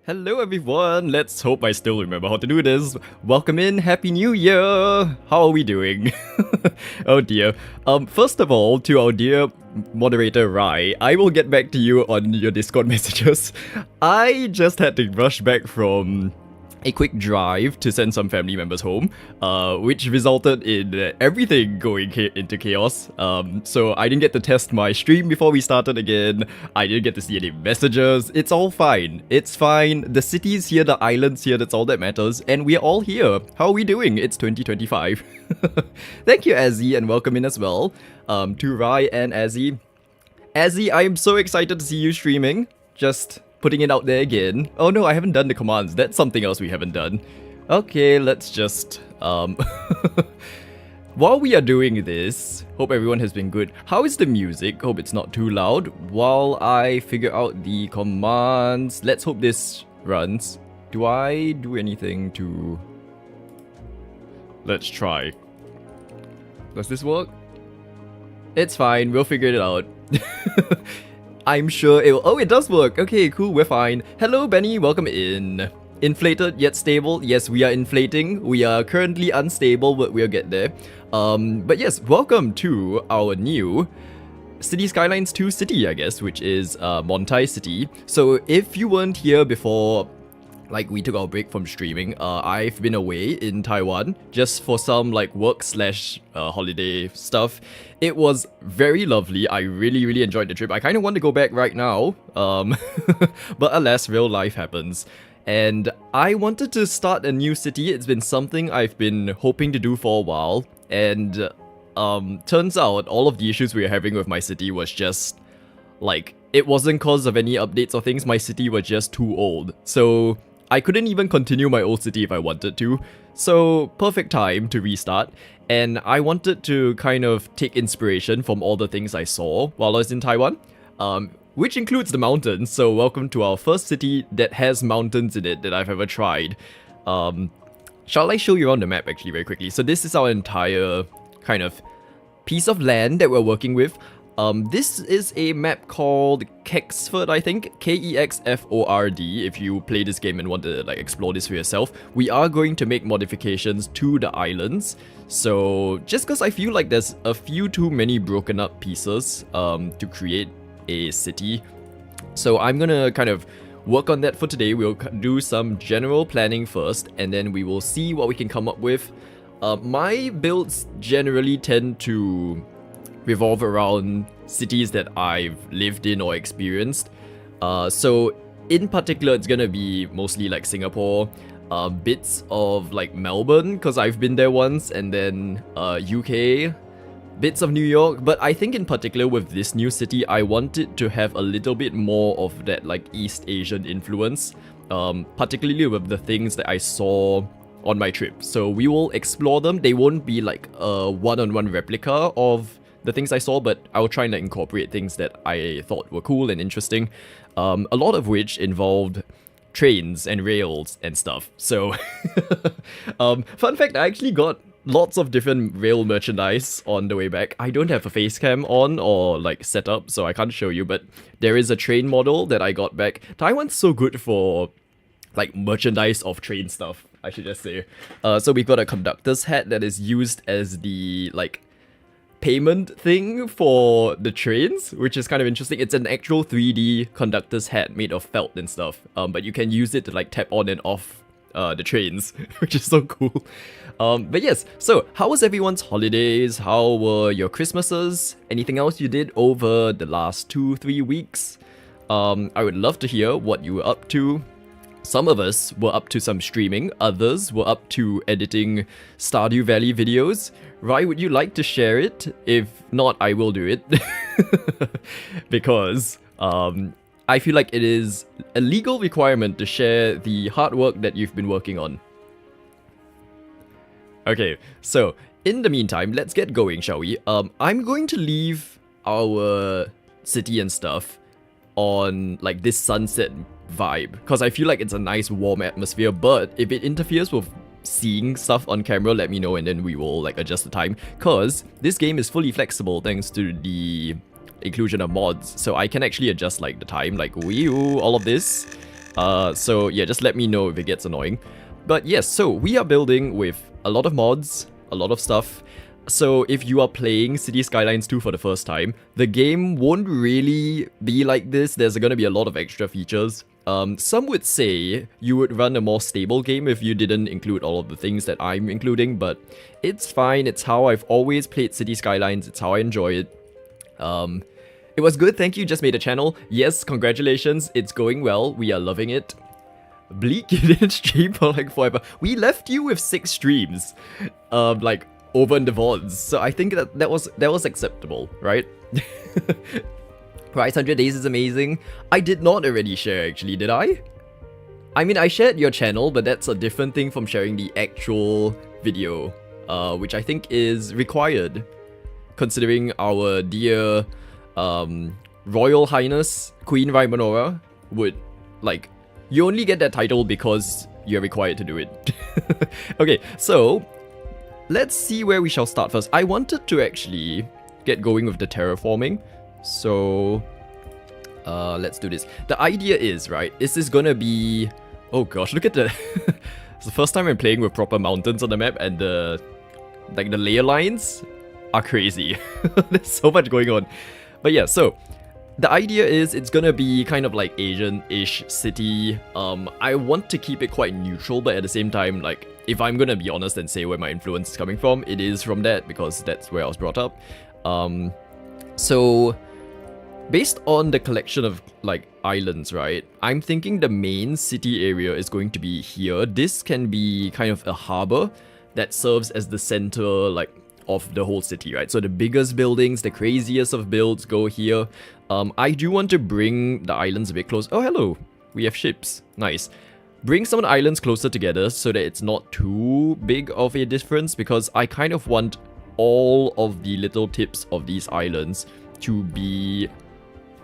Hello everyone, let's hope I still remember how to do this. Welcome in, Happy New Year! How are we doing? Oh dear. First of all, to our dear moderator Rai, I will get back to you on your Discord messages. I just had to rush back from a quick drive to send some family members home, which resulted in everything going into chaos. So I didn't get to test my stream before we started again. I didn't get to see any messages. It's all fine. It's fine. The city's here, the island's here, that's all that matters. And we're all here. How are we doing? It's 2025. Thank you, Azzy, and welcome in as well to Rai and Azzy. Azzy, I am so excited to see you streaming. Just putting it out there again. Oh no, I haven't done the commands. That's something else we haven't done. Okay, let's just... While we are doing this, hope everyone has been good. How is the music? Hope it's not too loud. While I figure out the commands, let's hope this runs. Do I do anything to... Let's try. Does this work? It's fine, we'll figure it out. I'm sure it will. Oh, it does work. Okay, cool, we're fine. Hello, Benny, welcome in. Inflated yet stable. Yes, we are inflating. We are currently unstable, but we'll get there. But yes, welcome to our new City Skylines 2 city, I guess, which is Montai City. So if you weren't here before, like, we took our break from streaming, I've been away in Taiwan just for some like work slash holiday stuff. It was very lovely. I really enjoyed the trip. I kind of want to go back right now, but alas, real life happens. And I wanted to start a new city. It's been something I've been hoping to do for a while, and turns out all of the issues we were having with my city was just like, it wasn't cause of any updates or things. My city was just too old, so I couldn't even continue my old city if I wanted to. So perfect time to restart. And I wanted to kind of take inspiration from all the things I saw while I was in Taiwan, which includes the mountains. So welcome to our first city that has mountains in it that I've ever tried. Shall I show you around the map actually very quickly? So this is our entire kind of piece of land that we're working with. This is a map called Kexford, I think, Kexford. If you play this game and want to like explore this for yourself, we are going to make modifications to the islands. So just because I feel like there's a few too many broken up pieces to create a city, so I'm gonna kind of work on that for today. We'll do some general planning first, and then we will see what we can come up with. My builds generally tend to revolve around cities that I've lived in or experienced. So in particular, it's gonna be mostly like Singapore, bits of like Melbourne, because I've been there once, and then UK, bits of New York. But I think in particular with this new city, I want it to have a little bit more of that like East Asian influence, particularly with the things that I saw on my trip. So we will explore them. They won't be like a one-on-one replica of the things I saw, but I'll try and incorporate things that I thought were cool and interesting, a lot of which involved trains and rails and stuff. So, fun fact, I actually got lots of different rail merchandise on the way back. I don't have a face cam on or like set up, so I can't show you, but there is a train model that I got back. Taiwan's so good for like merchandise of train stuff, I should just say. So we've got a conductor's hat that is used as the like payment thing for the trains, which is kind of interesting. It's an actual 3D conductor's hat made of felt and stuff, but you can use it to like tap on and off the trains, which is so cool. But yes, so how was everyone's holidays? How were your Christmases? Anything else you did over the last 2-3 weeks? I would love to hear what you were up to. Some of us were up to some streaming, others were up to editing Stardew Valley videos. Rai, would you like to share it? If not, I will do it. Because I feel like it is a legal requirement to share the hard work that you've been working on. Okay, so in the meantime, let's get going, shall we? I'm going to leave our city and stuff on like this sunset vibe, because I feel like it's a nice warm atmosphere, but if it interferes with seeing stuff on camera, let me know and then we will like adjust the time, because this game is fully flexible thanks to the inclusion of mods, so I can actually adjust like the time, like all of this, So yeah, just let me know if it gets annoying. But yes, so we are building with a lot of mods, a lot of stuff. So if you are playing City Skylines 2 for the first time, the game won't really be like this. There's gonna be a lot of extra features. Some would say you would run a more stable game if you didn't include all of the things that I'm including, but it's fine. It's how I've always played City Skylines. It's how I enjoy it. It was good, thank you, just made a channel. Yes, congratulations, it's going well, we are loving it. Bleak, you didn't stream for like forever. We left you with 6 streams, like, over in the VODs, so I think that was acceptable, right? Right, 100 days is amazing. I did not already share, actually, did I? I mean, I shared your channel, but that's a different thing from sharing the actual video, which I think is required, considering our dear Royal Highness Queen Raimonora would, like, you only get that title because you're required to do it. Okay, so let's see where we shall start first. I wanted to actually get going with the terraforming, so let's do this. The idea is, right, this is gonna be... Oh gosh, look at the... It's the first time I'm playing with proper mountains on the map, and the layer lines are crazy. There's so much going on. But yeah, so the idea is it's gonna be kind of like Asian-ish city. I want to keep it quite neutral, but at the same time, like, if I'm gonna be honest and say where my influence is coming from, it is from that, because that's where I was brought up. So based on the collection of like islands, right, I'm thinking the main city area is going to be here. This can be kind of a harbor that serves as the center, like, of the whole city, right? So the biggest buildings, the craziest of builds go here. I do want to bring the islands a bit close. Oh, hello. We have ships. Nice. Bring some of the islands closer together so that it's not too big of a difference, because I kind of want all of the little tips of these islands to be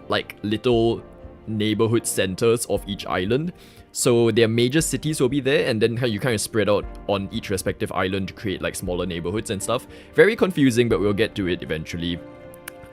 like little neighborhood centers of each island. So their major cities will be there, and then you kind of spread out on each respective island to create like smaller neighborhoods and stuff. Very confusing, but we'll get to it eventually.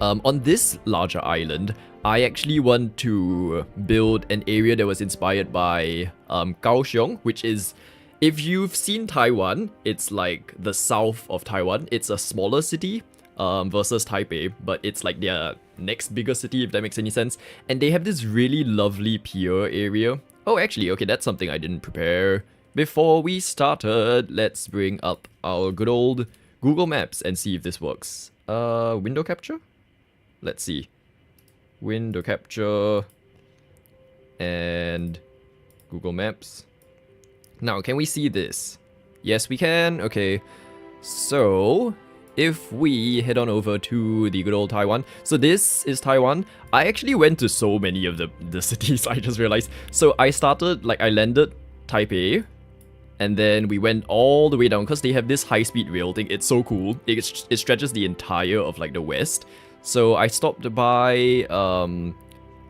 On this larger island, I actually want to build an area that was inspired by Kaohsiung, which is, if you've seen Taiwan, it's like the south of Taiwan. It's a smaller city versus Taipei, but it's like their next bigger city, if that makes any sense. And they have this really lovely pier area. Oh, actually, okay, that's something I didn't prepare before we started. Let's bring up our good old Google Maps and see if this works. Window capture? Let's see. Window capture and Google Maps. Now, can we see this? Yes, we can. Okay. So, if we head on over to the good old Taiwan. So this is Taiwan. I actually went to so many of the cities, I just realized. So I started, like, I landed Taipei, and then we went all the way down, because they have this high-speed rail thing. It's so cool. It stretches the entire of, like, the west. So I stopped by,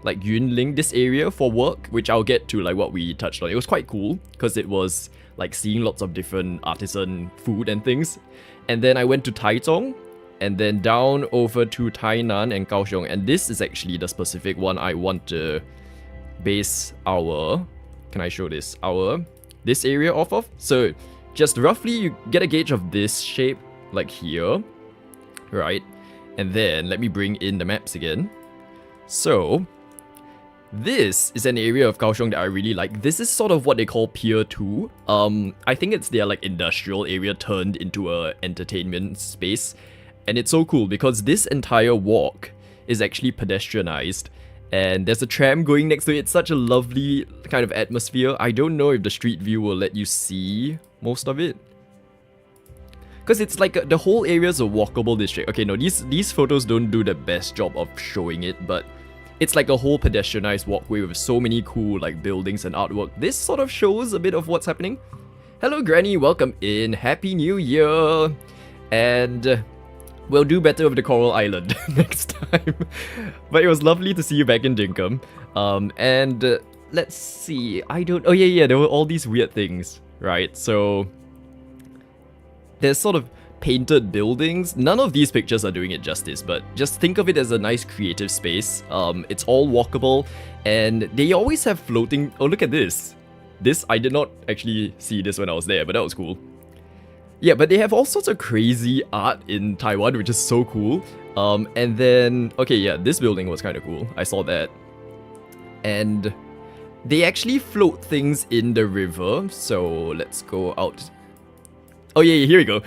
like, Yunling, this area, for work, which I'll get to, like, what we touched on. It was quite cool, because it was, like, seeing lots of different artisan food and things. And then I went to Taichung, and then down over to Tainan and Kaohsiung. And this is actually the specific one I want to base our... Can I show this? This area off of? So, just roughly, you get a gauge of this shape, like here, right? And then, let me bring in the maps again. So, this is an area of Kaohsiung that I really like. This is sort of what they call Pier 2. I think it's their, like, industrial area turned into a entertainment space. And it's so cool because this entire walk is actually pedestrianized. And there's a tram going next to it. It's such a lovely kind of atmosphere. I don't know if the street view will let you see most of it, because it's like the whole area is a walkable district. Okay, no, these photos don't do the best job of showing it, but it's like a whole pedestrianized walkway with so many cool, like, buildings and artwork. This sort of shows a bit of what's happening. Hello, Granny, welcome in. Happy New Year. And we'll do better with the Coral Island next time. But it was lovely to see you back in Dinkum. Let's see. Oh yeah, there were all these weird things, right? So there's sort of painted buildings. None of these pictures are doing it justice, but just think of it as a nice creative space. It's all walkable, and they always have floating... Oh, look at this. This, I did not actually see this when I was there, but that was cool. Yeah, but they have all sorts of crazy art in Taiwan, which is so cool. And then... Okay, yeah, this building was kind of cool. I saw that. And they actually float things in the river, so let's go out. Oh yeah, here we go.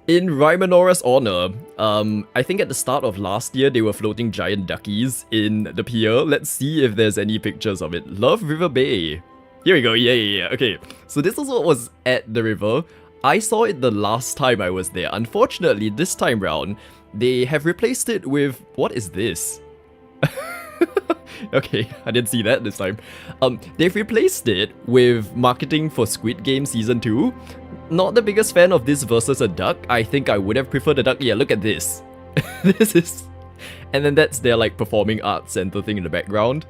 In Raimanora's honor, I think at the start of last year, they were floating giant duckies in the pier. Let's see if there's any pictures of it. Love River Bay. Here we go, yeah. Okay, so this is what was at the river. I saw it the last time I was there. Unfortunately, this time round, they have replaced it with... What is this? Okay, I didn't see that this time. They've replaced it with marketing for Squid Game Season 2. Not the biggest fan of this versus a duck. I think I would have preferred a duck. Yeah, look at this. This is... And then that's their like performing arts center thing in the background.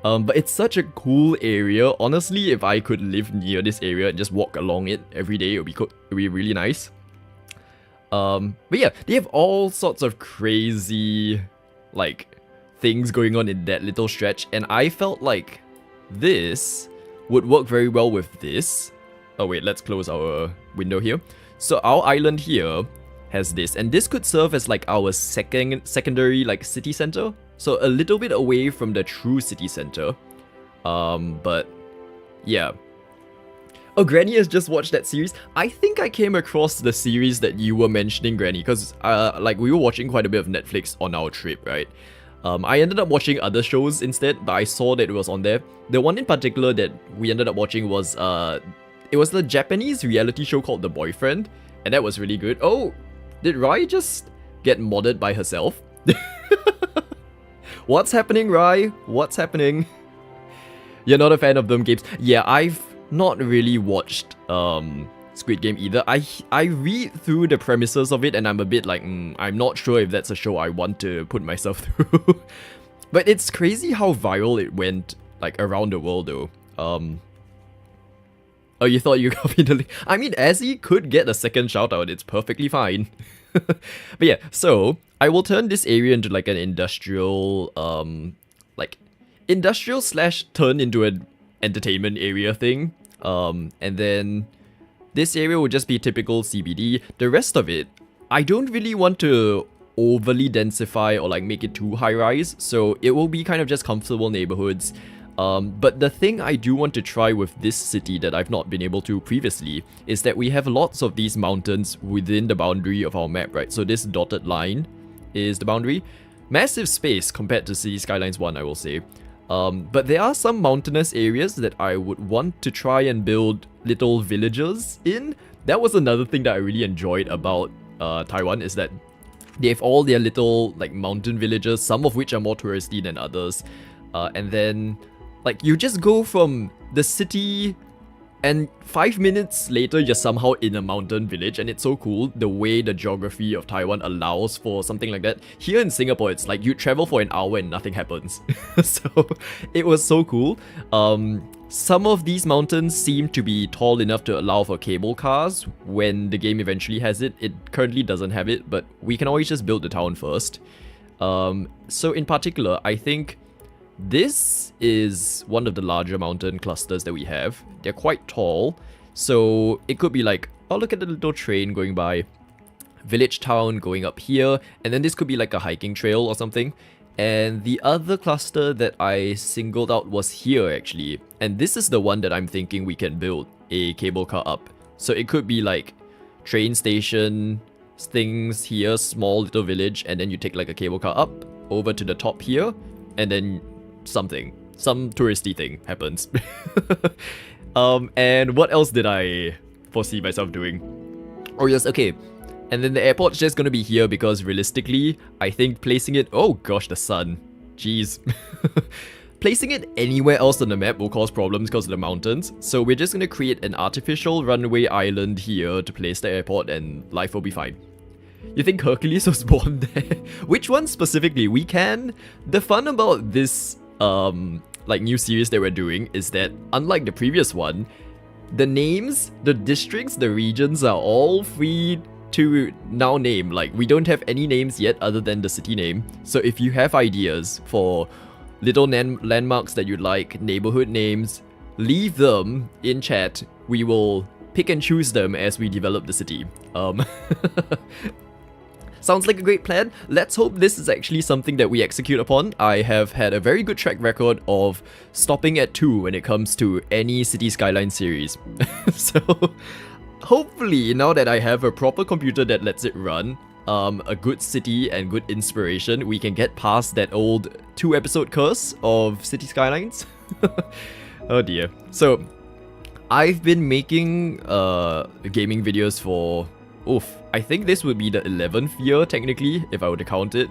But it's such a cool area. Honestly, if I could live near this area and just walk along it every day, it would be really nice. But yeah, they have all sorts of crazy like things going on in that little stretch, and I felt like this would work very well with this. Oh wait, let's close our window here. So our island here has this, and this could serve as like our secondary like city center. So a little bit away from the true city center. But yeah. Oh, Granny has just watched that series. I think I came across the series that you were mentioning, Granny, because like we were watching quite a bit of Netflix on our trip, right? I ended up watching other shows instead, but I saw that it was on there. The one in particular that we ended up watching was it was the Japanese reality show called The Boyfriend, and that was really good. Oh, did Rai just get modded by herself? What's happening, Rai? What's happening? You're not a fan of them games? Yeah, I've not really watched Squid Game either. I read through the premises of it and I'm a bit like, I'm not sure if that's a show I want to put myself through. But it's crazy how viral it went like around the world though. Oh, you thought you copied the link? I mean, Azzy could get a second shout out, it's perfectly fine. But yeah, so I will turn this area into like an industrial, slash turn into an entertainment area thing. And then this area will just be typical CBD. The rest of it, I don't really want to overly densify or like make it too high rise, so it will be kind of just comfortable neighborhoods. But the thing I do want to try with this city that I've not been able to previously is that we have lots of these mountains within the boundary of our map, right? So this dotted line is the boundary. Massive space compared to City Skylines 1, I will say. But there are some mountainous areas that I would want to try and build little villages in. That was another thing that I really enjoyed about Taiwan, is that they have all their little like mountain villages, some of which are more touristy than others. And then like you just go from the city and 5 minutes later you're somehow in a mountain village, and it's so cool the way the geography of Taiwan allows for something like that. Here in Singapore it's like you travel for an hour and nothing happens. So it was so cool. Some of these mountains seem to be tall enough to allow for cable cars when the game eventually has it. It currently doesn't have it, but we can always just build the town first. So in particular, I think this is one of the larger mountain clusters that we have. They're quite tall, so it could be like, oh, look at the little train going by. Village town going up here, and then this could be like a hiking trail or something. And the other cluster that I singled out was here actually, and this is the one that I'm thinking we can build a cable car up. So it could be like train station things here, small little village, and then you take like a cable car up over to the top here, and then some touristy thing happens. And what else did I foresee myself doing? Oh yes, okay. And then the airport's just gonna be here because realistically, I think placing it... Oh gosh, the sun. Jeez. Placing it anywhere else on the map will cause problems because of the mountains. So we're just gonna create an artificial runway island here to place the airport and life will be fine. You think Hercules was born there? Which one specifically? We can... The fun about this like new series that we're doing is that unlike the previous one, the names, the districts, the regions are all free to now name. Like, we don't have any names yet other than the city name. So if you have ideas for little landmarks that you'd like, neighborhood names, leave them in chat. We will pick and choose them as we develop the city. Sounds like a great plan. Let's hope this is actually something that we execute upon. I have had a very good track record of stopping at 2 when it comes to any City Skylines series. So hopefully, now that I have a proper computer that lets it run, a good city and good inspiration, we can get past that old 2-episode curse of City Skylines. Oh dear. So I've been making gaming videos for, I think this would be the 11th year technically, if I were to count it.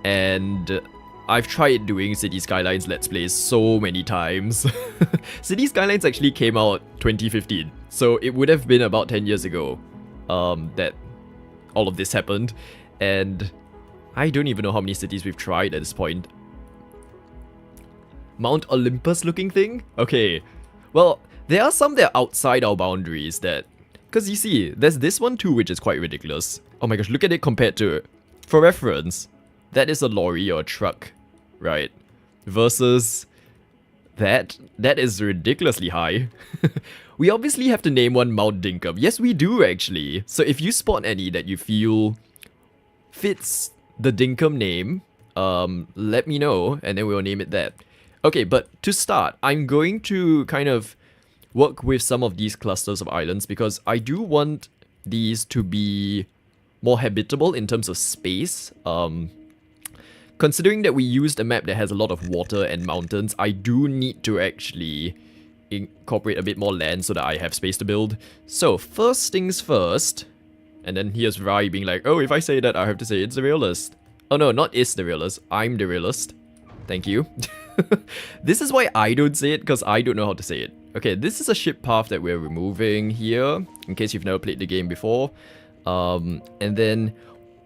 And I've tried doing City Skylines Let's Plays so many times. City Skylines actually came out 2015, so it would have been about 10 years ago that all of this happened. And I don't even know how many cities we've tried at this point. Mount Olympus looking thing? Okay, well, there are some that are outside our boundaries that... Because you see, there's this one too which is quite ridiculous. Oh my gosh, look at it compared to... For reference, that is a lorry or a truck, right? Versus that is ridiculously high. We obviously have to name one Mount Dinkum. Yes, we do actually. So if you spot any that you feel fits the Dinkum name, let me know and then we'll name it that. Okay, but to start, I'm going to kind of work with some of these clusters of islands because I do want these to be more habitable in terms of space. Considering that we used a map that has a lot of water and mountains, I do need to actually incorporate a bit more land so that I have space to build. So, first things first, and then here's Rai being like, oh, if I say that, I have to say it's the realist. Oh no, not is the realist, I'm the realist. Thank you. This is why I don't say it, because I don't know how to say it. Okay, this is a ship path that we're removing here, in case you've never played the game before. And then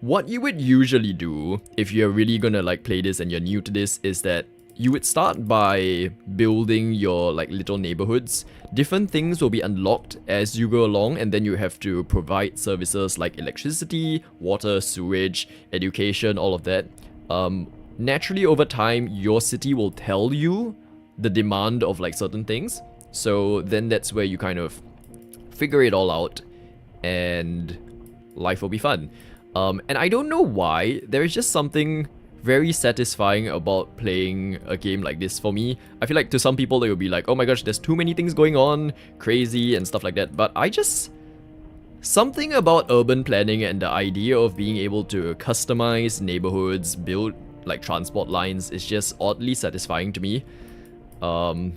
what you would usually do if you're really gonna like play this and you're new to this is that you would start by building your like little neighborhoods. Different things will be unlocked as you go along, and then you have to provide services like electricity, water, sewage, education, all of that. Naturally over time, your city will tell you the demand of like certain things. So then that's where you kind of figure it all out and life will be fun. And I don't know why, there is just something very satisfying about playing a game like this for me. I feel like to some people they will be like, oh my gosh, there's too many things going on, crazy and stuff like that. But I just... Something about urban planning and the idea of being able to customize neighborhoods, build like transport lines is just oddly satisfying to me. The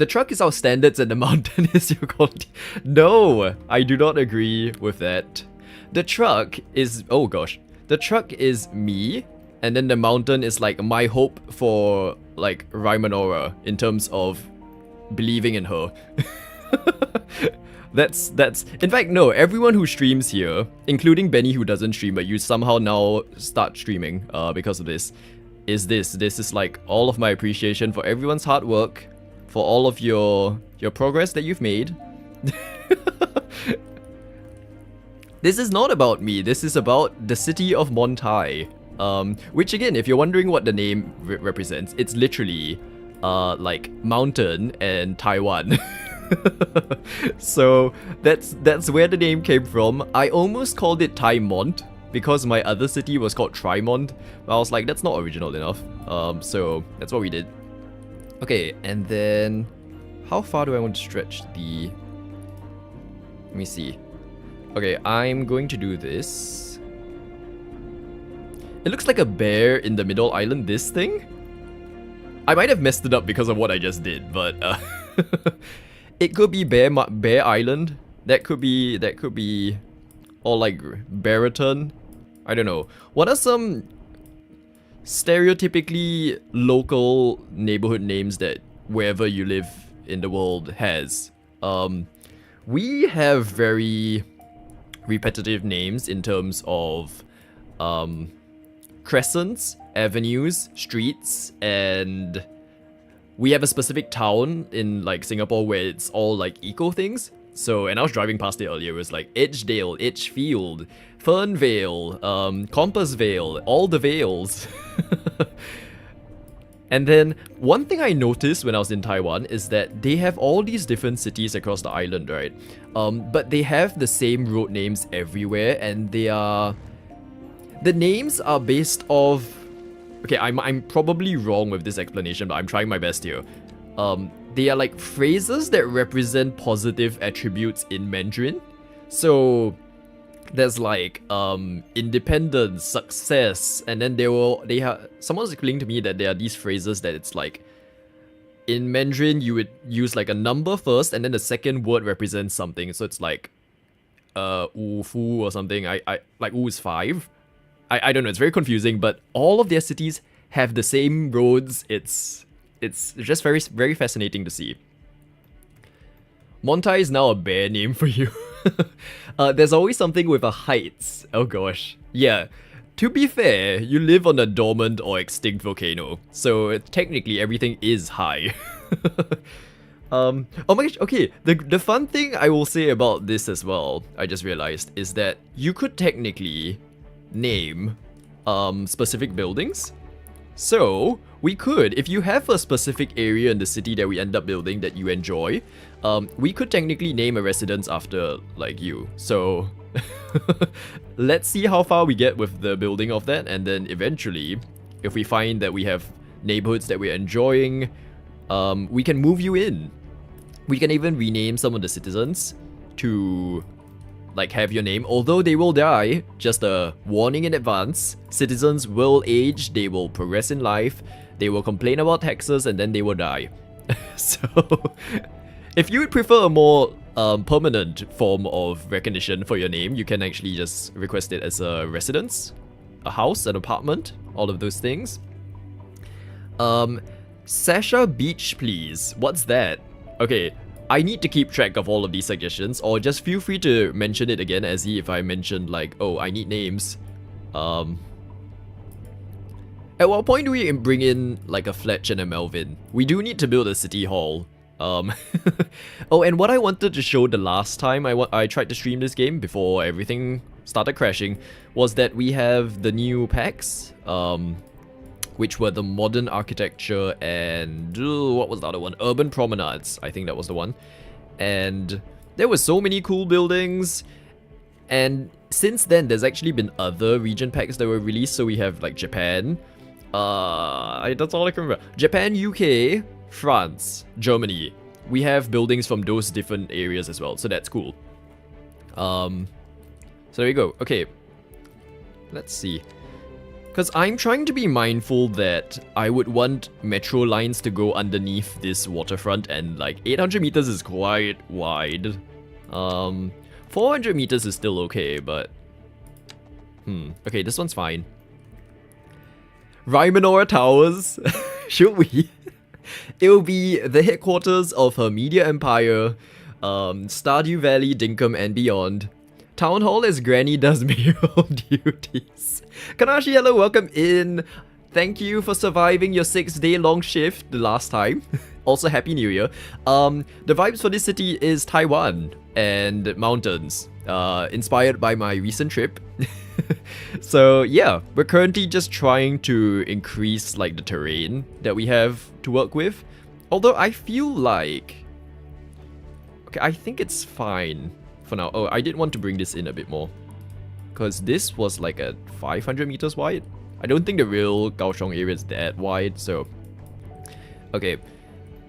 truck is our standards and the mountain is your quality. No, I do not agree with that. The truck is, oh gosh, the truck is me, and then the mountain is like my hope for like Raimanora in terms of believing in her. That's in fact no, everyone who streams here, including Benny who doesn't stream but you somehow now start streaming because of this is like all of my appreciation for everyone's hard work, for all of your progress that you've made. This is not about me, this is about the city of Montai. Which again, if you're wondering what the name represents, it's literally like mountain and Taiwan. So that's where the name came from. I almost called it Taimont because my other city was called Trimont, but I was like, that's not original enough. So that's what we did. Okay, and then how far do I want to stretch the... Let me see. Okay, I'm going to do this. It looks like a bear in the middle island, this thing? I might have messed it up because of what I just did, but it could be Bear Island. That could be, or like Baraton. I don't know. What are some stereotypically local neighborhood names that wherever you live in the world has? We have very repetitive names in terms of crescents, avenues, streets, and we have a specific town in like Singapore where it's all like eco things. So, and I was driving past it earlier, it was like Edgedale, Edgefield, Fernvale, Compassvale, all the Vales. And then, one thing I noticed when I was in Taiwan is that they have all these different cities across the island, right? But they have the same road names everywhere, and the names are based off... Okay, I'm probably wrong with this explanation, but I'm trying my best here. They are like phrases that represent positive attributes in Mandarin. So there's like independence, success, and then someone was explaining to me that there are these phrases that it's like in Mandarin you would use like a number first, and then the second word represents something. So it's like wu fu or something. I like wu is 5. I don't know, it's very confusing, but all of their cities have the same roads. It's just very, very fascinating to see. Montai is now a bear name for you. There's always something with a heights. Oh gosh. Yeah. To be fair, you live on a dormant or extinct volcano, so technically everything is high. Oh my gosh, okay, the fun thing I will say about this as well, I just realized, is that you could technically name specific buildings. So, we could, if you have a specific area in the city that we end up building that you enjoy, we could technically name a residence after, like, you. So, let's see how far we get with the building of that, and then eventually, if we find that we have neighborhoods that we're enjoying, we can move you in. We can even rename some of the citizens to... like have your name, although they will die. Just a warning in advance. Citizens will age, they will progress in life, they will complain about taxes, and then they will die. So, if you would prefer a more permanent form of recognition for your name, you can actually just request it as a residence, a house, an apartment, all of those things. Sasha Beach, please. What's that? Okay, I need to keep track of all of these suggestions, or just feel free to mention it again, as if I mentioned like, oh, I need names. At what point do we bring in like a Fletch and a Melvin? We do need to build a city hall. Oh, and what I wanted to show the last time I tried to stream this game before everything started crashing was that we have the new packs, which were the modern architecture and what was the other one? Urban promenades, I think that was the one. And there were so many cool buildings. And since then, there's actually been other region packs that were released. So we have like Japan. That's all I can remember. Japan, UK, France, Germany. We have buildings from those different areas as well. So that's cool. So there you go. Okay. Let's see. Because I'm trying to be mindful that I would want metro lines to go underneath this waterfront, and like 800 meters is quite wide. 400 meters is still okay, but... Okay, this one's fine. Rymanor Towers? Should we? It will be the headquarters of her media empire, Stardew Valley, Dinkum, and beyond. Town Hall as Granny does mayoral duties. Kanashi, hello, welcome in. Thank you for surviving your 6-day long shift the last time. Also, Happy New Year. The vibes for this city is Taiwan and mountains, inspired by my recent trip. So yeah, we're currently just trying to increase like the terrain that we have to work with. Although I feel like... okay, I think it's fine for now. Oh, I did want to bring this in a bit more, because this was like at 500 meters wide. I don't think the real Kaohsiung area is that wide, so... okay.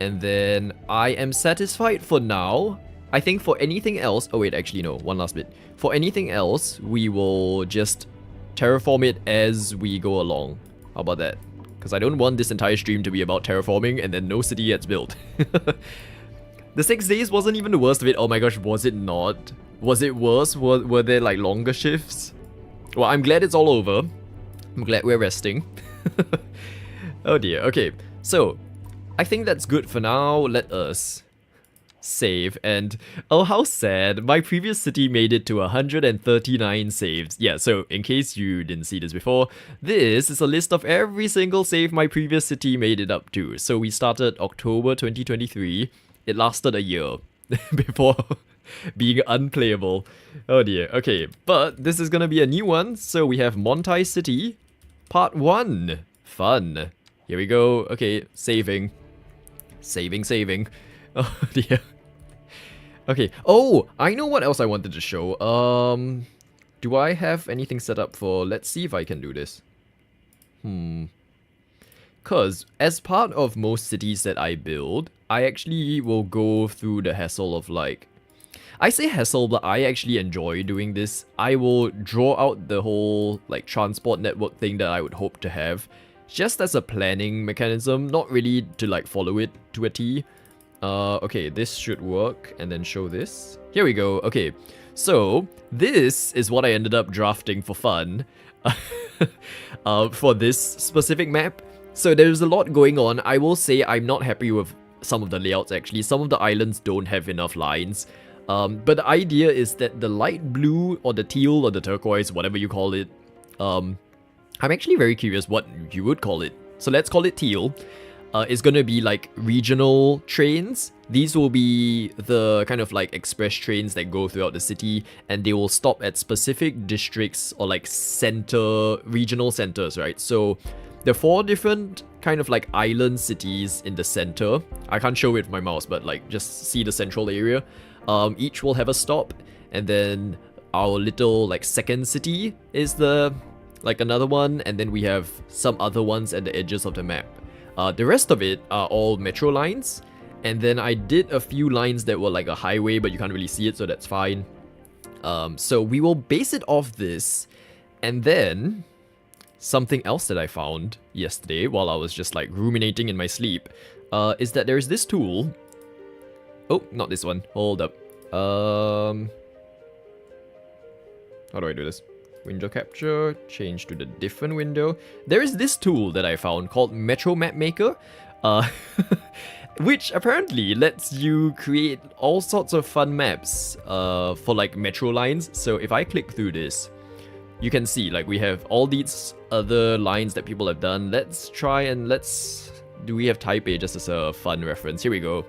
And then I am satisfied for now. I think for anything else... oh wait, actually no, one last bit. For anything else, we will just terraform it as we go along. How about that? Because I don't want this entire stream to be about terraforming and then no city gets built. The 6 days wasn't even the worst of it. Oh my gosh, was it not? Was it worse? Were there like longer shifts? Well, I'm glad it's all over. I'm glad we're resting. Oh dear, okay. So, I think that's good for now. Let us save. And oh, how sad. My previous city made it to 139 saves. Yeah, so in case you didn't see this before, this is a list of every single save my previous city made it up to. So we started October 2023. It lasted a year before being unplayable. Oh dear. Okay, but this is gonna be a new one. So we have Montai City, Part 1. Fun. Here we go. Okay, saving. Saving. Oh dear. Okay. Oh, I know what else I wanted to show. Do I have anything set up for... Let's see if I can do this. Because as part of most cities that I build, I actually will go through the hassle of like... I say hassle, but I actually enjoy doing this. I will draw out the whole like transport network thing that I would hope to have, just as a planning mechanism, not really to like follow it to a T. Okay, this should work, and then show this. Here we go. Okay, so this is what I ended up drafting for fun for this specific map. So there's a lot going on. I will say I'm not happy with some of the layouts actually. Some of the islands don't have enough lines. But the idea is that the light blue or the teal or the turquoise, whatever you call it, I'm actually very curious what you would call it. So let's call it teal. It's gonna be like regional trains. These will be the kind of like express trains that go throughout the city, and they will stop at specific districts or like regional centers, right? So the 4 different kind of like island cities in the center. I can't show it with my mouse, but like just see the central area. Each will have a stop, and then our little like second city is the like another one, and then we have some other ones at the edges of the map. The rest of it are all metro lines, and then I did a few lines that were like a highway, but you can't really see it, so that's fine. So we will base it off this, and then something else that I found yesterday while I was just like ruminating in my sleep is that there's this tool. Oh, not this one. Hold up. How do I do this? Window capture, change to the different window. There is this tool that I found called Metro Map Maker, which apparently lets you create all sorts of fun maps for like metro lines. So if I click through this, you can see like we have all these other lines that people have done. Let's try and do we have Taipei just as a fun reference? Here we go.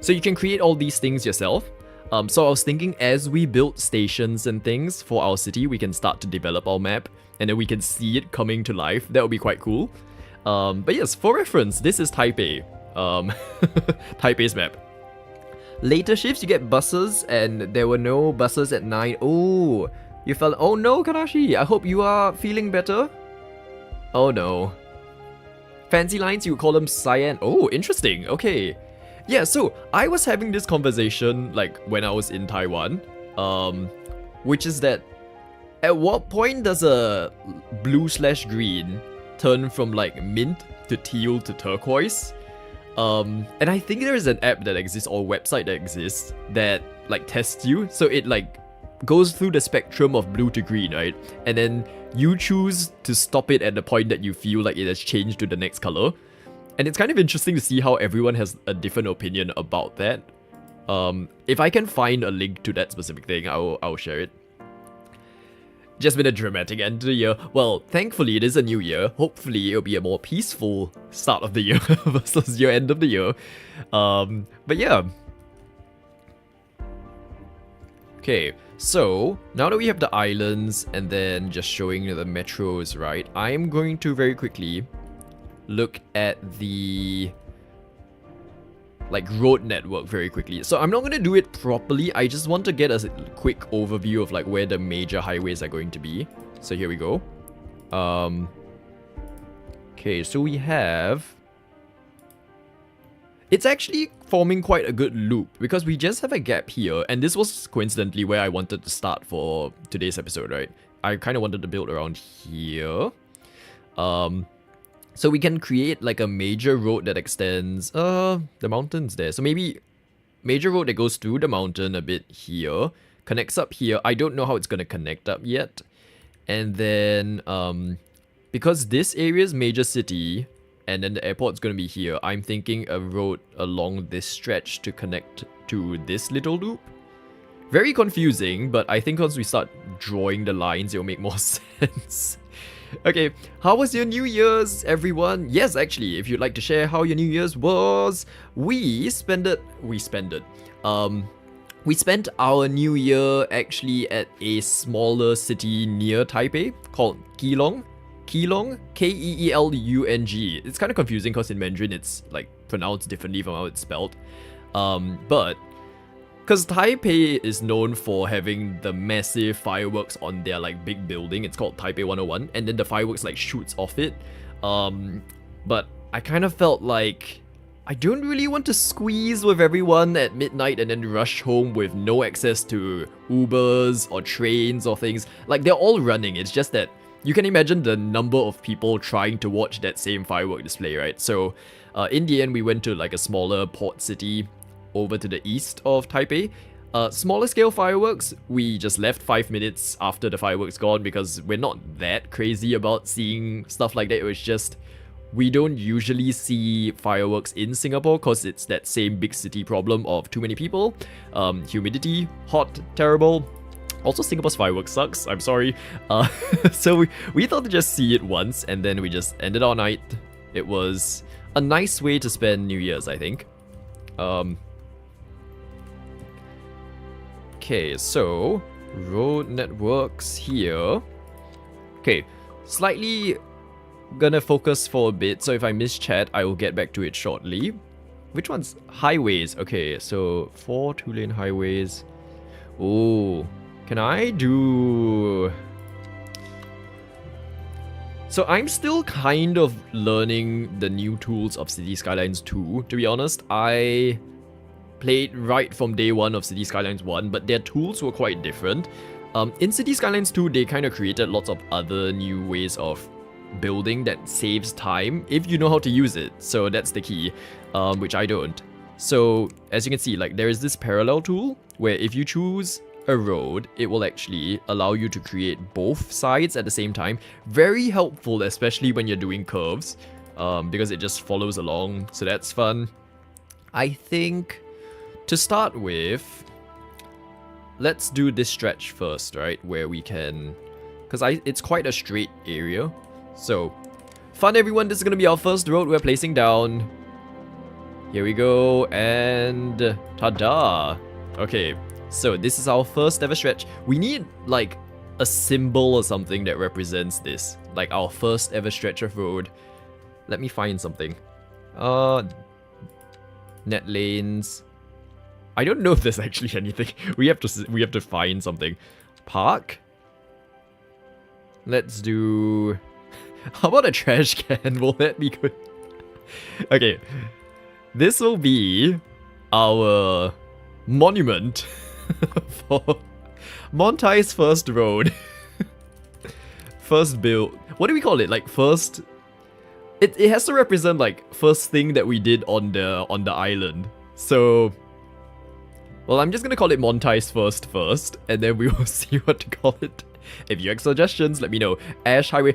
So you can create all these things yourself. So I was thinking as we build stations and things for our city, we can start to develop our map, and then we can see it coming to life. That would be quite cool. But yes, for reference, this is Taipei. Taipei's map. Later shifts, you get buses, and there were no buses at 9. Oh, you fell. Oh no, Kanashi. I hope you are feeling better. Oh no. Fancy lines, you would call them cyan. Oh, interesting. Okay. Yeah, so I was having this conversation like when I was in Taiwan, which is that at what point does a blue/green turn from like mint to teal to turquoise? And I think there is an app that exists or website that exists that like tests you, so it like goes through the spectrum of blue to green, right? And then you choose to stop it at the point that you feel like it has changed to the next color. And it's kind of interesting to see how everyone has a different opinion about that. If I can find a link to that specific thing, I'll share it. Just been a dramatic end to the year. Well, thankfully it is a new year. Hopefully it'll be a more peaceful start of the year versus your end of the year. But yeah. Okay, so now that we have the islands and then just showing the metros, right? I'm going to very quickly look at the like road network very quickly. So I'm not going to do it properly. I just want to get a quick overview of like where the major highways are going to be. So here we go. Okay, so we have... It's actually forming quite a good loop because we just have a gap here, and this was coincidentally where I wanted to start for today's episode, right? I kind of wanted to build around here. So we can create like a major road that extends the mountains there. So maybe major road that goes through the mountain a bit here, connects up here. I don't know how it's going to connect up yet. And then because this area is major city and then the airport's going to be here, I'm thinking a road along this stretch to connect to this little loop. Very confusing, but I think once we start drawing the lines, it'll make more sense. Okay, how was your New Year's, everyone? Yes, actually, if you'd like to share how your New Year's was, we spent it. We spent our New Year actually at a smaller city near Taipei called Keelung. Keelung? Keelung. It's kind of confusing because in Mandarin it's like pronounced differently from how it's spelled. But because Taipei is known for having the massive fireworks on their like big building, it's called Taipei 101, and then the fireworks like shoots off it. But I kind of felt like I don't really want to squeeze with everyone at midnight and then rush home with no access to Ubers or trains or things. Like, they're all running, it's just that you can imagine the number of people trying to watch that same firework display, right? So, in the end, we went to like a smaller port city over to the east of Taipei. Smaller scale fireworks, we just left 5 minutes after the fireworks gone because we're not that crazy about seeing stuff like that. It was just, we don't usually see fireworks in Singapore because it's that same big city problem of too many people, humidity, hot, terrible. Also, Singapore's fireworks sucks, I'm sorry. So we thought to just see it once and then we just ended our night. It was a nice way to spend New Year's, I think. Okay, so road networks here. Okay, slightly gonna focus for a bit, so if I miss chat, I will get back to it shortly. Which one's highways? Okay, so 4 2-lane highways. Oh, can I do... So I'm still kind of learning the new tools of City Skylines 2, to be honest. I played right from day one of City Skylines 1, but their tools were quite different. In City Skylines 2, they kind of created lots of other new ways of building that saves time if you know how to use it. So that's the key, which I don't. So as you can see, like there is this parallel tool where if you choose a road, it will actually allow you to create both sides at the same time. Very helpful, especially when you're doing curves, because it just follows along. So that's fun. I think to start with, let's do this stretch first, right? Where we can, because it's quite a straight area. So, fun everyone, this is going to be our first road we're placing down. Here we go, and ta-da! Okay, so this is our first ever stretch. We need, like, a symbol or something that represents this. Like, our first ever stretch of road. Let me find something. Net lanes. I don't know if there's actually anything. We have to find something. Park? Let's do... How about a trash can? Will that be good? Okay. This will be our monument for Montai's first road. First build. What do we call it? Like first... It has to represent like first thing that we did on the island. So... Well, I'm just gonna call it Montai's first, and then we will see what to call it. If you have suggestions, let me know. Ash Highway.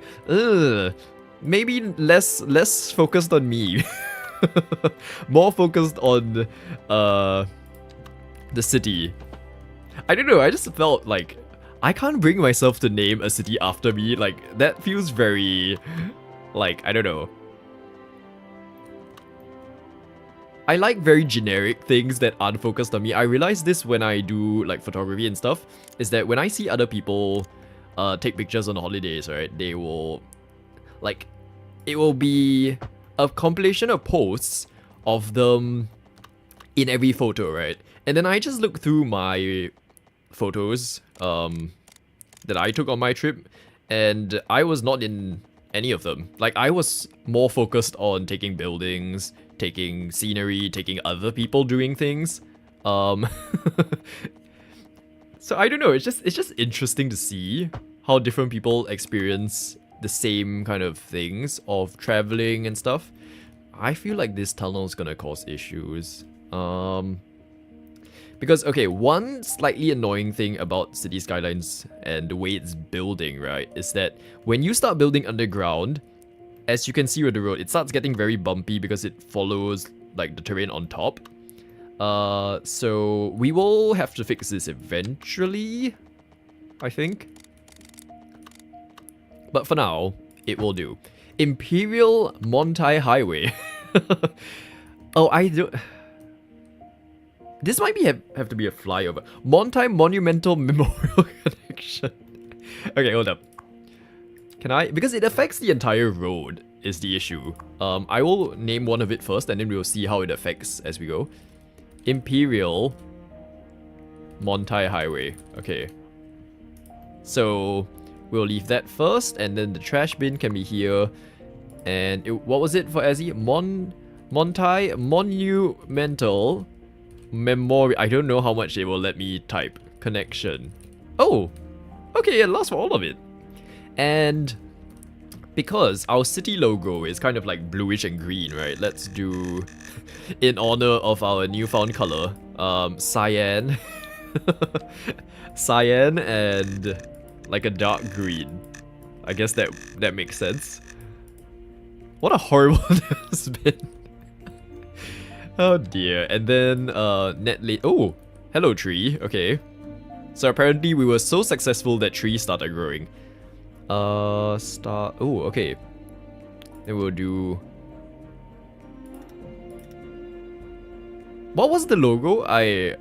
Maybe less focused on me. More focused on the city. I don't know, I just felt like I can't bring myself to name a city after me. Like, that feels very... Like, I don't know. I like very generic things that aren't focused on me. I realize this when I do like photography and stuff, is that when I see other people take pictures on holidays, right, they will, like, it will be a compilation of posts of them in every photo, right? And then I just look through my photos that I took on my trip, and I was not in any of them. Like, I was more focused on taking buildings, taking scenery, taking other people doing things. So I don't know, it's just interesting to see how different people experience the same kind of things of traveling and stuff. I feel like this tunnel is gonna cause issues. Because, okay, one slightly annoying thing about City Skylines and the way it's building, right, is that when you start building underground, as you can see with the road, it starts getting very bumpy because it follows, like, the terrain on top. So we will have to fix this eventually, I think. But for now, it will do. Imperial Montai Highway. Oh, I do... This might be have to be a flyover. Montai Monumental Memorial Connection. Okay, hold up. Can I? Because it affects the entire road is the issue. I will name one of it first and then we'll see how it affects as we go. Imperial Montai Highway. Okay. So we'll leave that first and then the trash bin can be here. And what was it for Ezzy? Montai Monumental Memorial. I don't know how much it will let me type. Connection. Oh! Okay, it lasts for all of it. And because our city logo is kind of like bluish and green, right? Let's do, in honor of our newfound color, cyan. Cyan and like a dark green. I guess that makes sense. What a horrible has been. Oh dear. And then oh, hello tree. Okay. So apparently we were so successful that trees started growing. Oh, okay. Then we'll do. What was the logo? I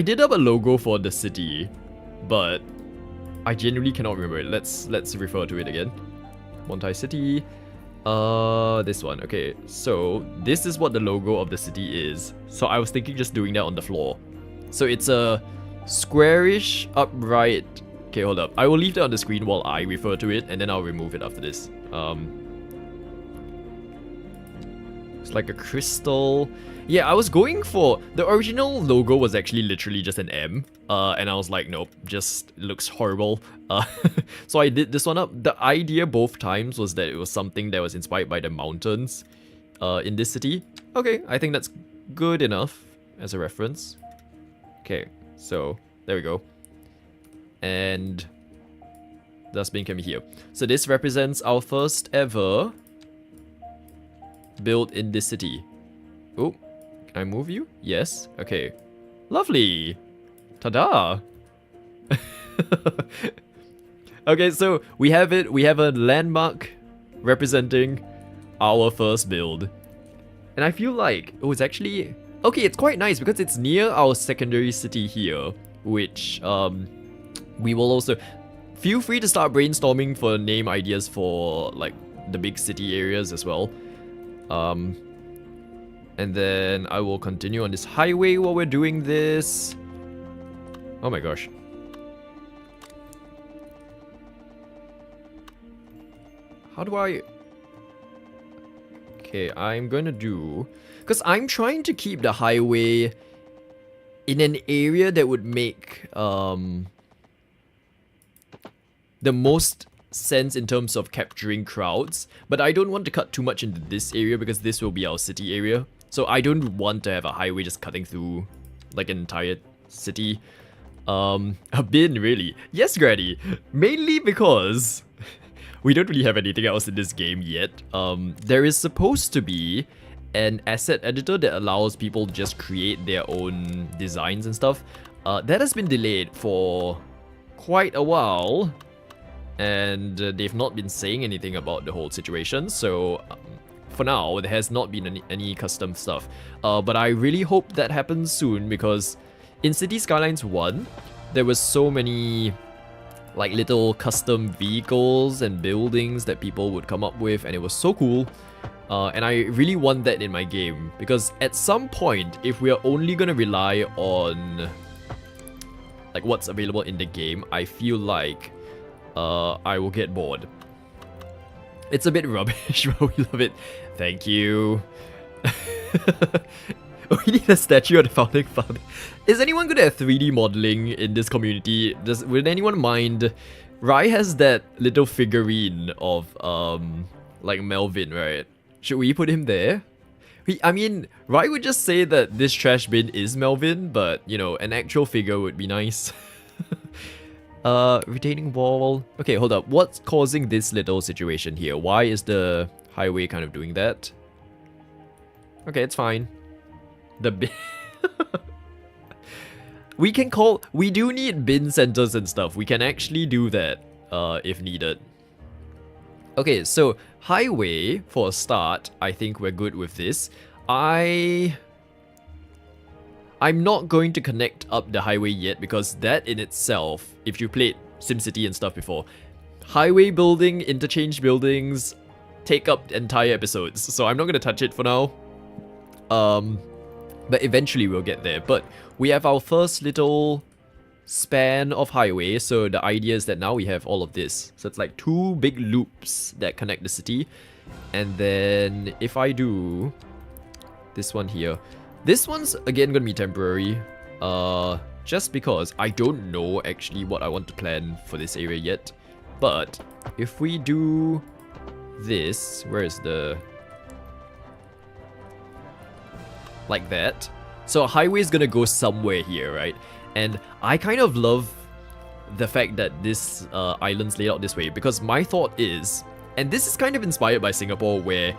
did up a logo for the city, but I genuinely cannot remember it. Let's refer to it again. Montai City. This one. Okay, so this is what the logo of the city is. So I was thinking just doing that on the floor. So it's a squarish upright. Okay, hold up. I will leave that on the screen while I refer to it, and then I'll remove it after this. It's like a crystal. Yeah, I was going for... The original logo was actually literally just an M. And I was like, nope, just looks horrible. So I did this one up. The idea both times was that it was something that was inspired by the mountains in this city. Okay, I think that's good enough as a reference. Okay, so there we go. And dustbin can be here. So this represents our first ever build in this city. Oh, can I move you? Yes. Okay. Lovely. Ta-da. Okay, so we have it. We have a landmark representing our first build. And I feel like, oh, it's actually... Okay, it's quite nice because it's near our secondary city here, which we will also... Feel free to start brainstorming for name ideas for like the big city areas as well. And then I will continue on this highway while we're doing this. Oh my gosh. How do I... Okay, I'm gonna do... Because I'm trying to keep the highway in an area that would make the most sense in terms of capturing crowds. But I don't want to cut too much into this area because this will be our city area. So I don't want to have a highway just cutting through like an entire city. A bin, really. Yes, Granny. Mainly because we don't really have anything else in this game yet. There is supposed to be an asset editor that allows people to just create their own designs and stuff. That has been delayed for quite a while. And they've not been saying anything about the whole situation. So for now, there has not been any custom stuff. But I really hope that happens soon because in City Skylines 1, there was so many like little custom vehicles and buildings that people would come up with, and it was so cool. And I really want that in my game because at some point, if we are only gonna rely on like what's available in the game, I feel like I will get bored. It's a bit rubbish, but we love it. Thank you. We need a statue of the founding father. Is anyone good at 3D modeling in this community? Would anyone mind? Rai has that little figurine of like Melvin, right? Should we put him there? I mean, Rai would just say that this trash bin is Melvin, but you know, an actual figure would be nice. Retaining wall. Okay, hold up. What's causing this little situation here? Why is the highway kind of doing that? Okay, it's fine. The bin. We do need bin centers and stuff. We can actually do that if needed. Okay, so highway for a start. I think we're good with this. I I'm not going to connect up the highway yet because that in itself, if you played SimCity and stuff before, highway building, interchange buildings take up entire episodes. So I'm not going to touch it for now. But eventually we'll get there. But we have our first little span of highway. So the idea is that now we have all of this. So it's like 2 big loops that connect the city. And then if I do this one here, this one's again gonna be temporary. Just because I don't know actually what I want to plan for this area yet. But if we do this, where is the... like that. So a highway is gonna go somewhere here, right? And I kind of love the fact that this island's laid out this way, because my thought is, and this is kind of inspired by Singapore, where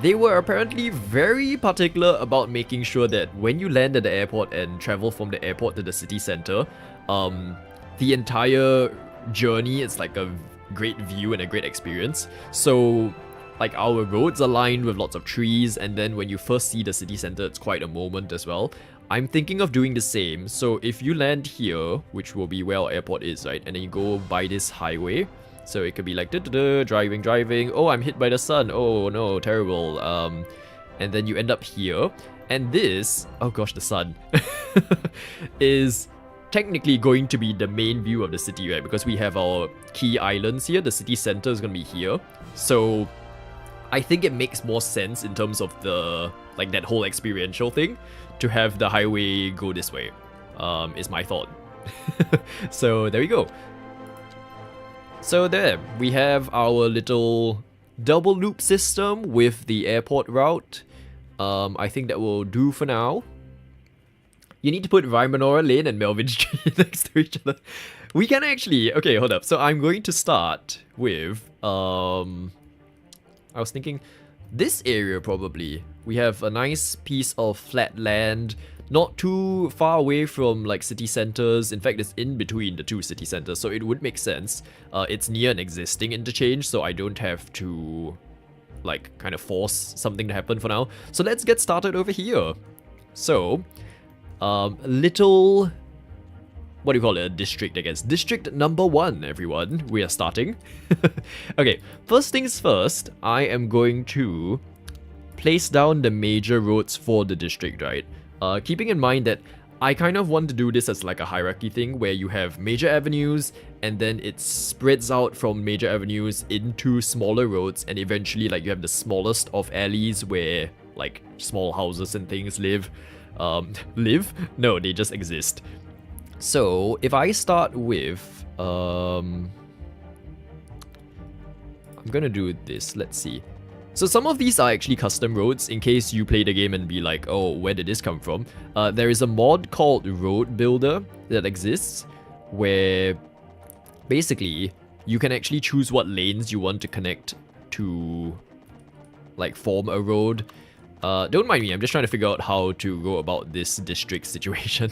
they were apparently very particular about making sure that when you land at the airport and travel from the airport to the city center, the entire journey is like a great view and a great experience. So like our roads are lined with lots of trees, and then when you first see the city center, it's quite a moment as well. I'm thinking of doing the same. So if you land here, which will be where our airport is, right, and then you go by this highway, so it could be like driving, oh, I'm hit by the sun, oh no, terrible, and then you end up here, and this, oh gosh, the sun is technically going to be the main view of the city, right, because we have our key islands here. The city center is going to be here, so I think it makes more sense in terms of the, like, that whole experiential thing to have the highway go this way, is my thought. So there we go. So there, we have our little double loop system with the airport route. I think that will do for now. You need to put Vaimanora Lane and Melvin Street next to each other. We can actually, okay, hold up. So I'm going to start with, I was thinking this area probably. We have a nice piece of flat land, not too far away from like city centers. In fact, it's in between the 2 city centers, so it would make sense. It's near an existing interchange, so I don't have to like kind of force something to happen for now. So let's get started over here. So, little, what do you call it? A district, I guess. District number 1, everyone. We are starting. Okay, first things first, I am going to place down the major roads for the district, right? Keeping in mind that I kind of want to do this as like a hierarchy thing, where you have major avenues, and then it spreads out from major avenues into smaller roads, and eventually like you have the smallest of alleys where like small houses and things live. Live? No, they just exist. So if I start with, I'm gonna do this, let's see. So some of these are actually custom roads, in case you play the game and be like, oh, where did this come from? There is a mod called Road Builder that exists, where basically you can actually choose what lanes you want to connect to, like, form a road. Don't mind me, I'm just trying to figure out how to go about this district situation.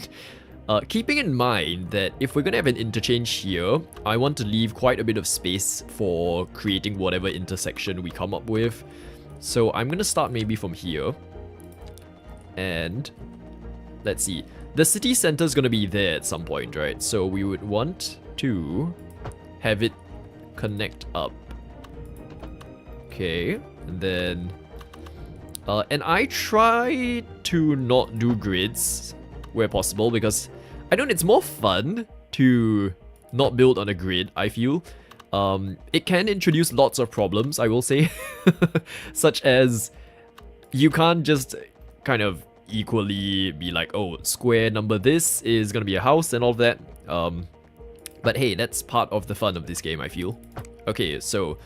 Keeping in mind that if we're gonna have an interchange here, I want to leave quite a bit of space for creating whatever intersection we come up with. So I'm gonna start maybe from here. And let's see. The city center is gonna be there at some point, right? So we would want to have it connect up. Okay, and then... and I try to not do grids where possible, because I don't know, it's more fun to not build on a grid, I feel. It can introduce lots of problems, I will say. Such as, you can't just kind of equally be like, oh, square number this is gonna be a house and all of that. But hey, that's part of the fun of this game, I feel. Okay, so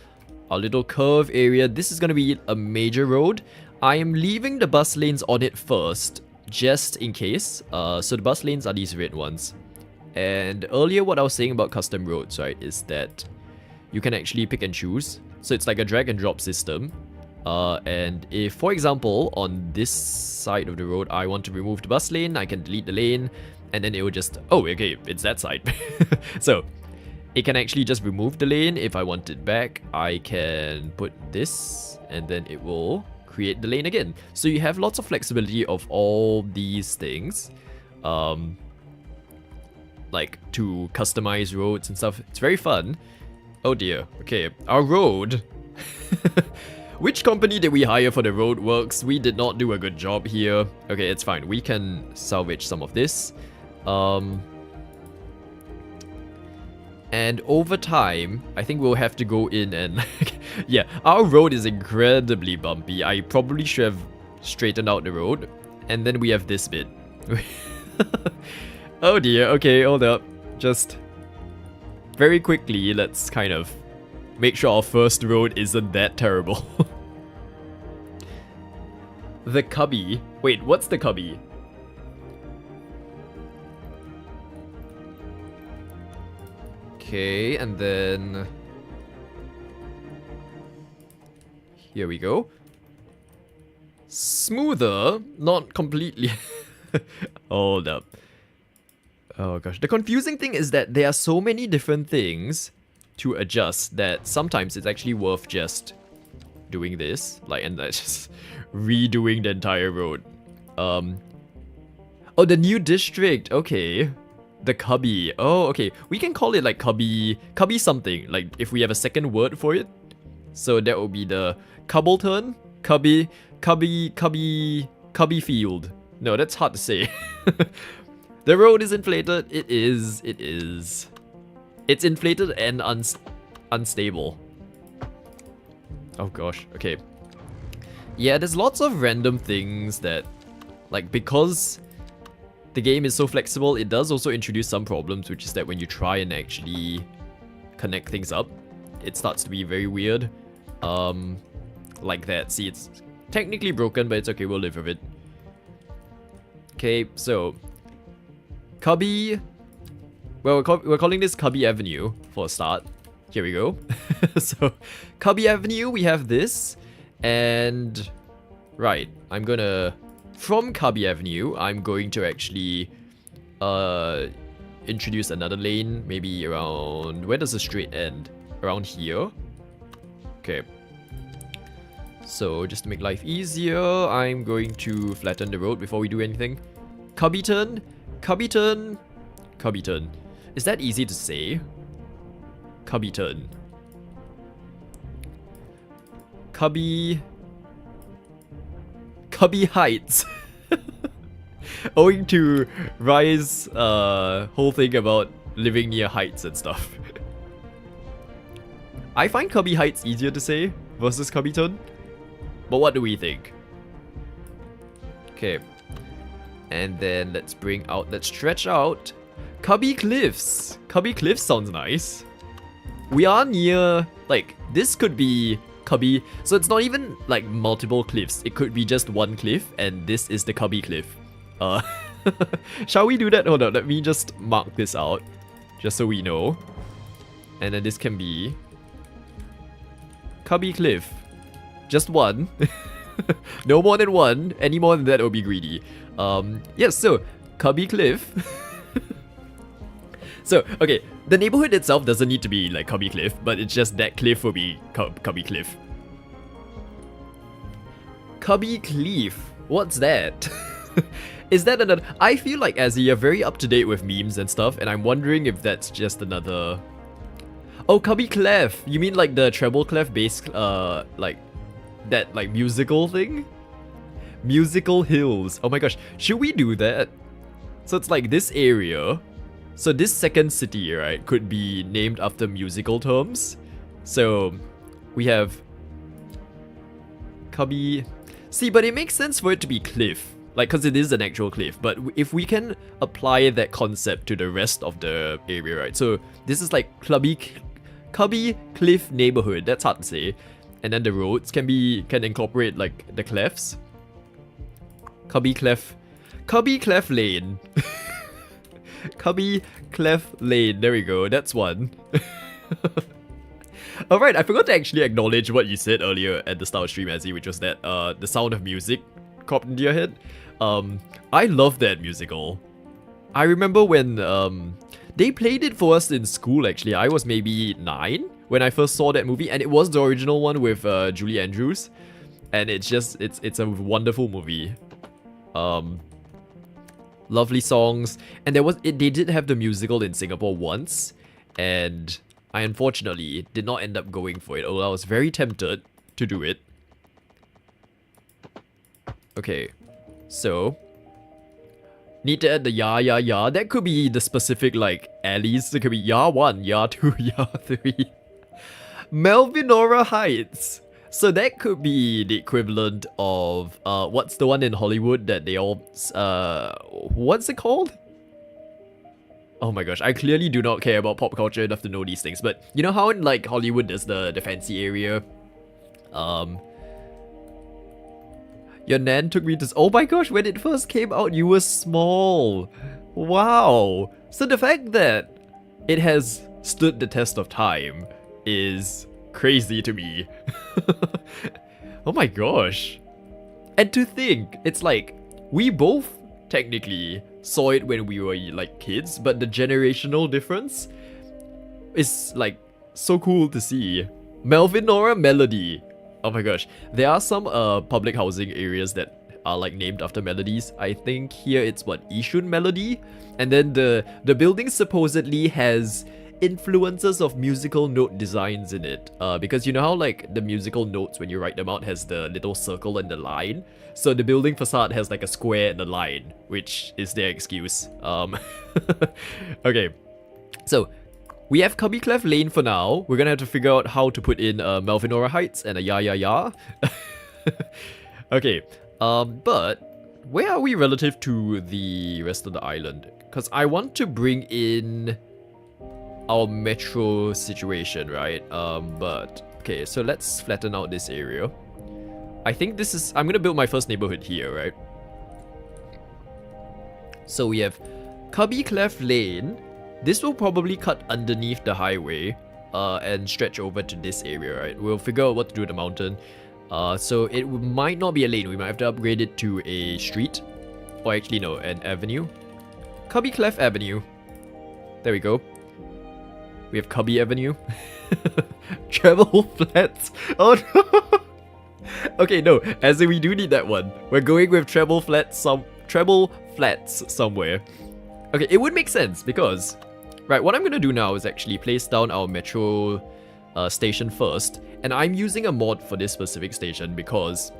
our little curve area, this is gonna be a major road. I am leaving the bus lanes on it first, just in case. So the bus lanes are these red ones. And earlier what I was saying about custom roads, right, is that you can actually pick and choose. So it's like a drag and drop system. And if, for example, on this side of the road, I want to remove the bus lane, I can delete the lane, and then it will just, oh, okay, it's that side. So it can actually just remove the lane. If I want it back, I can put this, and then it will create the lane again. So you have lots of flexibility of all these things. Like to customize roads and stuff. It's very fun. Oh dear. Okay, our road. Which company did we hire for the road works? We did not do a good job here. Okay, it's fine. We can salvage some of this. And over time, I think we'll have to go in and... yeah, our road is incredibly bumpy. I probably should have straightened out the road. And then we have this bit. Oh dear, okay, hold up. Just very quickly, let's kind of make sure our first road isn't that terrible. The cubby. Wait, what's the cubby? Okay, and then... here we go. Smoother, not completely. Hold up. Oh gosh, the confusing thing is that there are so many different things to adjust that sometimes it's actually worth just doing this, like, and just redoing the entire road. Oh, the new district, okay. The cubby, oh, okay. We can call it like cubby something, like if we have a second word for it. So that would be the Cobbleton, cubby field. No, that's hard to say. The road is inflated. It is. It's inflated and unstable. Oh gosh, okay. Yeah, there's lots of random things that, like, because the game is so flexible, it does also introduce some problems, which is that when you try and actually connect things up, it starts to be very weird. Like that. See, it's technically broken, but it's okay, we'll live with it. Okay, so Cubby, well, we're calling this Cubby Avenue for a start. Here we go. So, Cubby Avenue, we have this, and right, I'm gonna, from Cubby Avenue, I'm going to actually introduce another lane, maybe around, where does the street end? Around here. Okay. So, just to make life easier, I'm going to flatten the road before we do anything. Cubbyton. Is that easy to say? Cubbyton. Cubby Heights. Owing to Rye's whole thing about living near heights and stuff. I find Cubby Heights easier to say versus Cubbyton. But what do we think? Okay. And then let's stretch out Cubby Cliffs. Cubby Cliffs sounds nice. We are near, like, this could be Cubby. So it's not even like multiple cliffs. It could be just one cliff, and this is the Cubby Cliff. Shall we do that? Hold on, let me just mark this out, just so we know. And then this can be Cubby Cliff. Just one. No more than one. Any more than that will be greedy. Yes, so Cubby Cliff. So, okay, the neighborhood itself doesn't need to be like Cubby Cliff, but it's just that cliff will be Cubby Cliff. Cubby Cliff. What's that? Is that another... I feel like, Azzy, you're very up to date with memes and stuff, and I'm wondering if that's just another... Oh, Cubby Clef. You mean like the treble clef bass, like that like musical thing? Musical hills. Oh my gosh, should we do that? So it's like this area. So this second city, right, could be named after musical terms. So we have Cubby. See, but it makes sense for it to be cliff, like, because it is an actual cliff. But if we can apply that concept to the rest of the area, right? So this is like Cubby Cliff neighborhood. That's hard to say. And then the roads can incorporate like the clefts. Cubby Clef Lane. Cubby Clef Lane. There we go. That's one. Alright, I forgot to actually acknowledge what you said earlier at the start of stream, Azzy, which was that the sound of music cropped into your head. I love that musical. I remember when they played it for us in school, actually. I was maybe 9 when I first saw that movie, and it was the original one with Julie Andrews. and it's a wonderful movie. Lovely songs, and they did have the musical in Singapore once, and I unfortunately did not end up going for it, although I was very tempted to do it. Okay, so need to add the ya ya ya. That could be the specific like alleys. It could be ya 1, ya 2, ya 3. Melvinora Heights. So that could be the equivalent of what's the one in Hollywood that they all what's it called? Oh my gosh, I clearly do not care about pop culture enough to know these things, but you know how in like Hollywood there's the fancy area? Your nan took me to... Oh my gosh, when it first came out, you were small. Wow. So the fact that it has stood the test of time is crazy to me. Oh my gosh. And to think, it's like, we both technically saw it when we were like kids, but the generational difference is like so cool to see. Melvinora Melody. Oh my gosh. There are some public housing areas that are like named after melodies. I think here it's what, Yishun Melody? And then the building supposedly has influences of musical note designs in it. Because you know how like the musical notes when you write them out has the little circle and the line? So the building facade has like a square and a line, which is their excuse. Okay. So we have Cubby Clef Lane for now. We're gonna have to figure out how to put in Melvinora Heights and a ya ya ya. Okay, but where are we relative to the rest of the island? Because I want to bring in our metro situation, right? But okay, so let's flatten out this area. I think this is... I'm gonna build my first neighborhood here, right? So we have Cubby Clef Lane. This will probably cut underneath the highway and stretch over to this area, right? We'll figure out what to do with the mountain. So it might not be a lane. We might have to upgrade it to a street. Or actually, no, an avenue. Cubby Clef Avenue. There we go. We have Cubby Avenue. Treble Flats. Oh no! Okay, no. As in, we do need that one. We're going with treble flats somewhere. Okay, it would make sense because... Right, what I'm gonna do now is actually place down our metro station first. And I'm using a mod for this specific station because...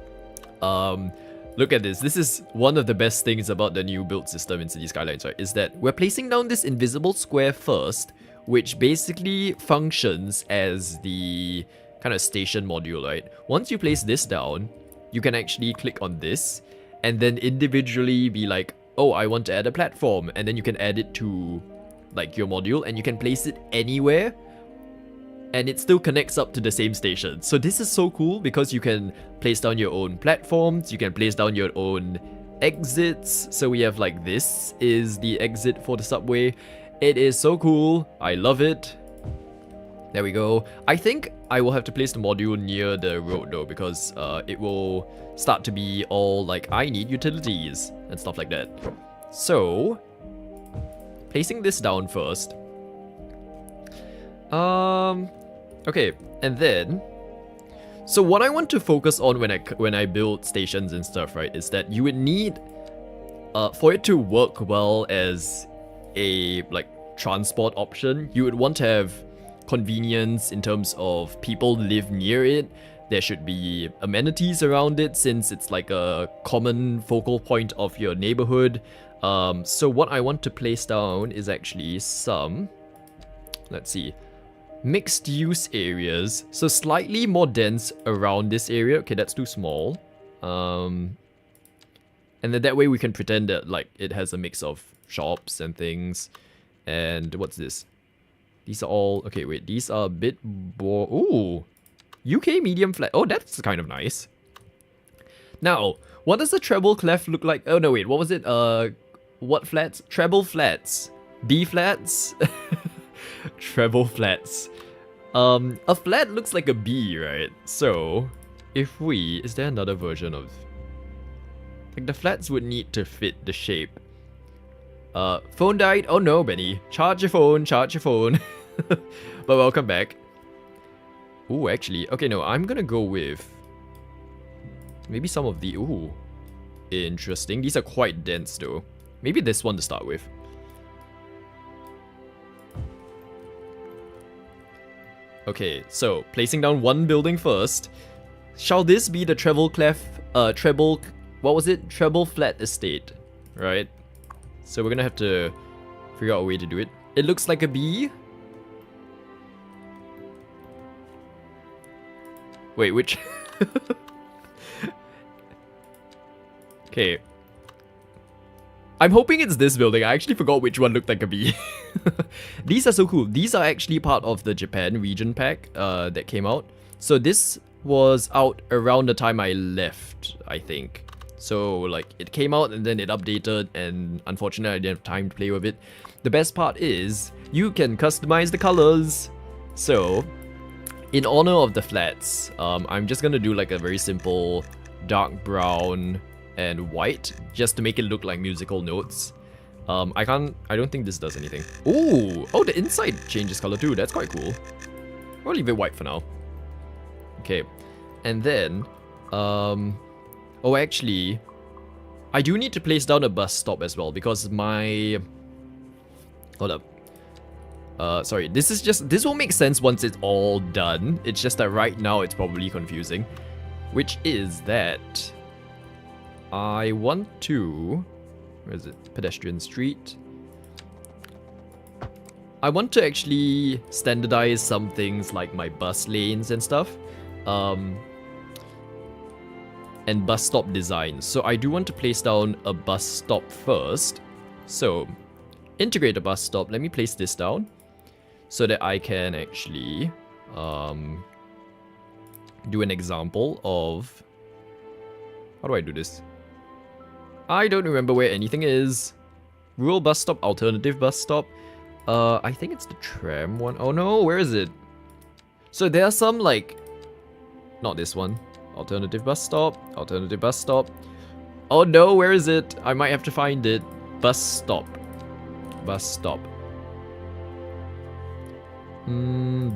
look at this. This is one of the best things about the new build system in City Skylines, right? Is that we're placing down this invisible square first, which basically functions as the kind of station module, right? Once you place this down, you can actually click on this and then individually be like, oh, I want to add a platform, and then you can add it to like your module and you can place it anywhere and it still connects up to the same station. So this is so cool because you can place down your own platforms, you can place down your own exits. So we have like, this is the exit for the subway. It is so cool. I love it. There we go. I think I will have to place the module near the road though, because it will start to be all like, I need utilities and stuff like that. So, placing this down first. Okay, and then, so what I want to focus on when I build stations and stuff, right, is that you would need, for it to work well as a like transport option, you would want to have convenience in terms of people live near it. There should be amenities around it since it's like a common focal point of your neighborhood. So what I want to place down is actually some, let's see, mixed use areas. So slightly more dense around this area. Okay, that's too small. And then that way we can pretend that like it has a mix of shops and things. And what's this? These are all... Okay, wait. These are a bit... Ooh. UK medium flat. Oh, that's kind of nice. Now, what does the treble clef look like? Oh, no, wait. What was it? What flats? Treble flats. B flats? Treble flats. A flat looks like a B, right? So, if we... Is there another version of... Like, the flats would need to fit the shape. Phone died. Oh no, Benny. Charge your phone, charge your phone. But welcome back. Ooh, actually, okay, no, I'm gonna go with Maybe some of the... Ooh. Interesting. These are quite dense though. Maybe this one to start with. Okay, so placing down one building first. Shall this be the treble what was it? Treble flat estate, right? So we're gonna have to figure out a way to do it. It looks like a B. Wait, which? Okay. I'm hoping it's this building. I actually forgot which one looked like a bee. These are so cool. These are actually part of the Japan region pack that came out. So this was out around the time I left, I think. So like it came out and then it updated, and unfortunately I didn't have time to play with it. The best part is you can customize the colors. So in honor of the flats, I'm just gonna do like a very simple dark brown and white, just to make it look like musical notes. I don't think this does anything. Ooh, oh, the inside changes color too. That's quite cool. I'll leave it white for now. Okay, and then, oh, actually, I do need to place down a bus stop as well because my, hold up. Sorry, this will make sense once it's all done. It's just that right now it's probably confusing, which is that I want to, where is it? Pedestrian street. I want to actually standardize some things like my bus lanes and stuff. And bus stop designs. So I do want to place down a bus stop first. So integrate a bus stop. Let me place this down so that I can actually do an example of, how do I do this? I don't remember where anything is. Rural bus stop, alternative bus stop. I think it's the tram one. Oh no, where is it? So there are some like, not this one. Alternative bus stop, alternative bus stop. Oh no, where is it? I might have to find it. Bus stop. Bus stop.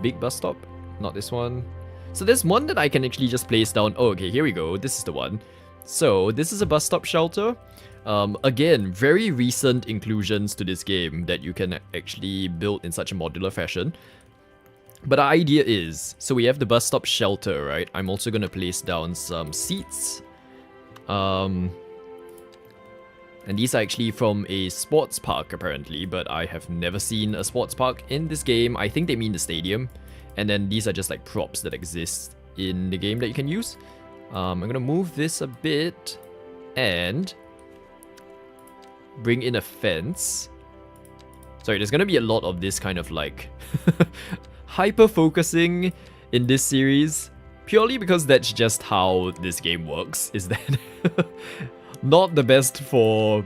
Big bus stop? Not this one. So there's one that I can actually just place down. Oh, okay, here we go. This is the one. So this is a bus stop shelter. Again, very recent inclusions to this game that you can actually build in such a modular fashion. But the idea is, so we have the bus stop shelter, right? I'm also going to place down some seats. And these are actually from a sports park, apparently, but I have never seen a sports park in this game. I think they mean the stadium. And then these are just like props that exist in the game that you can use. I'm going to move this a bit and bring in a fence. Sorry, there's going to be a lot of this kind of like hyper-focusing in this series, purely because that's just how this game works, is that not the best for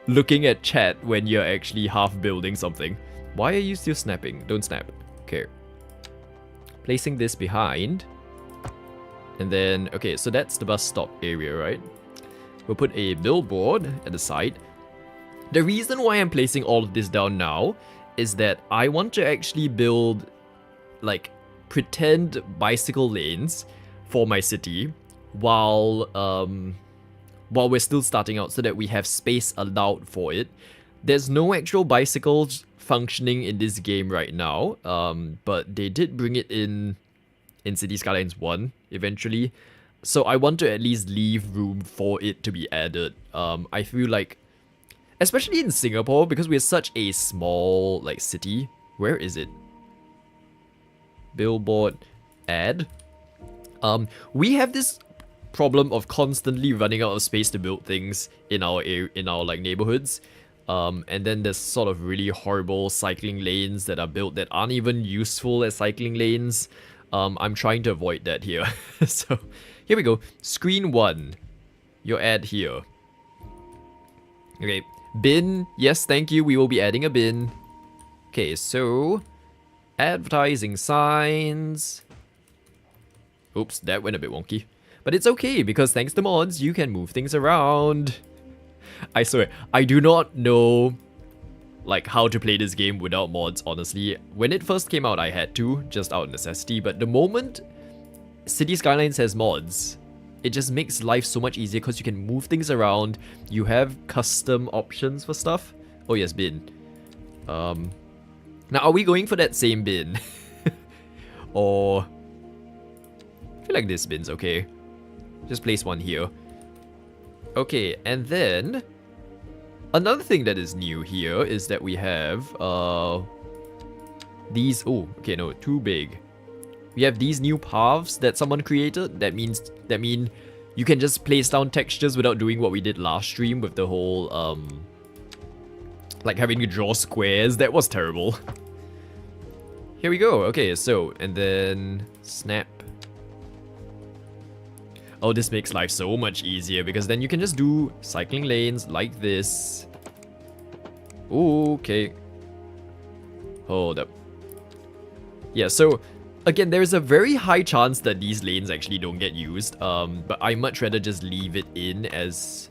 looking at chat when you're actually half building something. Why are you still snapping? Don't snap. Okay. Placing this behind. And then, okay, so that's the bus stop area, right? We'll put a billboard at the side. The reason why I'm placing all of this down now is that I want to actually build, like, pretend bicycle lanes for my city while we're still starting out so that we have space allowed for it. There's no actual bicycles functioning in this game right now, but they did bring it in City Skylines 1 eventually. So I want to at least leave room for it to be added. I feel like, especially in Singapore, because we're such a small like city. Where is it? Billboard ad. We have this problem of constantly running out of space to build things in our like neighborhoods. And then there's sort of really horrible cycling lanes that are built that aren't even useful as cycling lanes. I'm trying to avoid that here. So here we go. Screen 1. Your ad here. Okay. Bin. Yes, thank you. We will be adding a bin. Okay, so advertising signs. Oops, that went a bit wonky. But it's okay, because thanks to mods, you can move things around. I swear, I do not know like how to play this game without mods, honestly. When it first came out, I had to, just out of necessity. But the moment City Skylines has mods, it just makes life so much easier because you can move things around. You have custom options for stuff. Oh yes, bin. Now are we going for that same bin? Or I feel like this bin's okay. Just place one here. Okay, and then another thing that is new here is that we have these. Oh, okay, no, too big. We have these new paths that someone created. That mean you can just place down textures without doing what we did last stream with the whole like having to draw squares. That was terrible. Here we go. Okay, so and then snap. Oh, this makes life so much easier because then you can just do cycling lanes like this. Okay. Hold up. Yeah, so again, there's a very high chance that these lanes actually don't get used, but I much rather just leave it in as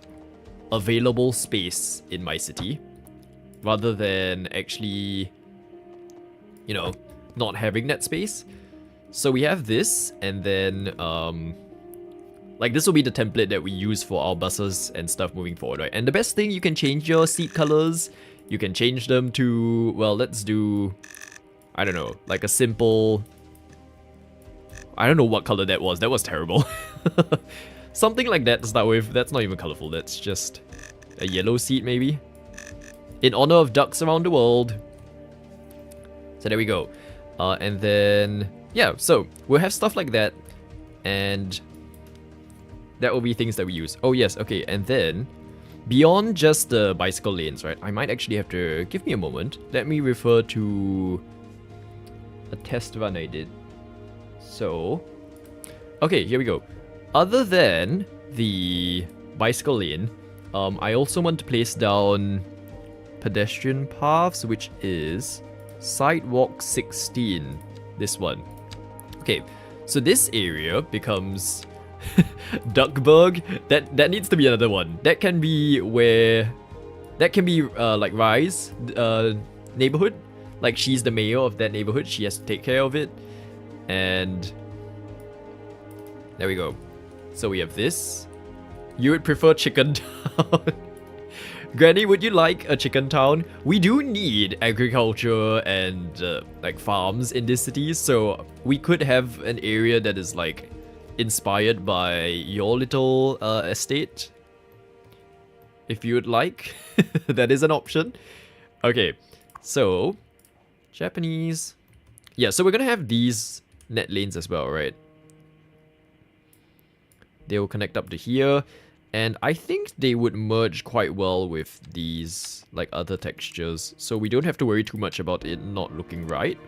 available space in my city rather than actually, you know, not having that space. So we have this, and then like this will be the template that we use for our buses and stuff moving forward, right? And the best thing, you can change your seat colors. You can change them to, well, let's do, I don't know, like a simple, I don't know what color that was. That was terrible. Something like that to start with. That's not even colorful. That's just a yellow seat maybe. In honor of ducks around the world. So there we go. And then, yeah, so we'll have stuff like that. And that will be things that we use. Oh yes, okay, and then beyond just the bicycle lanes, right? I might actually have to, give me a moment. Let me refer to a test run I did. So, okay, here we go. Other than the bicycle lane, I also want to place down pedestrian paths, which is sidewalk 16. This one. Okay, so this area becomes Duckburg. That needs to be another one. That can be where, that can be like Rai's neighborhood. Like she's the mayor of that neighborhood. She has to take care of it. And there we go. So we have this. You would prefer chicken town. Granny, would you like a chicken town? We do need agriculture and like farms in this city, so we could have an area that is like inspired by your little estate. If you would like, that is an option. Okay, so Japanese. Yeah, so we're gonna have these net lanes as well, right? They will connect up to here. And I think they would merge quite well with these like other textures. So we don't have to worry too much about it not looking right.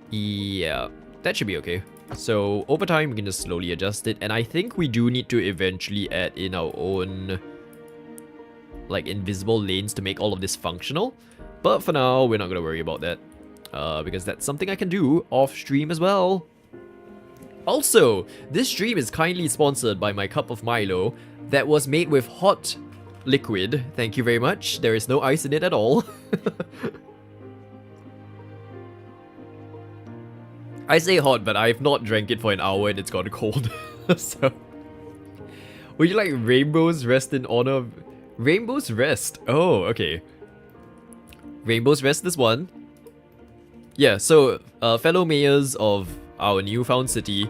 Yeah, that should be okay. So over time we can just slowly adjust it. And I think we do need to eventually add in our own like invisible lanes to make all of this functional. But for now, we're not going to worry about that. Because that's something I can do off stream as well. Also, this stream is kindly sponsored by my cup of Milo that was made with hot liquid. Thank you very much. There is no ice in it at all. I say hot, but I've not drank it for an hour and it's gone cold. So, would you like Rainbow's Rest in honor of... Rainbow's Rest? Oh, okay. Rainbow's Rest is one. Yeah, so, fellow mayors of our newfound city,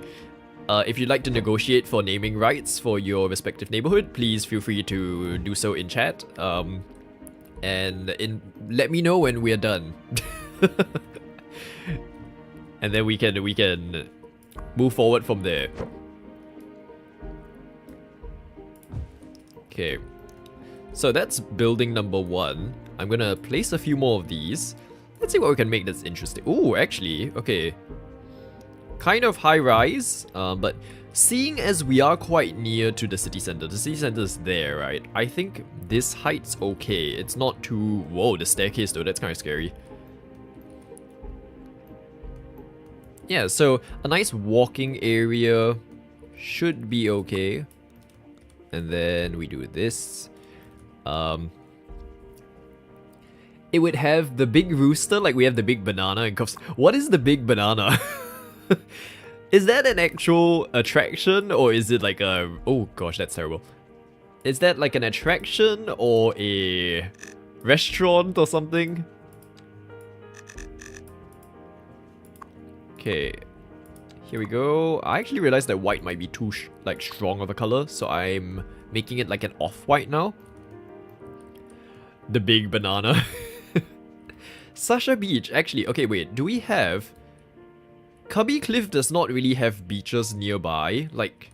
if you'd like to negotiate for naming rights for your respective neighborhood, please feel free to do so in chat. And let me know when we're done. And then we can move forward from there. Okay. So that's building number 1. I'm gonna place a few more of these. Let's see what we can make that's interesting. Ooh, actually, okay. Kind of high rise, but seeing as we are quite near to the city center is there, right? I think this height's okay. It's not too... Whoa, the staircase though, that's kind of scary. Yeah, so a nice walking area should be okay. And then we do this. It would have the big rooster, like we have the big banana and cups. What is the big banana? Is that an actual attraction or is it like a... Oh gosh, that's terrible. Is that like an attraction or a restaurant or something? Okay. Here we go. I actually realized that white might be too like strong of a color, so I'm making it like an off-white now. The big banana. Sasha Beach. Actually, okay, wait. Do we have... Cubby Cliff does not really have beaches nearby. Like,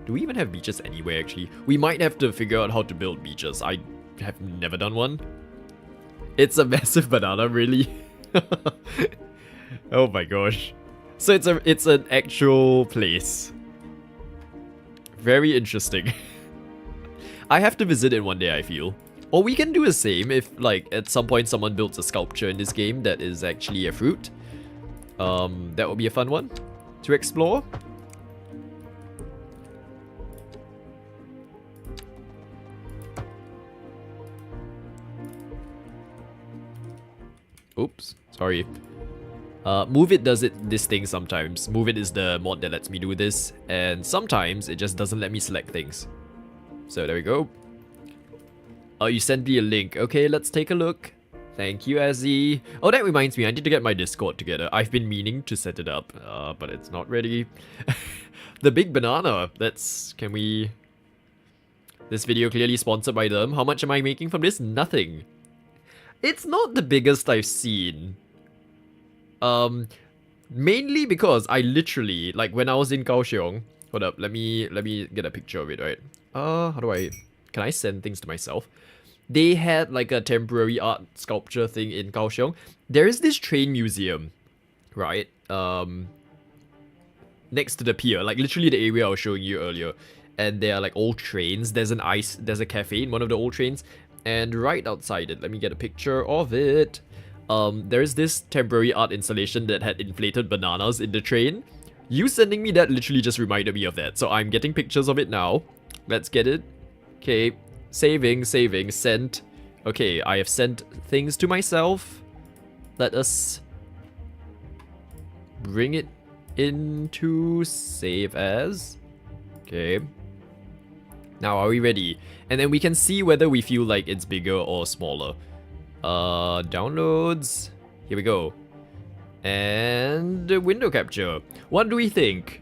do we even have beaches anywhere, actually? We might have to figure out how to build beaches. I have never done one. It's a massive banana, really? Oh my gosh. So it's an actual place. Very interesting. I have to visit it one day, I feel. Or we can do the same if, like, at some point someone builds a sculpture in this game that is actually a fruit. That would be a fun one to explore. Oops, sorry. Move It does this thing sometimes. Move It is the mod that lets me do this, and sometimes it just doesn't let me select things. So there we go. Oh, you sent me a link. Okay, let's take a look. Thank you, Azzy. Oh, that reminds me, I need to get my Discord together. I've been meaning to set it up, but it's not ready. The big banana. Can we... This video clearly sponsored by them. How much am I making from this? Nothing. It's not the biggest I've seen. Mainly because I literally, like when I was in Kaohsiung... Hold up, let me get a picture of it, right? How do I... Can I send things to myself? They had like a temporary art sculpture thing in Kaohsiung. There is this train museum, right? Next to the pier, like literally the area I was showing you earlier. And there are like old trains. There's a cafe in one of the old trains. And right outside it, let me get a picture of it. There is this temporary art installation that had inflated bananas in the train. You sending me that literally just reminded me of that. So I'm getting pictures of it now. Let's get it. Okay. Saving, sent. Okay, I have sent things to myself. Let us bring it into save as. Okay. Now, are we ready? And then we can see whether we feel like it's bigger or smaller. Downloads. Here we go. And window capture. What do we think?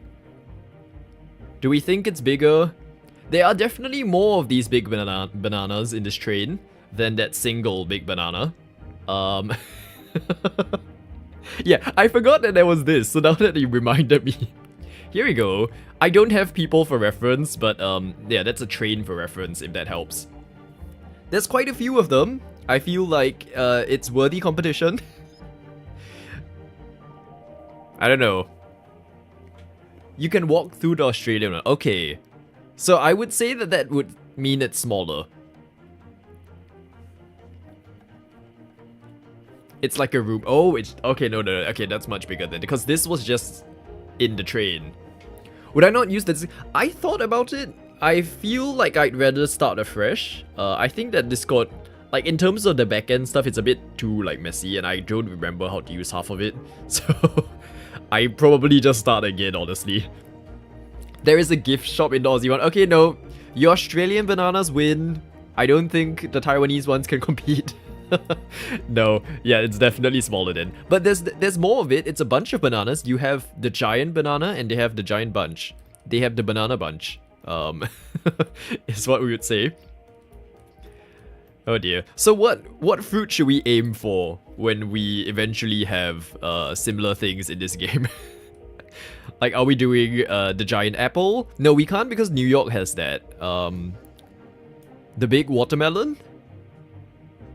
Do we think it's bigger? There are definitely more of these big bananas in this train than that single big banana. Yeah, I forgot that there was this, so now that you reminded me. Here we go. I don't have people for reference, but yeah, that's a train for reference, if that helps. There's quite a few of them. I feel like it's worthy competition. I don't know. You can walk through the Australian one. Okay. So I would say that that would mean it's smaller. It's like a room. Oh, it's... Okay, no. Okay, that's much bigger then. Because this was just in the train. Would I not use this? I thought about it. I feel like I'd rather start afresh. I think that Discord... Like, in terms of the backend stuff, it's a bit too, like, messy. And I don't remember how to use half of it. So... I probably just start again, honestly. There is a gift shop in the Aussie one. Okay, no. Your Australian bananas win. I don't think the Taiwanese ones can compete. No. Yeah, it's definitely smaller then. But there's more of it. It's a bunch of bananas. You have the giant banana and they have the giant bunch. They have the banana bunch. Is what we would say. Oh dear. So what fruit should we aim for when we eventually have similar things in this game? Like, are we doing the giant apple? No, we can't because New York has that. The big watermelon?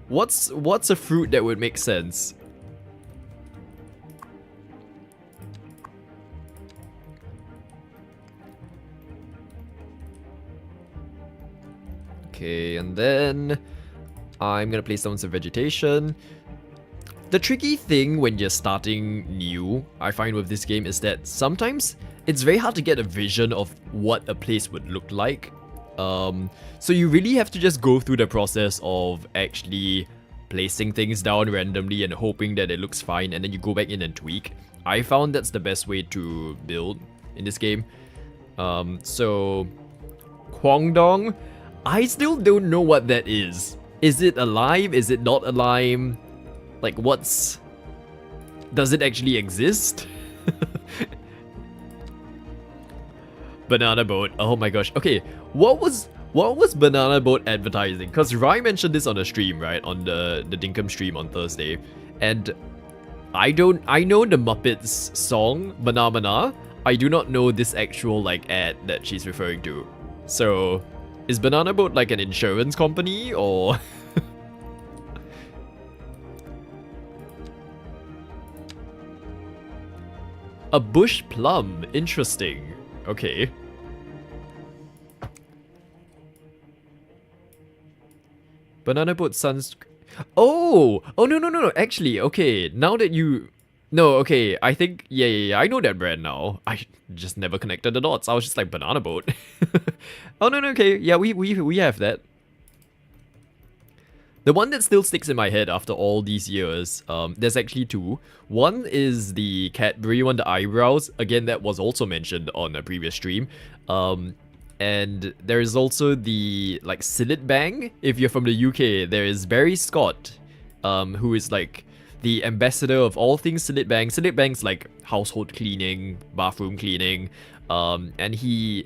What's a fruit that would make sense? Okay, and then I'm gonna place down some vegetation. The tricky thing when you're starting new, I find with this game, is that sometimes it's very hard to get a vision of what a place would look like. So you really have to just go through the process of actually placing things down randomly and hoping that it looks fine, and then you go back in and tweak. I found that's the best way to build. in this game. So Kwangdong, I still don't know what that is. Is it alive? Is it not alive? Like, does it actually exist? Banana boat. Oh my gosh. Okay, what was banana boat advertising? Because Rai mentioned this on the stream, right? On the Dinkum stream on Thursday. And I know the Muppets song, Banana. I do not know this actual like ad that she's referring to. So, is Banana Boat like an insurance company or? A bush plum. Interesting. Okay. Banana Boat sunscreen. Oh, no. Actually, okay. Now that you, no, okay. I think yeah. I know that brand now. I just never connected the dots. I was just like Banana Boat. Oh no, okay. Yeah, we have that. The one that still sticks in my head after all these years, there's actually two. One is the Cadbury one, the eyebrows. Again, that was also mentioned on a previous stream. And there is also the, like, Sillet Bang. If you're from the UK, there is Barry Scott, who is, like, the ambassador of all things Sillet Bang. Sillet Bang's, like, household cleaning, bathroom cleaning. And he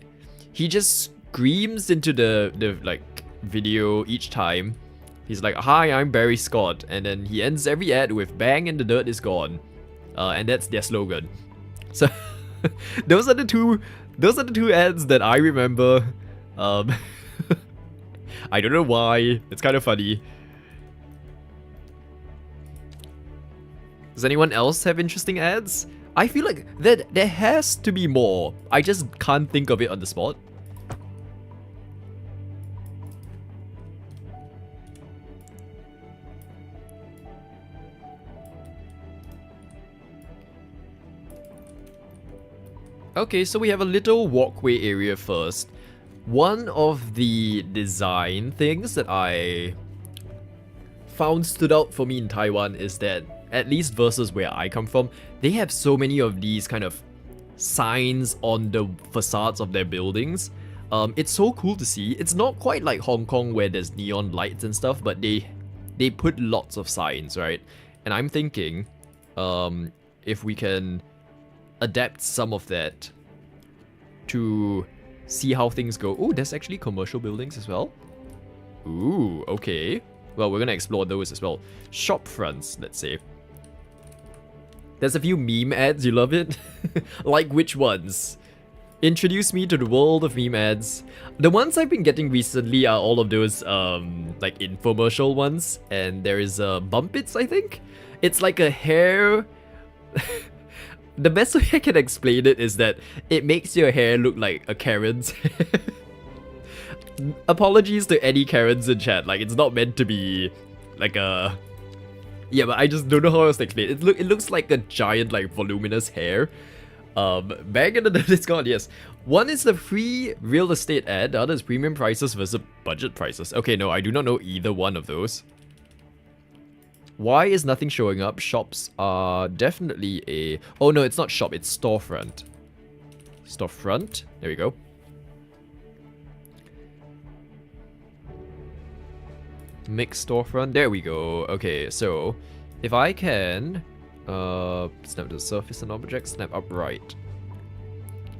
just screams into the like, video each time. He's like, "Hi, I'm Barry Scott," and then he ends every ad with "Bang and the dirt is gone," and that's their slogan. So those are the two ads that I remember. I don't know why. It's kind of funny. Does anyone else have interesting ads? I feel like there has to be more. I just can't think of it on the spot. Okay, so we have a little walkway area first. One of the design things that I found stood out for me in Taiwan is that, at least versus where I come from, they have so many of these kind of signs on the facades of their buildings. It's so cool to see. It's not quite like Hong Kong where there's neon lights and stuff, but they put lots of signs, right? And I'm thinking, if we can adapt some of that to see how things go. Oh, there's actually commercial buildings as well. Ooh, okay. Well, we're gonna explore those as well. Shop fronts, let's say. There's a few meme ads, you love it? Like which ones? Introduce me to the world of meme ads. The ones I've been getting recently are all of those, like infomercial ones. And there is Bumpits, I think? It's like a hair... The best way I can explain it is that it makes your hair look like a Karen's hair. Apologies to any Karens in chat, like it's not meant to be like a... Yeah, but I just don't know how else to explain it. It looks like a giant, like, voluminous hair. Bang in the Discord, yes. One is the free real estate ad, the other is premium prices versus budget prices. Okay, no, I do not know either one of those. Why is nothing showing up? Shops are definitely a... Oh no, it's not shop, it's storefront. Storefront? There we go. Mixed storefront? There we go. Okay, so if I can... snap to the surface and object, snap upright.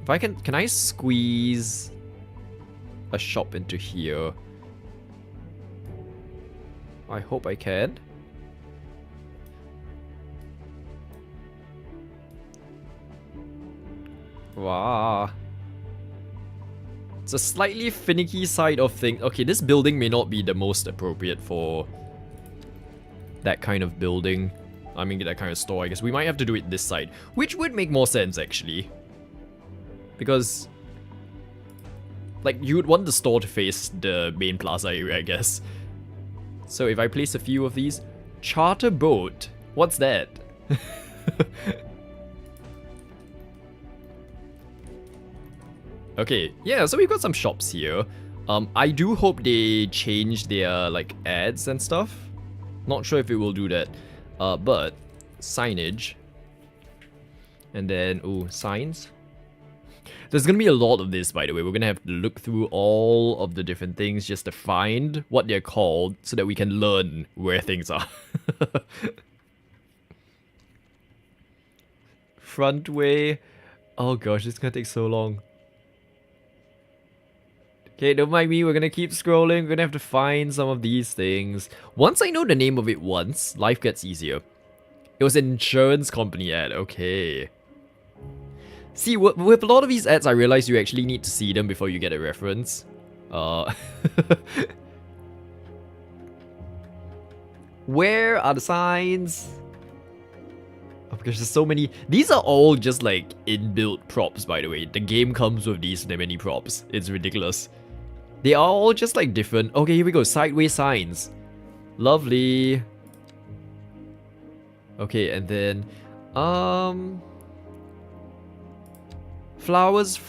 If I can I squeeze a shop into here? I hope I can. Wow. It's a slightly finicky side of things. Okay, this building may not be the most appropriate for that kind of building. I mean, that kind of store, I guess. We might have to do it this side, which would make more sense, actually. Because, like, you would want the store to face the main plaza area, I guess. So if I place a few of these... Charter boat? What's that? Okay, yeah, so we've got some shops here. I do hope they change their, like, ads and stuff. Not sure if it will do that. But signage. And then, ooh, signs. There's gonna be a lot of this, by the way. We're gonna have to look through all of the different things just to find what they're called so that we can learn where things are. Front way. Oh gosh, it's gonna take so long. Okay, don't mind me, we're gonna keep scrolling. We're gonna have to find some of these things. Once I know the name of it once, life gets easier. It was an insurance company ad, okay. See, with a lot of these ads, I realize you actually need to see them before you get a reference. Where are the signs? Oh, because there's so many. These are all just like inbuilt props, by the way. The game comes with these many props. It's ridiculous. They are all just like different. Okay, here we go. Sideways signs. Lovely. Okay, and then flowers.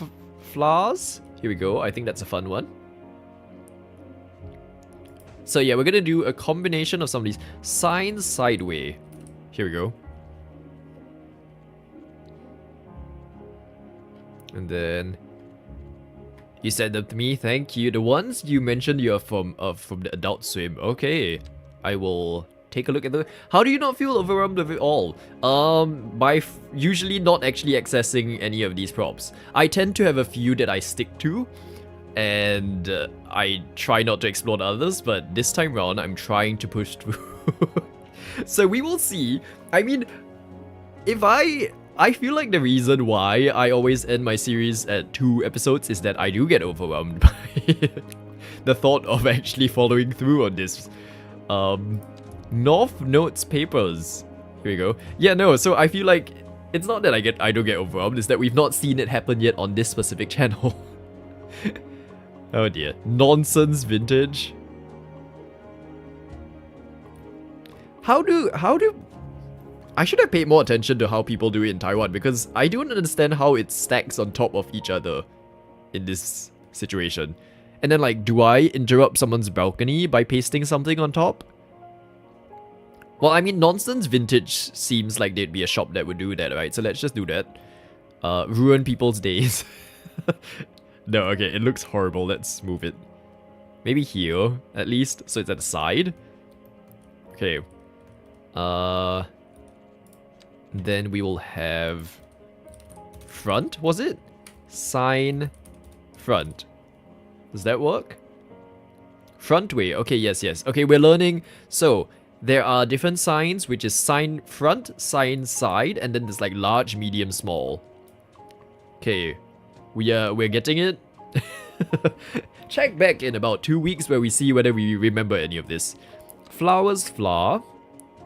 Here we go. I think that's a fun one. So yeah, we're gonna do a combination of some of these signs sideway. Here we go. And then you said them to me, thank you. The ones you mentioned you are from the Adult Swim. Okay, I will take a look at the. How do you not feel overwhelmed with it all? By usually not actually accessing any of these props. I tend to have a few that I stick to, and I try not to explore the others. But this time round, I'm trying to push through. So we will see. I mean, if I feel like the reason why I always end my series at 2 episodes is that I do get overwhelmed by the thought of actually following through on this. North Notes Papers. Here we go. Yeah, no, so I feel like it's not that I don't get overwhelmed, it's that we've not seen it happen yet on this specific channel. Oh dear. Nonsense Vintage. How do I should have paid more attention to how people do it in Taiwan, because I don't understand how it stacks on top of each other in this situation. And then like, do I interrupt someone's balcony by pasting something on top? Well, I mean, Nonsense Vintage seems like they'd be a shop that would do that, right? So let's just do that. Ruin people's days. No, okay, it looks horrible. Let's move it. Maybe here, at least, so it's at the side. Okay. Then we will have front, was it? Sign front. Does that work? Front way. Okay, yes. Okay, we're learning. So there are different signs, which is sign front, sign side, and then there's like large, medium, small. Okay, we're getting it. Check back in about 2 weeks where we see whether we remember any of this. Flowers, flower.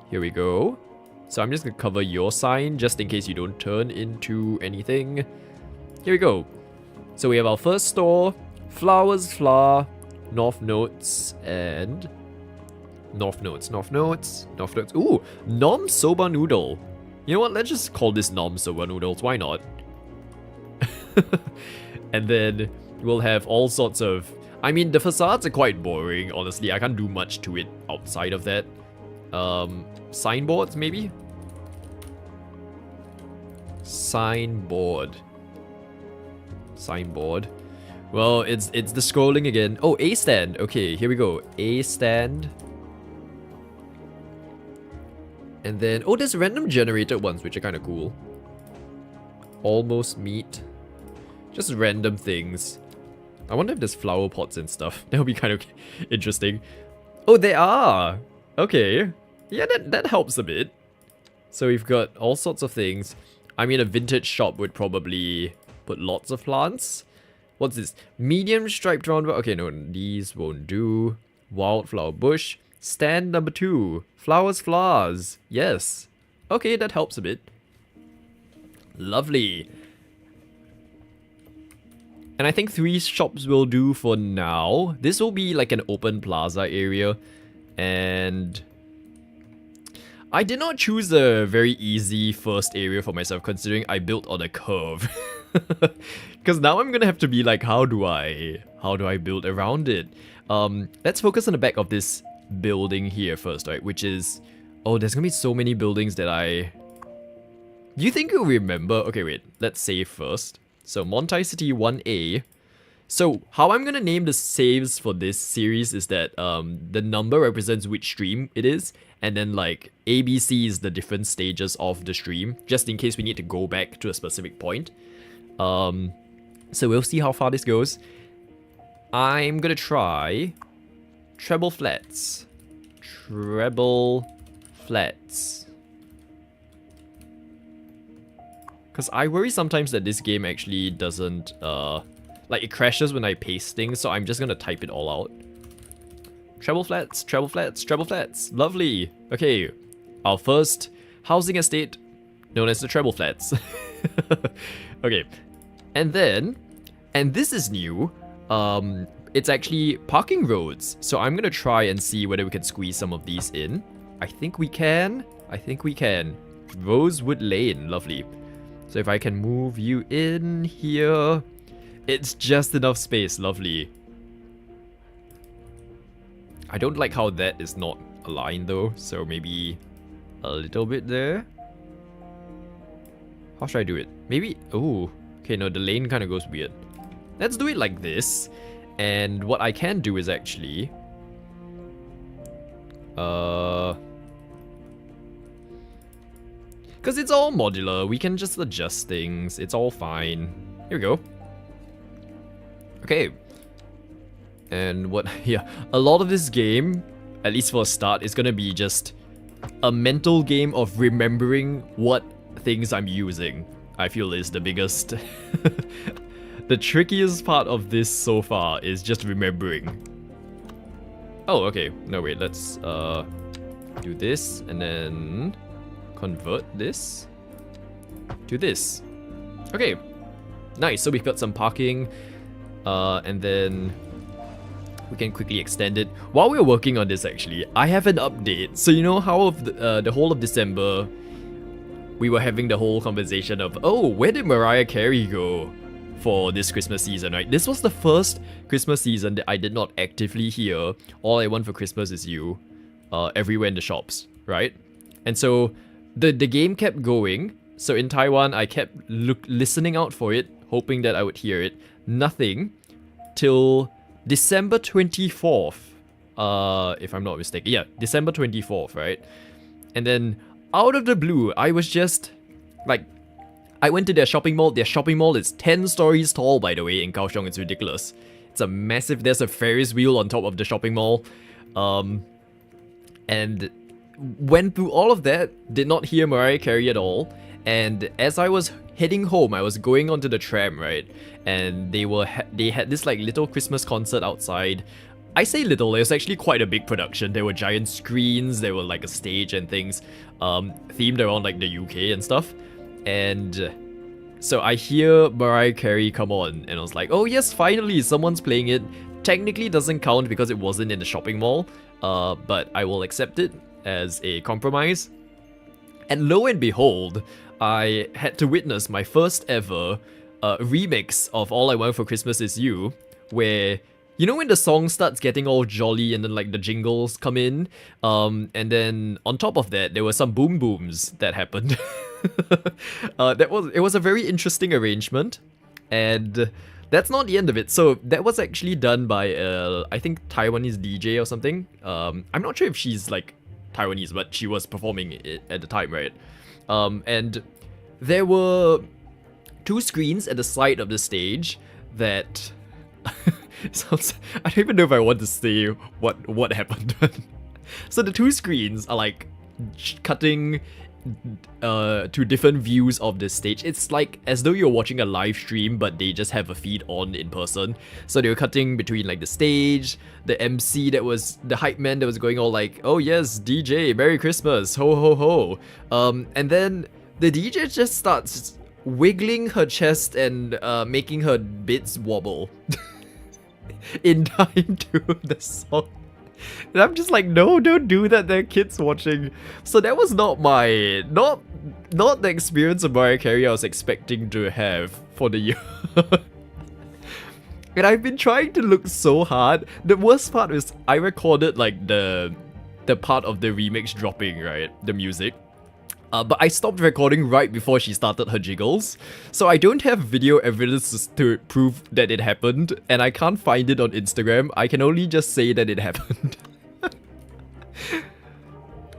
Here we go. So I'm just gonna cover your sign just in case you don't turn into anything. Here we go. So we have our first store, flowers, flower, North Notes, and North Notes. Ooh, Nom Soba Noodle. You know what? Let's just call this Nom Soba Noodles. Why not? And then we'll have all sorts of. I mean, the facades are quite boring. Honestly, I can't do much to it outside of that. Signboards maybe. Signboard. Well, it's the scrolling again. Oh, A stand. Okay, here we go. A stand. And then, oh, there's random generated ones, which are kind of cool. Almost meet. Just random things. I wonder if there's flower pots and stuff. That would be kind of interesting. Oh, they are. Okay. Yeah, that helps a bit. So we've got all sorts of things. I mean, a vintage shop would probably put lots of plants. What's this? Medium striped roundabout. Okay, no, these won't do. Wildflower bush. Stand number 2. Flowers. Yes. Okay, that helps a bit. Lovely. And I think 3 shops will do for now. This will be like an open plaza area. And I did not choose a very easy first area for myself, considering I built on a curve. Because now I'm gonna have to be like, how do I build around it? Let's focus on the back of this building here first, right? Which is, oh, there's gonna be so many buildings that I. Do you think you'll remember? Okay, wait. Let's save first. So Montai City 1A. So how I'm gonna name the saves for this series is that the number represents which stream it is, and then like ABC is the different stages of the stream, just in case we need to go back to a specific point. So we'll see how far this goes. I'm gonna try treble flats. Treble flats. Because I worry sometimes that this game actually doesn't, like it crashes when I paste things, so I'm just gonna type it all out. Treble flats, treble flats, treble flats. Lovely. Okay, our first housing estate known as the treble flats. Okay, and then, and this is new, it's actually parking roads. So I'm gonna try and see whether we can squeeze some of these in. I think we can. I think we can. Rosewood Lane, lovely. So if I can move you in here, it's just enough space, lovely. I don't like how that is not aligned though, so maybe a little bit there. How should I do it? Maybe, oh, okay, no, the lane kind of goes weird. Let's do it like this. And what I can do is actually, because it's all modular, we can just adjust things. It's all fine. Here we go. Okay. And what, yeah, a lot of this game, at least for a start, is gonna be just a mental game of remembering what things I'm using. I feel is the biggest, the trickiest part of this so far is just remembering. Oh, okay. No, wait, let's do this and then convert this to this. Okay, nice. So we've got some parking, and then we can quickly extend it. While we're working on this, actually, I have an update. So you know how of the whole of December, we were having the whole conversation of, oh, where did Mariah Carey go for this Christmas season, right? This was the first Christmas season that I did not actively hear All I Want for Christmas Is You everywhere in the shops, right? And so the game kept going. So in Taiwan, I kept listening out for it, hoping that I would hear it. Nothing till December 24th, if I'm not mistaken. Yeah, December 24th, right? And then out of the blue, I was just like, I went to their shopping mall. Their shopping mall is 10 stories tall, by the way, in Kaohsiung. It's ridiculous. It's a massive, there's a Ferris wheel on top of the shopping mall. And went through all of that, did not hear Mariah Carey at all. And as I was heading home, I was going onto the tram, right? And they had this like little Christmas concert outside. I say little, it was actually quite a big production. There were giant screens, there were like a stage and things themed around like the UK and stuff. And so I hear Mariah Carey come on, and I was like, oh yes, finally someone's playing it. Technically doesn't count because it wasn't in the shopping mall, but I will accept it as a compromise. And lo and behold, I had to witness my first ever remix of All I Want for Christmas Is You, where, you know when the song starts getting all jolly and then like the jingles come in, and then on top of that there were some boom booms that happened. It was a very interesting arrangement, and that's not the end of it. So that was actually done by I think Taiwanese DJ or something. I'm not sure if she's like Taiwanese, but she was performing it at the time, right? And there were 2 screens at the side of the stage that sounds, I don't even know if I want to say what happened. So the 2 screens are like cutting to different views of the stage. It's like as though you're watching a live stream, but they just have a feed on in person. So they were cutting between like the stage, the MC that was the hype man that was going all like, oh yes, DJ, Merry Christmas, ho ho ho. And then the DJ just starts wiggling her chest and making her bits wobble in time to the song. And I'm just like, no, don't do that, there are kids watching. So that was not not the experience of Mariah Carey I was expecting to have for the year. And I've been trying to look so hard. The worst part is I recorded like the part of the remix dropping, right? The music. But I stopped recording right before she started her jiggles, so I don't have video evidence to prove that it happened, and I can't find it on Instagram. I can only just say that it happened.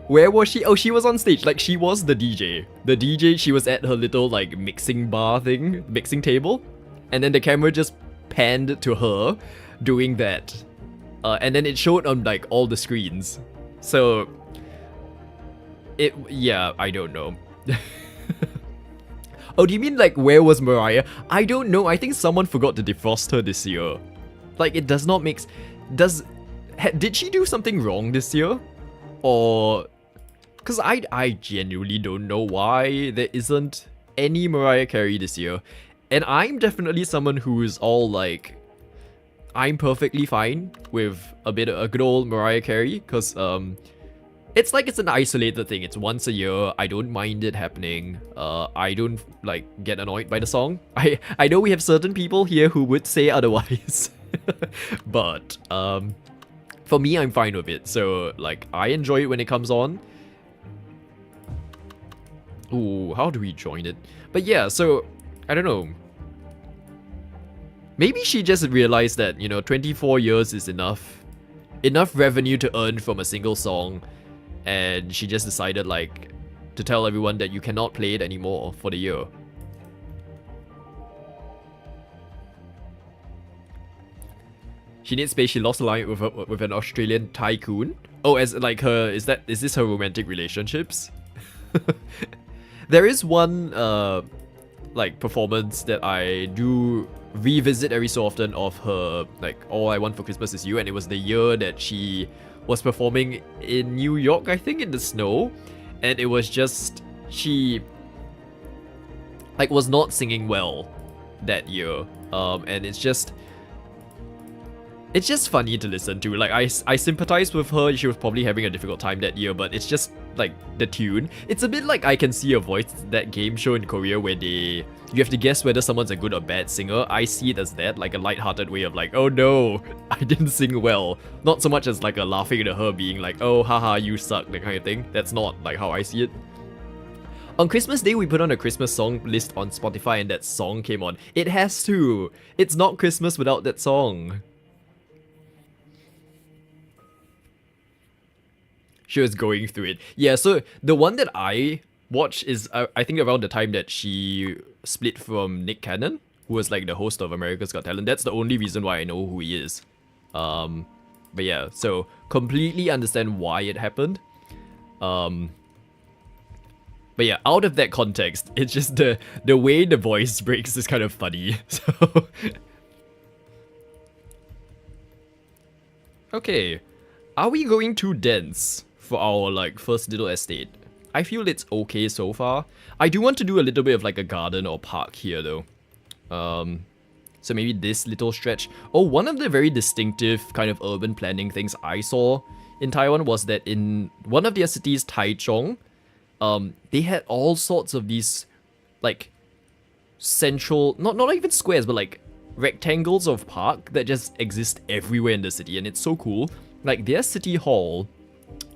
Where was she? Oh, she was on stage. Like, she was the DJ. The DJ, she was at her little, like, mixing bar thing, mixing table. And then the camera just panned to her doing that. And then it showed on, like, all the screens. So, yeah, I don't know. Oh, do you mean, like, where was Mariah? I don't know. I think someone forgot to defrost her this year. Like, it does not make... Did she do something wrong this year? Or... Because I genuinely don't know why there isn't any Mariah Carey this year. And I'm definitely someone who is all like... I'm perfectly fine with a good old Mariah Carey. Because it's like it's an isolated thing. It's once a year. I don't mind it happening. I don't like get annoyed by the song. I know we have certain people here who would say otherwise. But for me, I'm fine with it. So like I enjoy it when it comes on. Ooh, how do we join it? But yeah, so, I don't know. Maybe she just realized that, you know, 24 years is enough revenue to earn from a single song. And she just decided, like, to tell everyone that you cannot play it anymore for the year. She needs space. She lost a line with an Australian tycoon. Oh, as like her, is this her romantic relationships? There is one like performance that I do revisit every so often of her, like All I Want for Christmas Is You, and it was the year that she was performing in New York, I think, in the snow, and it was just she like was not singing well that year, and it's just funny to listen to. Like, I sympathize with her. She was probably having a difficult time that year, but it's just, like, the tune. It's a bit like I Can See Your Voice, that game show in Korea where you have to guess whether someone's a good or bad singer. I see it as that, like a lighthearted way of like, oh no, I didn't sing well. Not so much as like a laughing at her being like, oh haha, you suck, that kind of thing. That's not like how I see it. On Christmas Day, we put on a Christmas song list on Spotify and that song came on. It has to. It's not Christmas without that song. She was going through it. Yeah, so the one that I watched is, I think, around the time that she split from Nick Cannon, who was like the host of America's Got Talent. That's the only reason why I know who he is. But yeah, so completely understand why it happened. But yeah, out of that context, it's just the way the voice breaks is kind of funny. So okay, are we going too dense for our like first little estate? I feel it's okay so far. I do want to do a little bit of like a garden or park here though. So maybe this little stretch. Oh, one of the very distinctive kind of urban planning things I saw in Taiwan was that in one of their cities, Taichung, they had all sorts of these like central, not even squares, but like rectangles of park that just exist everywhere in the city, and it's so cool. Like their city hall.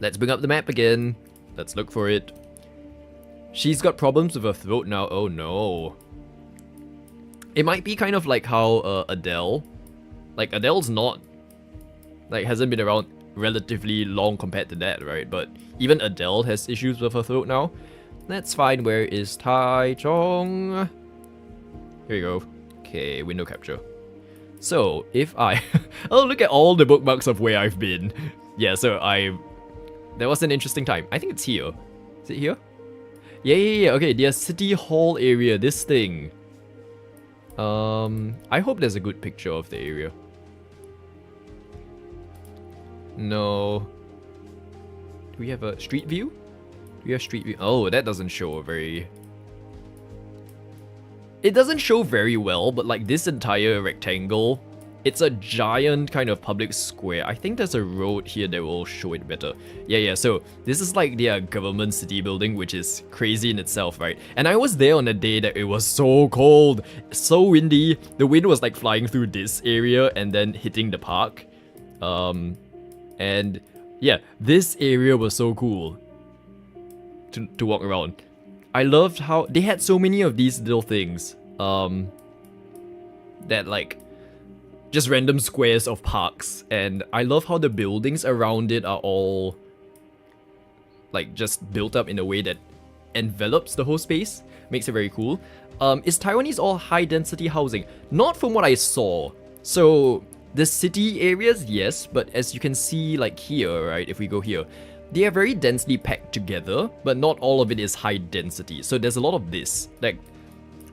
Let's bring up the map again. Let's look for it. She's got problems with her throat now. Oh no. It might be kind of like how Adele. Like Adele's not, like hasn't been around relatively long compared to that, right? But even Adele has issues with her throat now. That's fine. Where is Taichung? Here we go. Okay, window capture. So if I oh, look at all the bookmarks of where I've been. Yeah, so that was an interesting time. I think it's here. Is it here? Yeah. Okay, their city hall area, this thing. I hope there's a good picture of the area. No. Do we have a street view? Do we have street view? Oh, that doesn't show a very... It doesn't show very well, but like this entire rectangle, it's a giant kind of public square. I think there's a road here that will show it better. Yeah, so this is like their government city building, which is crazy in itself, right? And I was there on a day that it was so cold, so windy. The wind was like flying through this area and then hitting the park. And yeah, this area was so cool to walk around. I loved how they had so many of these little things. That like just random squares of parks, and I love how the buildings around it are all like just built up in a way that envelops the whole space, makes it very cool. Is Taiwanese all high density housing? Not from what I saw. So the city areas, yes, but as you can see like here, right, if we go here, they are very densely packed together, but not all of it is high density. So there's a lot of this, like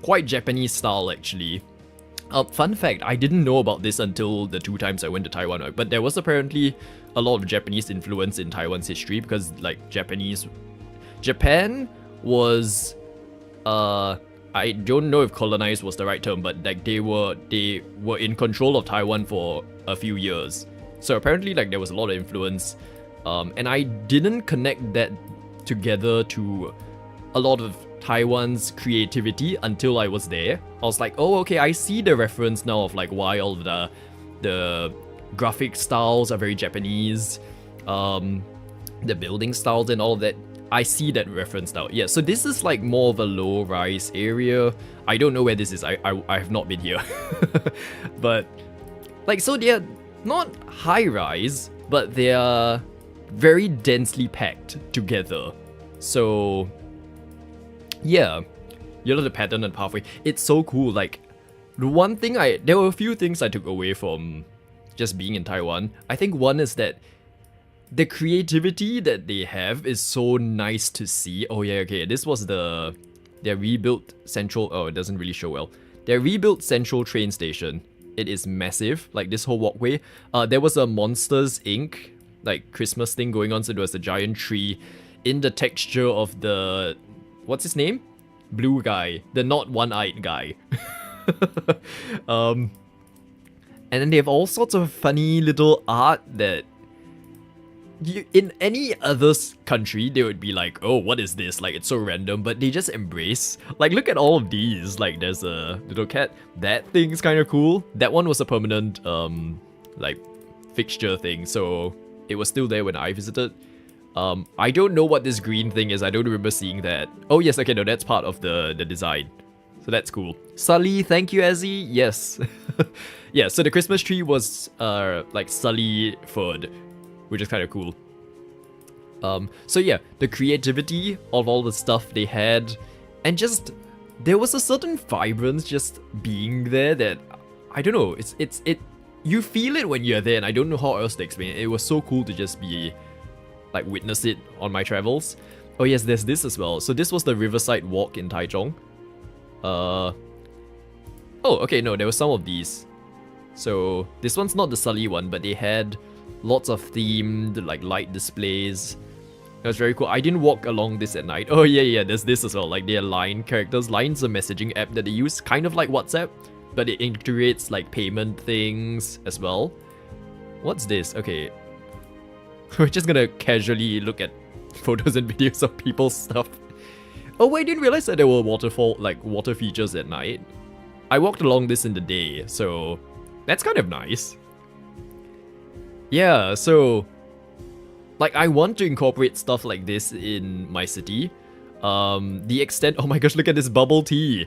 quite Japanese style actually. Fun fact, I didn't know about this until the 2 times I went to Taiwan, right? But there was apparently a lot of Japanese influence in Taiwan's history because like Japan was, I don't know if colonized was the right term, but like they were in control of Taiwan for a few years. So apparently like there was a lot of influence, and I didn't connect that together to a lot of Taiwan's creativity until I was there. I was like, oh, okay, I see the reference now of like why all of the graphic styles are very Japanese, the building styles and all of that. I see that reference now. Yeah, so this is like more of a low-rise area. I don't know where this is. I have not been here. But like, so they're not high-rise, but they are very densely packed together. So yeah, you know the pattern and pathway. It's so cool. Like the one thing there were a few things I took away from just being in Taiwan. I think one is that the creativity that they have is so nice to see. Oh yeah, okay, this was their rebuilt central, oh, it doesn't really show well. Their rebuilt central train station. It is massive, like this whole walkway. There was a Monsters Inc. like Christmas thing going on, so there was a giant tree in the texture of the, what's his name? Blue guy, the not one-eyed guy. And then they have all sorts of funny little art that in any other country, they would be like, oh, what is this? Like, it's so random, but they just embrace. Like, look at all of these. Like, there's a little cat. That thing's kind of cool. That one was a permanent, like, fixture thing, so it was still there when I visited. I don't know what this green thing is. I don't remember seeing that. Oh, yes, okay, no, that's part of the design. So that's cool. Sully, thank you, Ezzy. Yes. Yeah, so the Christmas tree was, like, Sully-furred, which is kind of cool. So yeah, the creativity of all the stuff they had, and just there was a certain vibrance just being there that I don't know. It you feel it when you're there, and I don't know how else to explain it. It was so cool to just be like witness it on my travels. Oh yes, there's this as well. So this was the Riverside Walk in Taichung. Oh, okay, no, there were some of these. So this one's not the Sully one, but they had lots of themed like light displays. That was very cool. I didn't walk along this at night. Oh yeah, there's this as well. Like, they're Line characters. Line's a messaging app that they use, kind of like WhatsApp, but it integrates like payment things as well. What's this? Okay, we're just gonna casually look at photos and videos of people's stuff. Oh wait, I didn't realize that there were water features at night. I walked along this in the day, so that's kind of nice. Yeah, so like, I want to incorporate stuff like this in my city. The extent, oh my gosh, look at this bubble tea.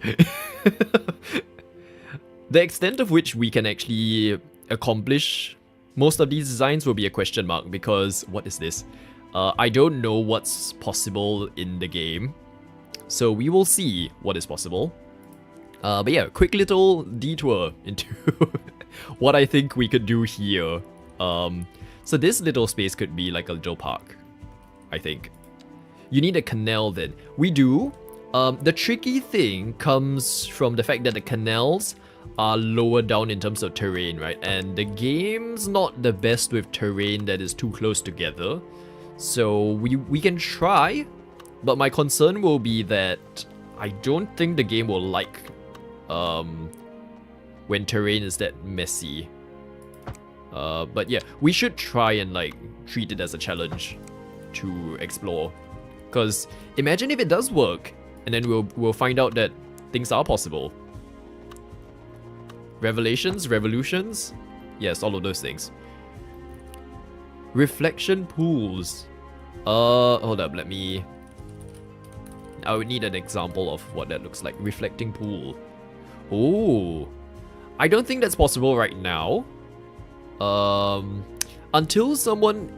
The extent of which we can actually accomplish most of these designs will be a question mark, because what is this? I don't know what's possible in the game, so we will see what is possible. But yeah, quick little detour into what I think we could do here. So this little space could be like a little park, I think. You need a canal then. We do. The tricky thing comes from the fact that the canals are lower down in terms of terrain, right? And the game's not the best with terrain that is too close together. So we can try, but my concern will be that I don't think the game will like when terrain is that messy. But yeah, we should try and like treat it as a challenge to explore. Because imagine if it does work, and then we'll find out that things are possible. Revelations, revolutions, yes, all of those things. Reflection pools. Hold up, let me. I would need an example of what that looks like. Reflecting pool. Oh, I don't think that's possible right now. Until someone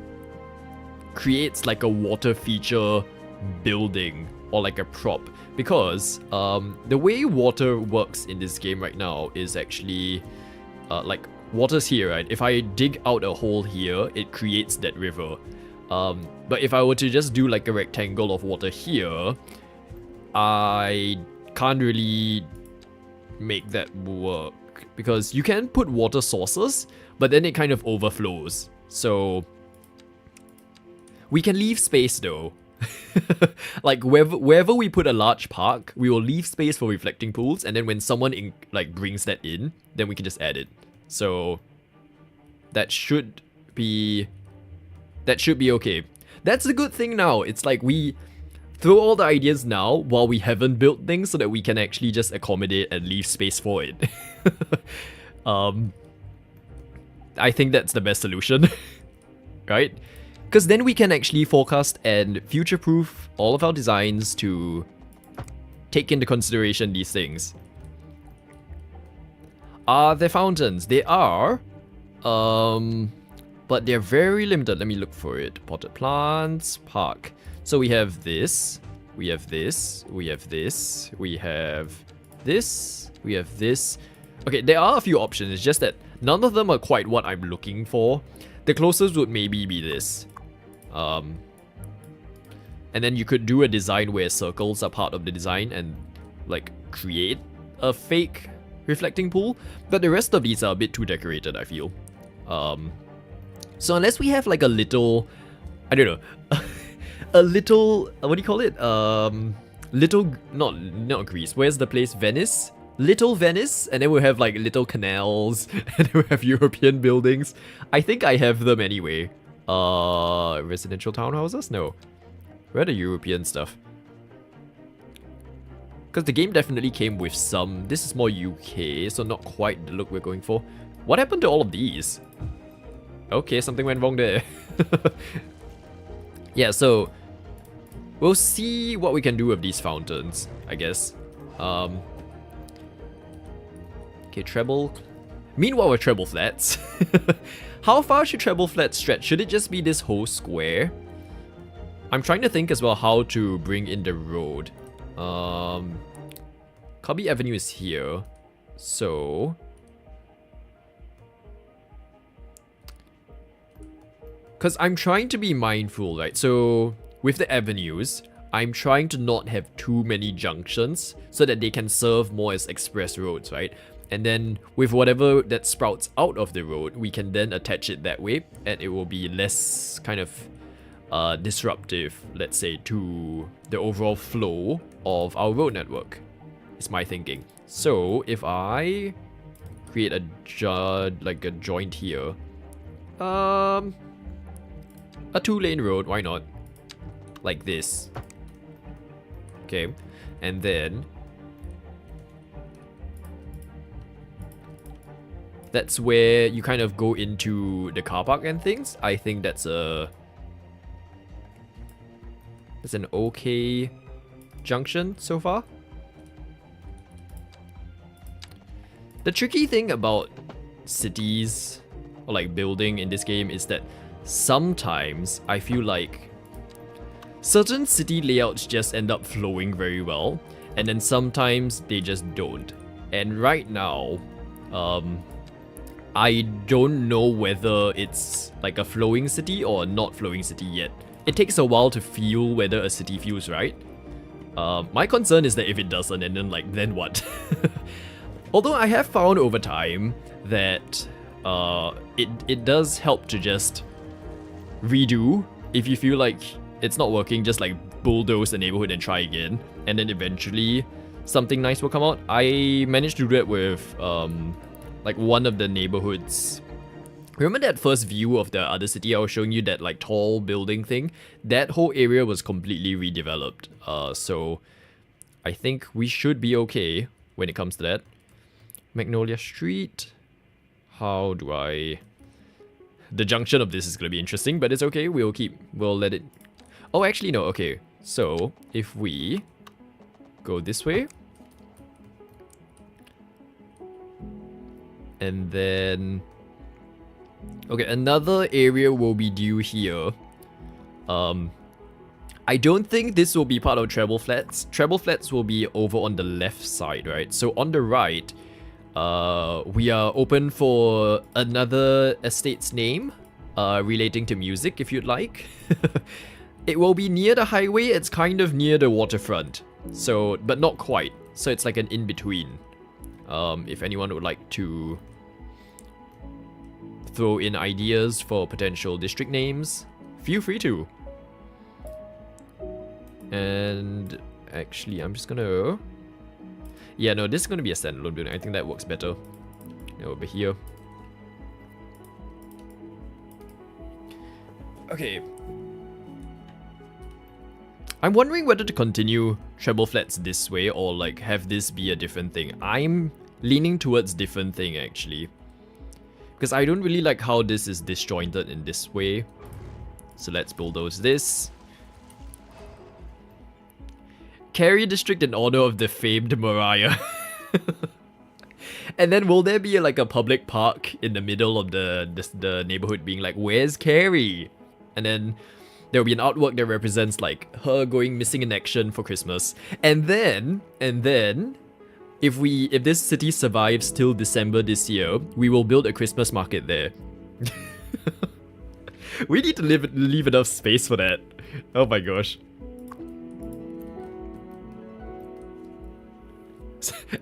creates like a water feature building or like a prop, because the way water works in this game right now is actually like water's here, right? If I dig out a hole here, it creates that river. But if I were to just do like a rectangle of water here, I can't really make that work, because you can put water sources, but then it kind of overflows. So we can leave space though. Like wherever we put a large park, we will leave space for reflecting pools, and then when someone like brings that in, then we can just add it. So that should be okay. That's the good thing now. It's like we throw all the ideas now while we haven't built things, so that we can actually just accommodate and leave space for it. I think that's the best solution, right? Because then we can actually forecast and future-proof all of our designs to take into consideration these things. Are there fountains? They are, but they're very limited. Let me look for it. Potted plants, park. So we have this, we have this, we have this, we have this, we have this. Okay, there are a few options, it's just that none of them are quite what I'm looking for. The closest would maybe be this. And then you could do a design where circles are part of the design and like create a fake reflecting pool. But the rest of these are a bit too decorated, I feel. So unless we have like a little, I don't know, a little, what do you call it? Little, not Greece, where's the place? Venice? Little Venice, and then we'll have like little canals, and then we'll have European buildings. I think I have them anyway. Residential townhouses? No. Where are the European stuff? Because the game definitely came with some. This is more UK, so not quite the look we're going for. What happened to all of these? Okay, something went wrong there. Yeah, so we'll see what we can do with these fountains, I guess. Okay, treble. Meanwhile, with treble flats. How far should treble flats stretch? Should it just be this whole square? I'm trying to think as well how to bring in the road. Cubby Avenue is here. So because I'm trying to be mindful, right? So with the avenues, I'm trying to not have too many junctions so that they can serve more as express roads, right? And then with whatever that sprouts out of the road, we can then attach it that way, and it will be less kind of disruptive, let's say, to the overall flow of our road network, is my thinking. So if I create a joint here, a 2-lane road, why not? Like this. Okay, and then that's where you kind of go into the car park and things. I think that's an okay junction so far. The tricky thing about cities or like building in this game is that sometimes I feel like certain city layouts just end up flowing very well, and then sometimes they just don't. And right now, I don't know whether it's like a flowing city or a not flowing city yet. It takes a while to feel whether a city feels right. My concern is that if it doesn't, and then what? Although I have found over time that it does help to just redo. If you feel like it's not working, just like bulldoze the neighborhood and try again, and then eventually something nice will come out. I managed to do that with like one of the neighborhoods. Remember that first view of the other city I was showing you, that like tall building thing? That whole area was completely redeveloped. So I think we should be okay when it comes to that. Magnolia Street. How do I... The junction of this is going to be interesting, but it's okay. We'll let it... Oh, actually no, okay. So if we go this way. And then... Okay, another area will be due here. I don't think this will be part of Treble Flats. Treble Flats will be over on the left side, right? So on the right, we are open for another estate's name relating to music, if you'd like. It will be near the highway. It's kind of near the waterfront. So, but not quite. So it's like an in-between. If anyone would like to throw in ideas for potential district names, feel free to. And actually, I'm just gonna... Yeah, no, this is gonna be a standalone building. I think that works better. Over here. Okay. I'm wondering whether to continue Treble Flats this way or like have this be a different thing. I'm leaning towards different thing actually. Because I don't really like how this is disjointed in this way. So let's bulldoze this. Carry district in honor of the famed Mariah. And then will there be like a public park in the middle of the neighborhood being like, where's Carrie? And then there'll be an artwork that represents like her going missing in action for Christmas. And then if this city survives till December this year, we will build a Christmas market there. We need to leave enough space for that. Oh my gosh.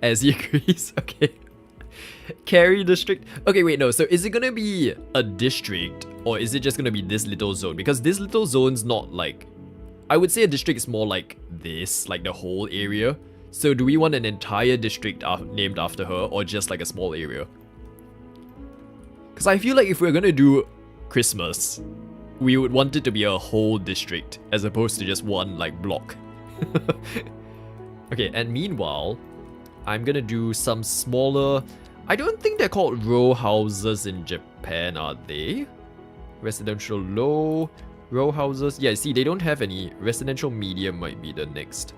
As he agrees, okay. Carry district. Okay, wait, no. So is it gonna be a district or is it just gonna be this little zone? Because this little zone's not like... I would say a district is more like this, like the whole area. So do we want an entire district named after her or just like a small area? Because I feel like if we're gonna do Christmas, we would want it to be a whole district as opposed to just one like block. Okay, and meanwhile, I'm gonna do some smaller... I don't think they're called row houses in Japan, are they? Residential low, row houses. Yeah, see, they don't have any. Residential medium might be the next.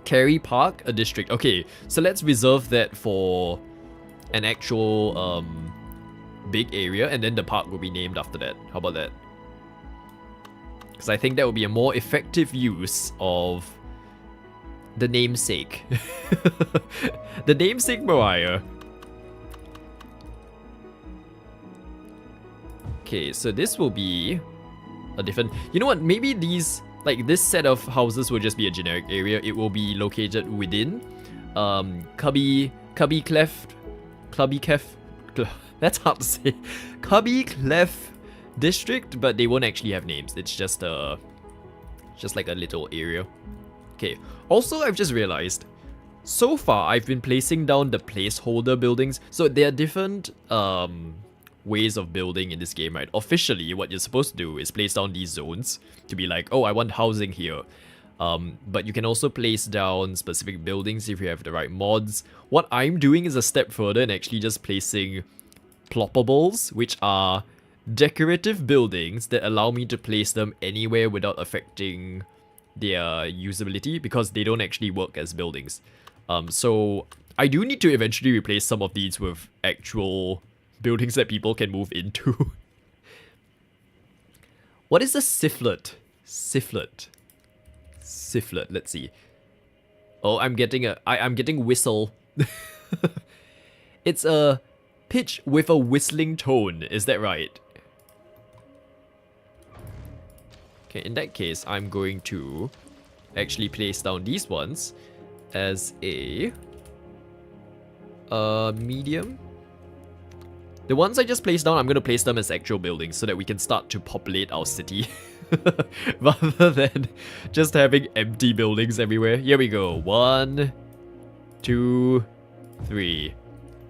Kerry Park, a district. Okay, so let's reserve that for an actual big area, and then the park will be named after that. How about that? Because I think that would be a more effective use of the namesake. The namesake Mariah. Okay, so this will be a different... You know what? Maybe these... Like, this set of houses will just be a generic area. It will be located within Clubby Clef... That's hard to say. Cubby Clef district, but they won't actually have names. It's just like a little area. Okay. Also, I've just realized, so far I've been placing down the placeholder buildings. So there are different ways of building in this game, right? Officially, what you're supposed to do is place down these zones to be like, oh, I want housing here. But you can also place down specific buildings if you have the right mods. What I'm doing is a step further and actually just placing ploppables, which are decorative buildings that allow me to place them anywhere without affecting their usability because they don't actually work as buildings. So I do need to eventually replace some of these with actual buildings that people can move into. What is a sifflet? Sifflet. Let's see. Oh, I'm getting whistle. It's a pitch with a whistling tone. Is that right? Okay, in that case, I'm going to actually place down these ones as a medium. The ones I just placed down, I'm going to place them as actual buildings so that we can start to populate our city. Rather than just having empty buildings everywhere. Here we go. 1, 2, 3.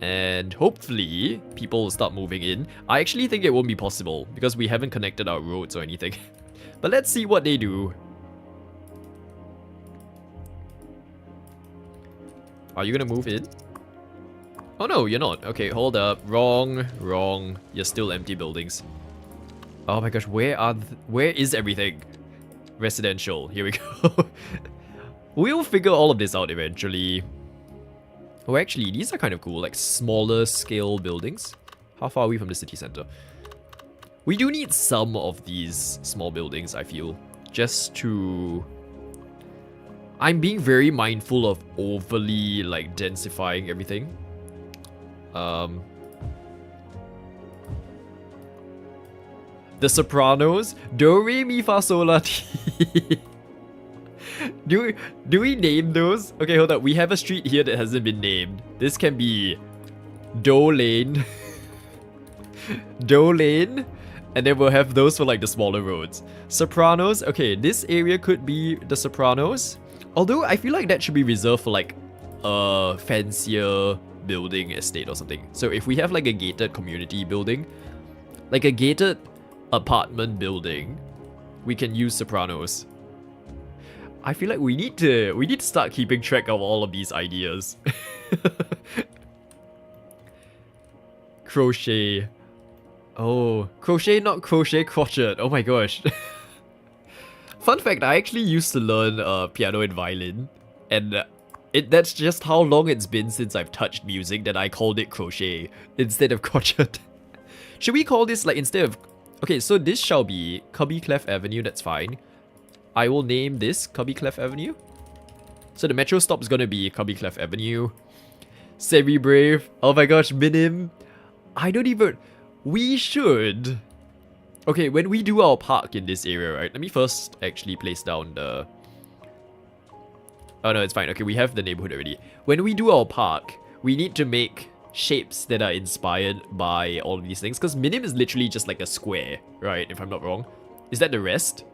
And hopefully, people will start moving in. I actually think it won't be possible because we haven't connected our roads or anything. But let's see what they do. Are you gonna move in? Oh no, you're not. Okay, hold up. Wrong. You're still empty buildings. Oh my gosh, where is everything? Residential, here we go. We'll figure all of this out eventually. Oh, actually, these are kind of cool, like smaller scale buildings. How far are we from the city center? We do need some of these small buildings, I feel, just to... I'm being very mindful of overly, like, densifying everything. The Sopranos, Do, Re, Mi, Fa, Sol, La, Ti. Do we name those? Okay, hold up. We have a street here that hasn't been named. This can be Do Lane. Do Lane. And then we'll have those for like the smaller roads. Sopranos. Okay, this area could be the Sopranos. Although I feel like that should be reserved for like a fancier building estate or something. So if we have like a gated community building, like a gated apartment building, we can use Sopranos. I feel like we need to start keeping track of all of these ideas. Crochet. Oh, crochet, not crochet, crochet. Oh my gosh. Fun fact, I actually used to learn piano and violin, and that's just how long it's been since I've touched music that I called it crochet instead of crochet. Should we call this like instead of... Okay, so this shall be Cubby Clef Avenue, that's fine. I will name this Cubby Clef Avenue. So the metro stop is gonna be Cubby Clef Avenue. Semi-brave. Oh my gosh, Minim. I don't even... We should... Okay, when we do our park in this area, right? Let me first actually place down the... Oh no, it's fine. Okay, we have the neighborhood already. When we do our park, we need to make shapes that are inspired by all of these things. Because Minim is literally just like a square, right? If I'm not wrong. Is that the rest?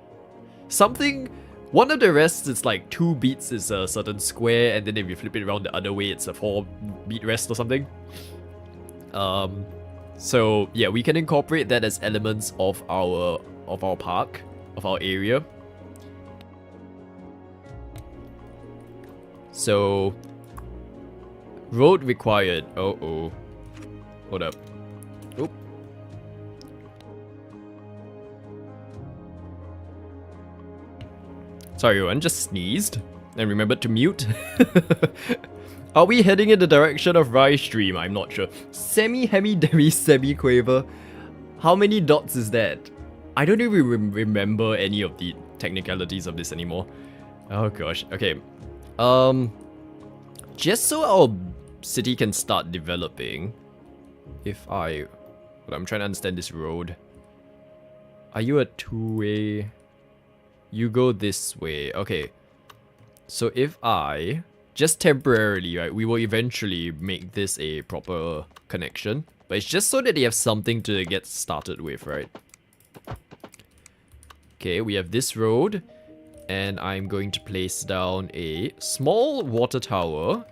Something... One of the rests is like 2 beats is a certain square, and then if you flip it around the other way, it's a 4 beat rest or something. So yeah, we can incorporate that as elements of our park, of our area. So road required. Oh. Hold up. Oop. Sorry everyone, just sneezed and remembered to mute. Are we heading in the direction of Rise Stream? I'm not sure. Semi, hemi, demi, semi-quaver. How many dots is that? I don't even remember any of the technicalities of this anymore. Oh gosh. Okay. Just so our city can start developing. I'm trying to understand this road. Are you a 2-way? You go this way. Okay. So if I... Just temporarily, right? We will eventually make this a proper connection. But it's just so that they have something to get started with, right? Okay, we have this road. And I'm going to place down a small water tower.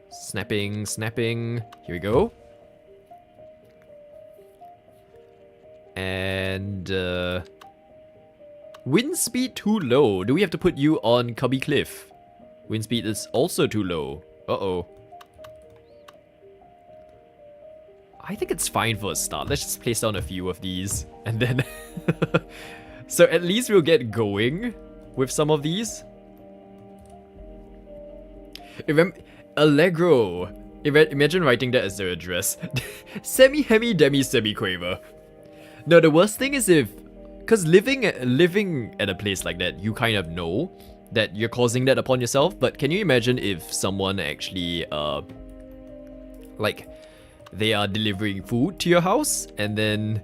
Snapping. Here we go. And... wind speed too low. Do we have to put you on Cubby Cliff? Wind speed is also too low. Uh-oh. I think it's fine for a start. Let's just place down a few of these. And then... So at least we'll get going with some of these. Allegro. Imagine writing that as their address. Semi, hemi, demi, semi-quaver. No, the worst thing is if... Because living at a place like that, you kind of know that you're causing that upon yourself. But can you imagine if someone actually, like, they are delivering food to your house, and then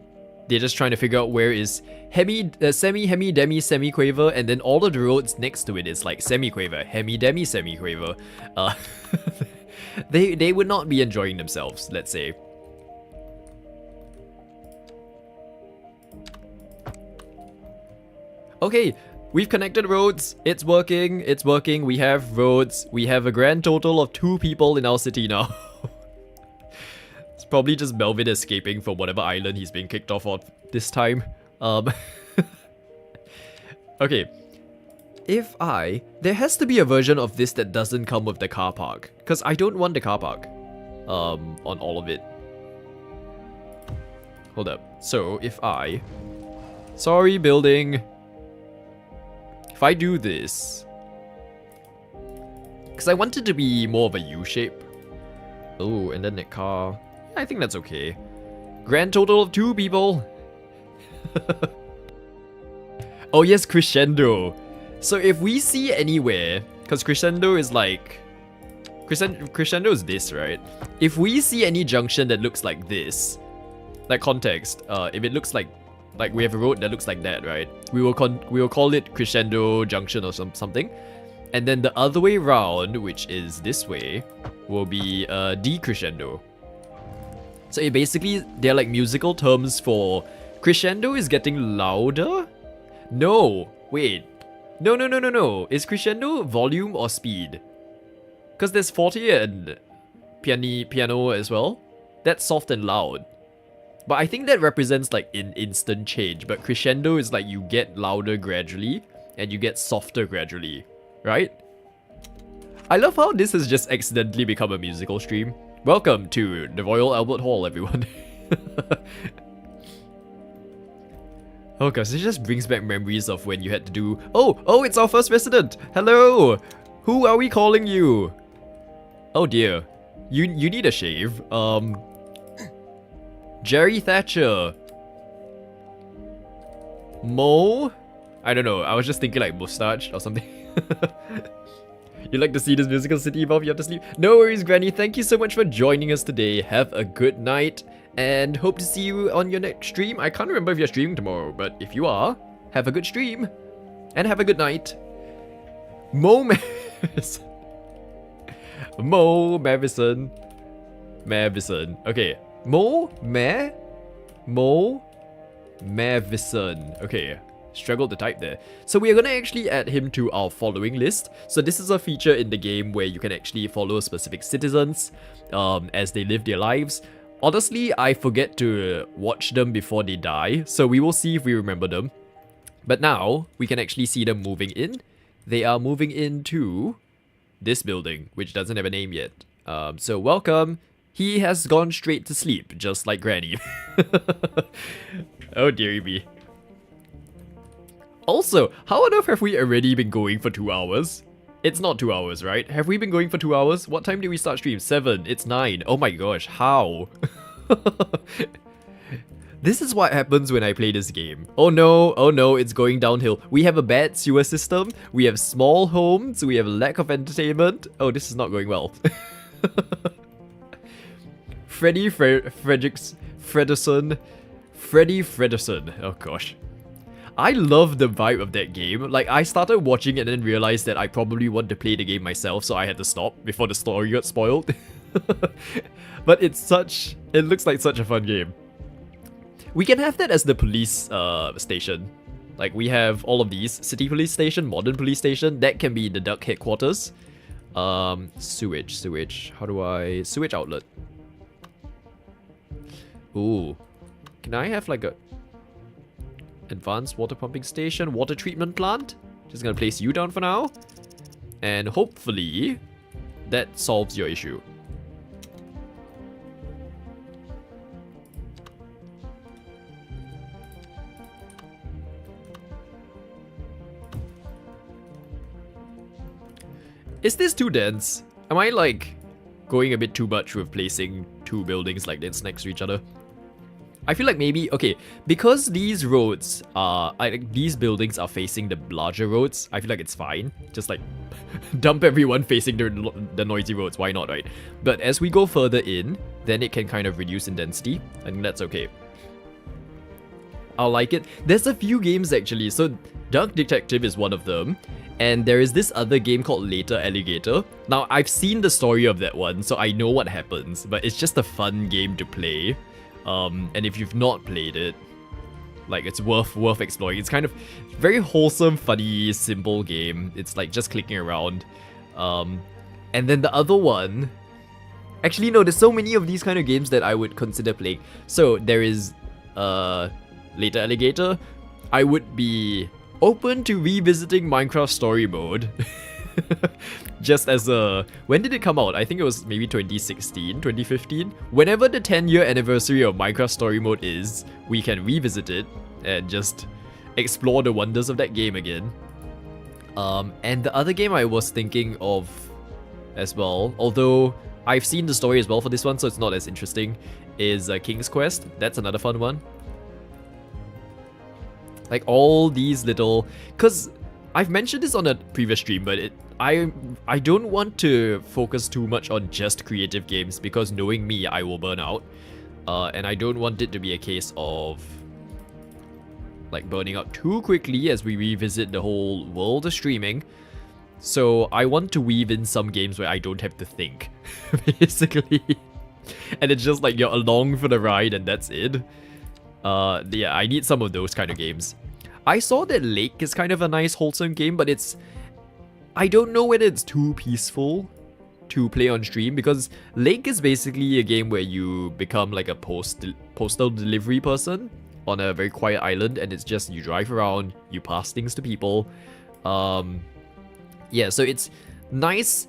they're just trying to figure out where is semi, hemi, demi, semi-quaver, and then all of the roads next to it is like semi-quaver, hemi, demi, semi-quaver. They would not be enjoying themselves, let's say. Okay, we've connected roads. It's working. We have roads. We have a grand total of 2 people in our city now. It's probably just Melvin escaping from whatever island he's being kicked off on this time. Okay. There has to be a version of this that doesn't come with the car park. Because I don't want the car park on all of it. Hold up. So if I Sorry, building. If I do this... Because I want it to be more of a U shape. Oh, and then that car. I think that's okay. Grand total of 2 people. Oh yes, crescendo. So if we see anywhere, because crescendo is like... Crescendo is this, right? If we see any junction that looks like this, like context, if it looks like we have a road that looks like that, right? We will call it crescendo junction or something. And then the other way around, which is this way, will be decrescendo. So it basically, they're like musical terms for crescendo is getting louder? No, wait. No. Is crescendo volume or speed? Because there's forte and piano as well. That's soft and loud. But I think that represents like an instant change. But crescendo is like you get louder gradually and you get softer gradually. Right? I love how this has just accidentally become a musical stream. Welcome to the Royal Albert Hall, everyone. Oh gosh, this just brings back memories of when you had to do... Oh, it's our first resident! Hello! Who are we calling you? Oh dear. You need a shave. Jerry Thatcher. Mo? I don't know, I was just thinking like mustache or something. You'd like to see this musical city evolve, you have to sleep? No worries, Granny. Thank you so much for joining us today. Have a good night, and hope to see you on your next stream. I can't remember if you're streaming tomorrow, but if you are, have a good stream, and have a good night. Mo Mavison. Mo Mavison. Mavison. Okay. Mo Mavison. Okay. Struggled to type there. So we are going to actually add him to our following list. So this is a feature in the game where you can actually follow specific citizens as they live their lives. Honestly, I forget to watch them before they die, so we will see if we remember them. But now, we can actually see them moving in. They are moving into this building, which doesn't have a name yet. So welcome. He has gone straight to sleep, just like Granny. Oh dearie me. Also, how on earth have we already been going for 2 hours? It's not 2 hours, right? Have we been going for 2 hours? What time did we start stream? 7. It's 9. Oh my gosh, how? This is what happens when I play this game. Oh no, it's going downhill. We have a bad sewer system, we have small homes, we have a lack of entertainment. Oh, this is not going well. Freddy Frederson. Oh gosh. I love the vibe of that game. Like, I started watching it and then realized that I probably want to play the game myself, so I had to stop before the story got spoiled. But it looks like such a fun game. We can have that as the police station. Like, we have all of these. City police station, modern police station. That can be the duck headquarters. Sewage. How do I... Sewage outlet. Ooh. Can I have like a... advanced water pumping station, water treatment plant? Just gonna place you down for now. And hopefully, that solves your issue. Is this too dense? Am I like going a bit too much with placing 2 buildings like this next to each other? I feel like maybe, okay, because these roads are, these buildings are facing the larger roads, I feel like it's fine. Just like, dump everyone facing the noisy roads, why not, right? But as we go further in, then it can kind of reduce in density. I think that's okay. I'll like it. There's a few games actually, so Duck Detective is one of them. And there is this other game called Later Alligator. Now, I've seen the story of that one, so I know what happens, but it's just a fun game to play. And if you've not played it, like, it's worth exploring. It's kind of very wholesome, funny, simple game. It's like just clicking around. And then the other one... Actually, no, there's so many of these kind of games that I would consider playing. So, there is Later Alligator. I would be open to revisiting Minecraft Story Mode. Just as a... When did it come out? I think it was maybe 2016, 2015. Whenever the 10-year anniversary of Minecraft Story Mode is, we can revisit it and just explore the wonders of that game again. And the other game I was thinking of as well, although I've seen the story as well for this one, so it's not as interesting, is King's Quest. That's another fun one. Like all these little, because I've mentioned this on a previous stream, but I don't want to focus too much on just creative games, because knowing me, I will burn out. And I don't want it to be a case of like burning out too quickly as we revisit the whole world of streaming. So I want to weave in some games where I don't have to think, basically. And it's just like you're along for the ride and that's it. Yeah, I need some of those kind of games. I saw that Lake is kind of a nice wholesome game, but I don't know whether it's too peaceful to play on stream, because Lake is basically a game where you become like a postal delivery person on a very quiet island, and it's just you drive around, you pass things to people. Yeah, so it's nice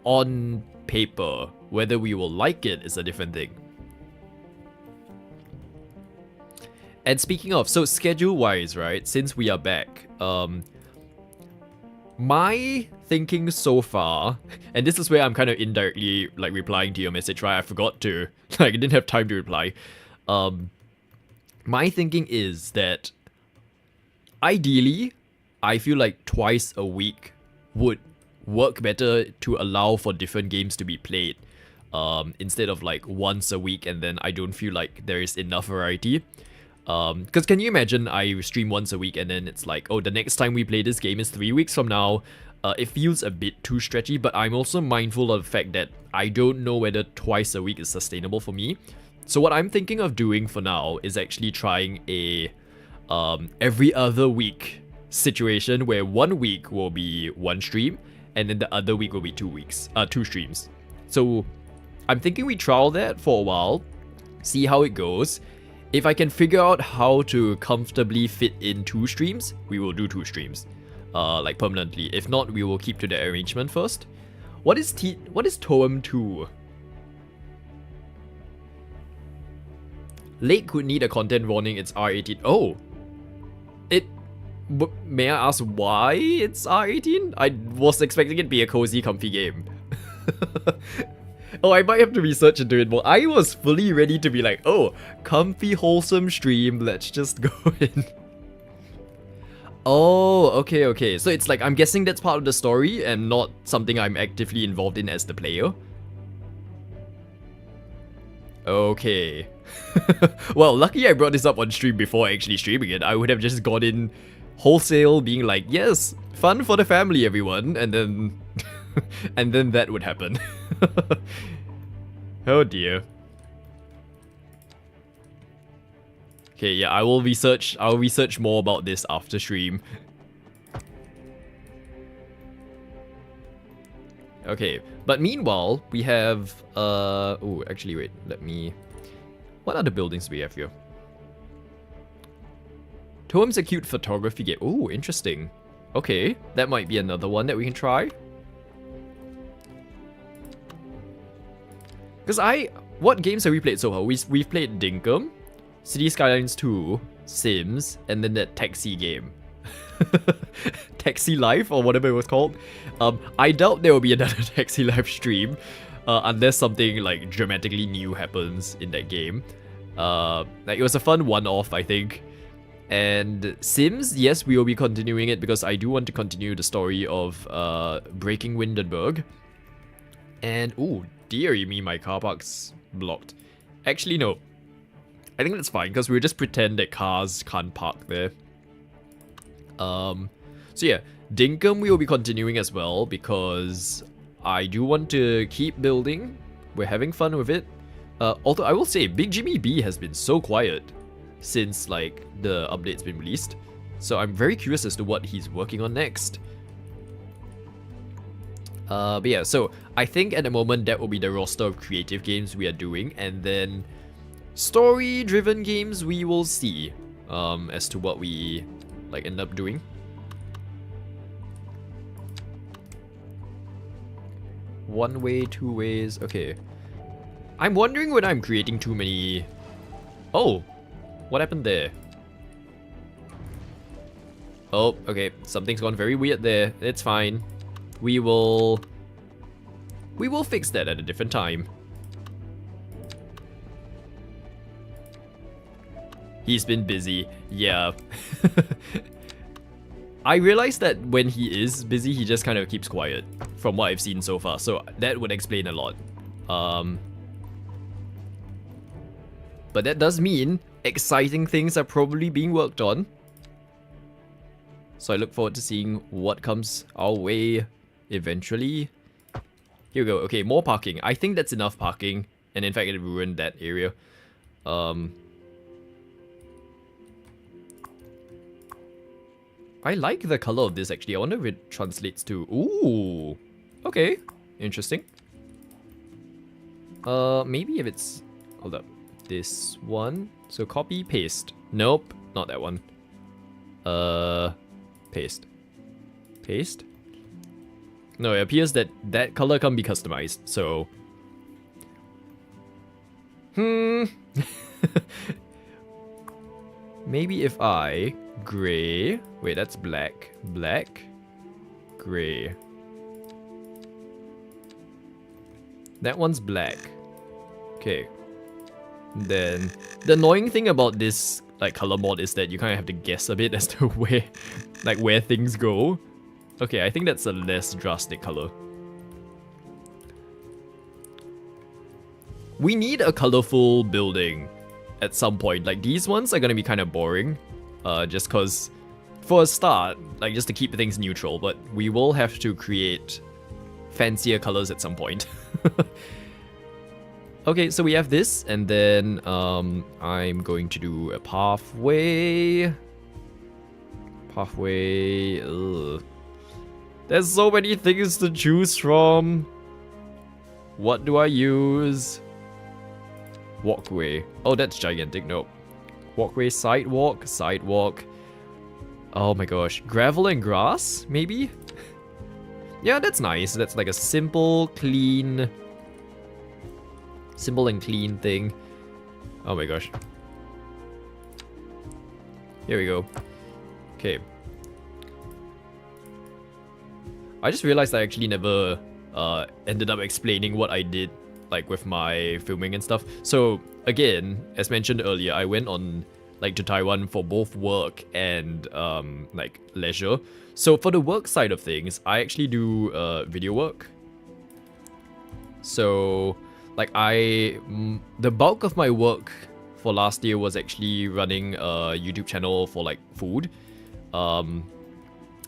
on paper. Whether we will like it is a different thing. And speaking of, so schedule-wise, right, since we are back, my thinking so far, and this is where I'm kind of indirectly like replying to your message, right? I forgot to, like, I didn't have time to reply. My thinking is that ideally, I feel like twice a week would work better to allow for different games to be played, instead of like once a week and then I don't feel like there is enough variety. Because can you imagine I stream once a week and then it's like, oh, the next time we play this game is 3 weeks from now. It feels a bit too stretchy, but I'm also mindful of the fact that I don't know whether twice a week is sustainable for me. So what I'm thinking of doing for now is actually trying a every other week situation where 1 week will be 1 stream and then the other week will be 2 streams. So I'm thinking we trial that for a while, see how it goes. If I can figure out how to comfortably fit in 2 streams, we will do 2 streams, like permanently. If not, we will keep to the arrangement first. What is Toem 2? Lake would need a content warning. It's R18. Oh, may I ask why it's R18? I was expecting it to be a cozy, comfy game. Oh, I might have to research into it more. I was fully ready to be like, oh, comfy, wholesome stream, let's just go in. Oh, okay. So it's like, I'm guessing that's part of the story and not something I'm actively involved in as the player. Okay. Well, lucky I brought this up on stream before actually streaming it. I would have just got in wholesale being like, yes, fun for the family, everyone, and then and then that would happen. Oh dear. Okay, yeah, I'll research more about this after stream. Okay, but meanwhile, we have oh, actually wait, what other buildings do we have here? Toem's a cute photography game. Oh, interesting. Okay, that might be another one that we can try. Because what games have we played so far? We've played Dinkum, City Skylines 2, Sims, and then that taxi game. Taxi Life, or whatever it was called. I doubt there will be another Taxi Life stream, unless something like dramatically new happens in that game. Like it was a fun one-off, I think. And Sims, yes, we will be continuing it because I do want to continue the story of Breaking Windenburg. And ooh, dear me, my car park's blocked. Actually, no. I think that's fine because we'll just pretend that cars can't park there. So yeah, Dinkum we will be continuing as well because I do want to keep building. We're having fun with it. Although I will say, Big Jimmy B has been so quiet since like the update's been released. So I'm very curious as to what he's working on next. But yeah, so I think at the moment that will be the roster of creative games we are doing, and then story-driven games we will see as to what we like end up doing. One way, 2 ways, okay. I'm wondering whether I'm creating too many... Oh, what happened there? Oh, okay. Something's gone very weird there. It's fine. We will fix that at a different time. He's been busy. Yeah. I realized that when he is busy, he just kind of keeps quiet from what I've seen so far. So that would explain a lot. But that does mean exciting things are probably being worked on. So I look forward to seeing what comes our way eventually. Here we go. Okay, more parking. I think that's enough parking. And in fact, it ruined that area. I like the color of this actually. I wonder if it translates to... Ooh! Okay. Interesting. Maybe if it's... Hold up. This one. So copy, paste. Nope. Not that one. Paste. Paste? No, it appears that that color can be customized, so... Maybe if I... Gray... Wait, that's black. Black... Gray... That one's black. Okay. Then... The annoying thing about this, like, color mod is that you kind of have to guess a bit as to where... like, where things go. Okay, I think that's a less drastic color. We need a colorful building at some point. Like, these ones are gonna be kind of boring. Just cause, for a start, like, just to keep things neutral, but we will have to create fancier colors at some point. Okay, so we have this, and then, I'm going to do a pathway. Pathway, ugh. There's so many things to choose from. What do I use? Walkway. Oh, that's gigantic. Nope. Walkway, sidewalk, sidewalk. Oh my gosh. Gravel and grass, maybe? Yeah, that's nice. That's like a simple, clean... Simple and clean thing. Oh my gosh. Here we go. Okay. I just realized I actually never ended up explaining what I did, like, with my filming and stuff. So, again, as mentioned earlier, I went on, like, to Taiwan for both work and, like, leisure. So, for the work side of things, I actually do video work. So, like, the bulk of my work for last year was actually running a YouTube channel for, like, food.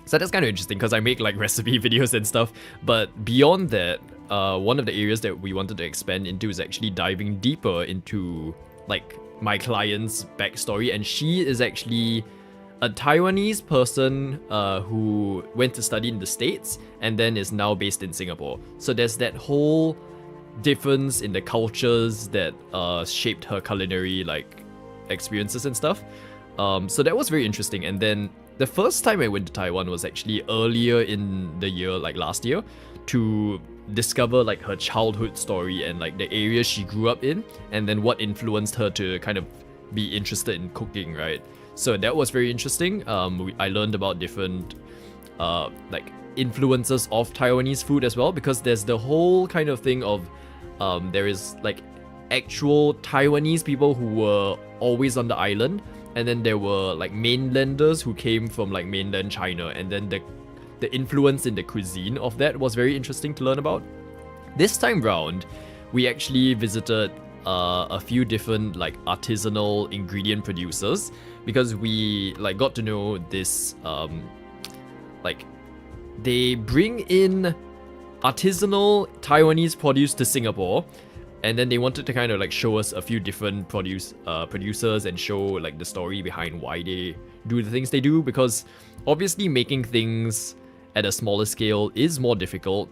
So that's kind of interesting because I make like recipe videos and stuff. But beyond that, one of the areas that we wanted to expand into is actually diving deeper into like my client's backstory. And she is actually a Taiwanese person who went to study in the States and then is now based in Singapore. So there's that whole difference in the cultures that shaped her culinary like experiences and stuff. So that was very interesting. And then the first time I went to Taiwan was actually earlier in the year, like last year, to discover like her childhood story and like the area she grew up in, and then what influenced her to kind of be interested in cooking, right? So that was very interesting. I learned about different like influences of Taiwanese food as well, because there's the whole kind of thing of there is like actual Taiwanese people who were always on the island. And then there were like mainlanders who came from like mainland China, and then the influence in the cuisine of that was very interesting to learn about. This time round, we actually visited a few different like artisanal ingredient producers, because we like got to know this like they bring in artisanal Taiwanese produce to Singapore. And then they wanted to kind of like show us a few different producers and show like the story behind why they do the things they do, because obviously making things at a smaller scale is more difficult.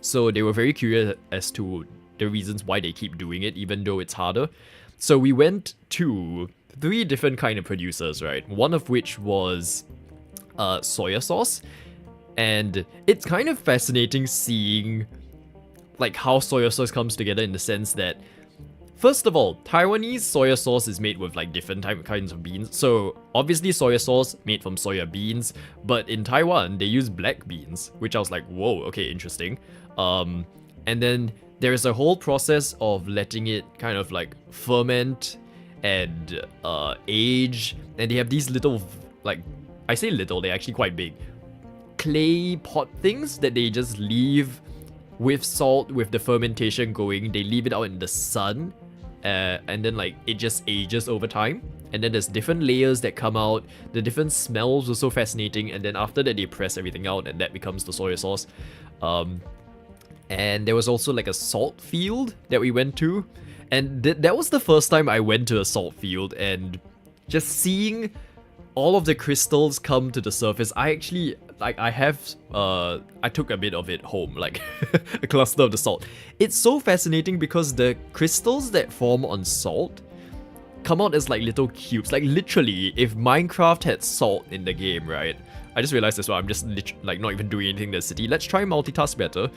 So they were very curious as to the reasons why they keep doing it, even though it's harder. So we went to 3 different kind of producers, right? One of which was soya sauce. And it's kind of fascinating seeing like how soya sauce comes together, in the sense that first of all, Taiwanese soya sauce is made with like different kinds of beans. So obviously soya sauce made from soya beans, but in Taiwan they use black beans, which I was like, whoa, okay, interesting. And then there is a whole process of letting it kind of like ferment and age, and they have these little, like, I say little, they're actually quite big, clay pot things that they just leave with salt, with the fermentation going. They leave it out in the sun, and then like it just ages over time. And then there's different layers that come out. The different smells were so fascinating. And then after that, they press everything out, and that becomes the soy sauce. And there was also like a salt field that we went to, and that was the first time I went to a salt field, and just seeing all of the crystals come to the surface. I actually, like, I took a bit of it home, like a cluster of the salt. It's so fascinating because the crystals that form on salt come out as like little cubes. Like literally, if Minecraft had salt in the game, right? I just realized as well, I'm just like not even doing anything in the city. Let's try multitask better.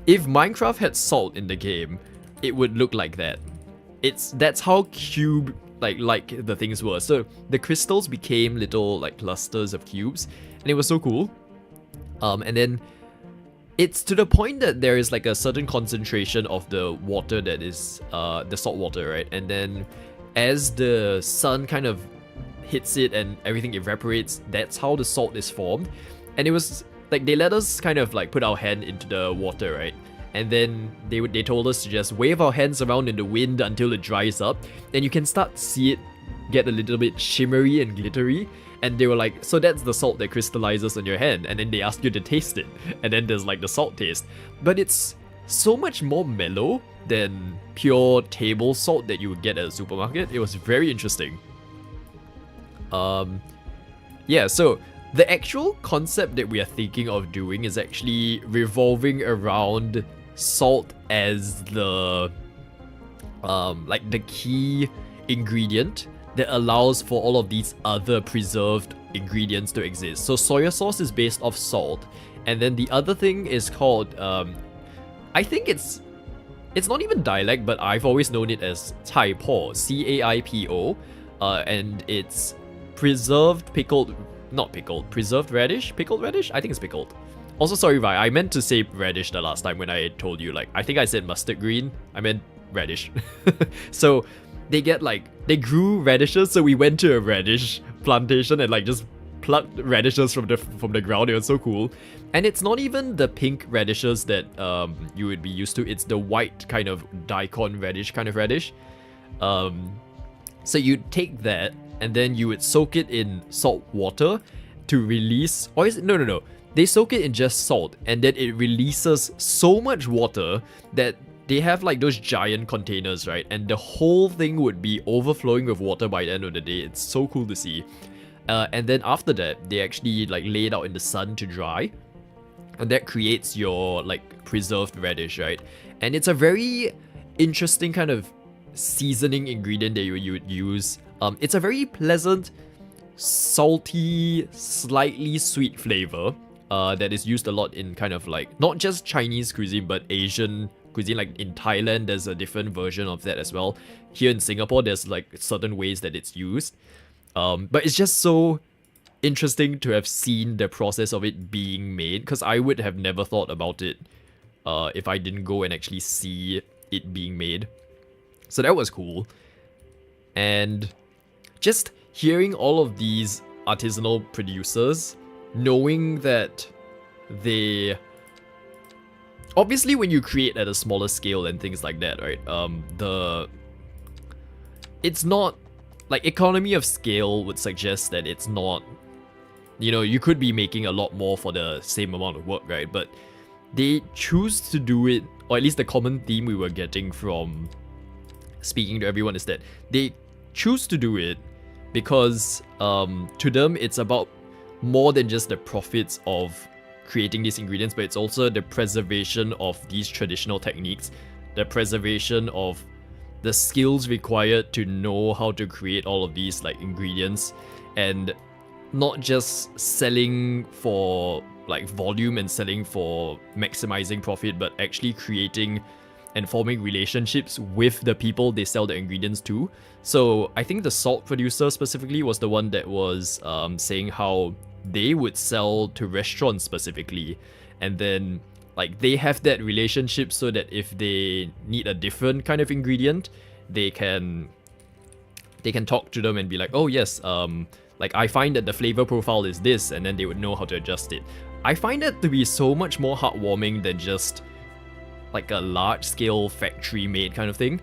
If Minecraft had salt in the game, it would look like that. That's how cube like the things were. So the crystals became little like clusters of cubes, and it was so cool. And then it's to the point that there is like a certain concentration of the water that is the salt water, right? And then as the sun kind of hits it and everything evaporates, that's how the salt is formed. And it was like they let us kind of like put our hand into the water, right? And then they told us to just wave our hands around in the wind until it dries up, and you can start to see it get a little bit shimmery and glittery. And they were like, so that's the salt that crystallizes on your hand. And then they asked you to taste it, and then there's like the salt taste, but it's so much more mellow than pure table salt that you would get at a supermarket. It was very interesting. Yeah, so the actual concept that we are thinking of doing is actually revolving around salt as the like the key ingredient that allows for all of these other preserved ingredients to exist. So soya sauce is based off salt, and then the other thing is called I think it's not even dialect, but I've always known it as Caipo, C-A-I-P-O, and it's preserved pickled, not pickled, preserved radish? Pickled radish? I think it's pickled. Also, sorry, Vi, I meant to say radish the last time when I told you, like, I think I said mustard green. I meant radish. So, they get, like, they grew radishes, so we went to a radish plantation and, like, just plucked radishes from the ground. It was so cool. And it's not even the pink radishes that you would be used to. It's the white kind of daikon radish kind of radish. So you'd take that, and then you would soak it in salt water to release, or is it, no. They soak it in just salt, and then it releases so much water that they have like those giant containers, right? And the whole thing would be overflowing with water by the end of the day. It's so cool to see. And then after that, they actually like lay it out in the sun to dry. And that creates your like preserved radish, right? And it's a very interesting kind of seasoning ingredient that you would use. It's a very pleasant, salty, slightly sweet flavor that is used a lot in kind of like not just Chinese cuisine but Asian cuisine. Like in Thailand, there's a different version of that as well. Here in Singapore, there's like certain ways that it's used. But it's just so interesting to have seen the process of it being made, because I would have never thought about it if I didn't go and actually see it being made. So that was cool. And just hearing all of these artisanal producers, knowing that they... Obviously, when you create at a smaller scale and things like that, right? It's not... Like, economy of scale would suggest that it's not... You know, you could be making a lot more for the same amount of work, right? But they choose to do it, or at least the common theme we were getting from speaking to everyone is that they choose to do it because to them it's about more than just the profits of creating these ingredients, but it's also the preservation of these traditional techniques, the preservation of the skills required to know how to create all of these like ingredients, and not just selling for like volume and selling for maximizing profit, but actually creating and forming relationships with the people they sell the ingredients to. So I think the salt producer specifically was the one that was saying how they would sell to restaurants specifically, and then like they have that relationship so that if they need a different kind of ingredient, they can talk to them and be like, oh yes, like I find that the flavor profile is this, and then they would know how to adjust it. I find that to be so much more heartwarming than just like a large-scale factory-made kind of thing.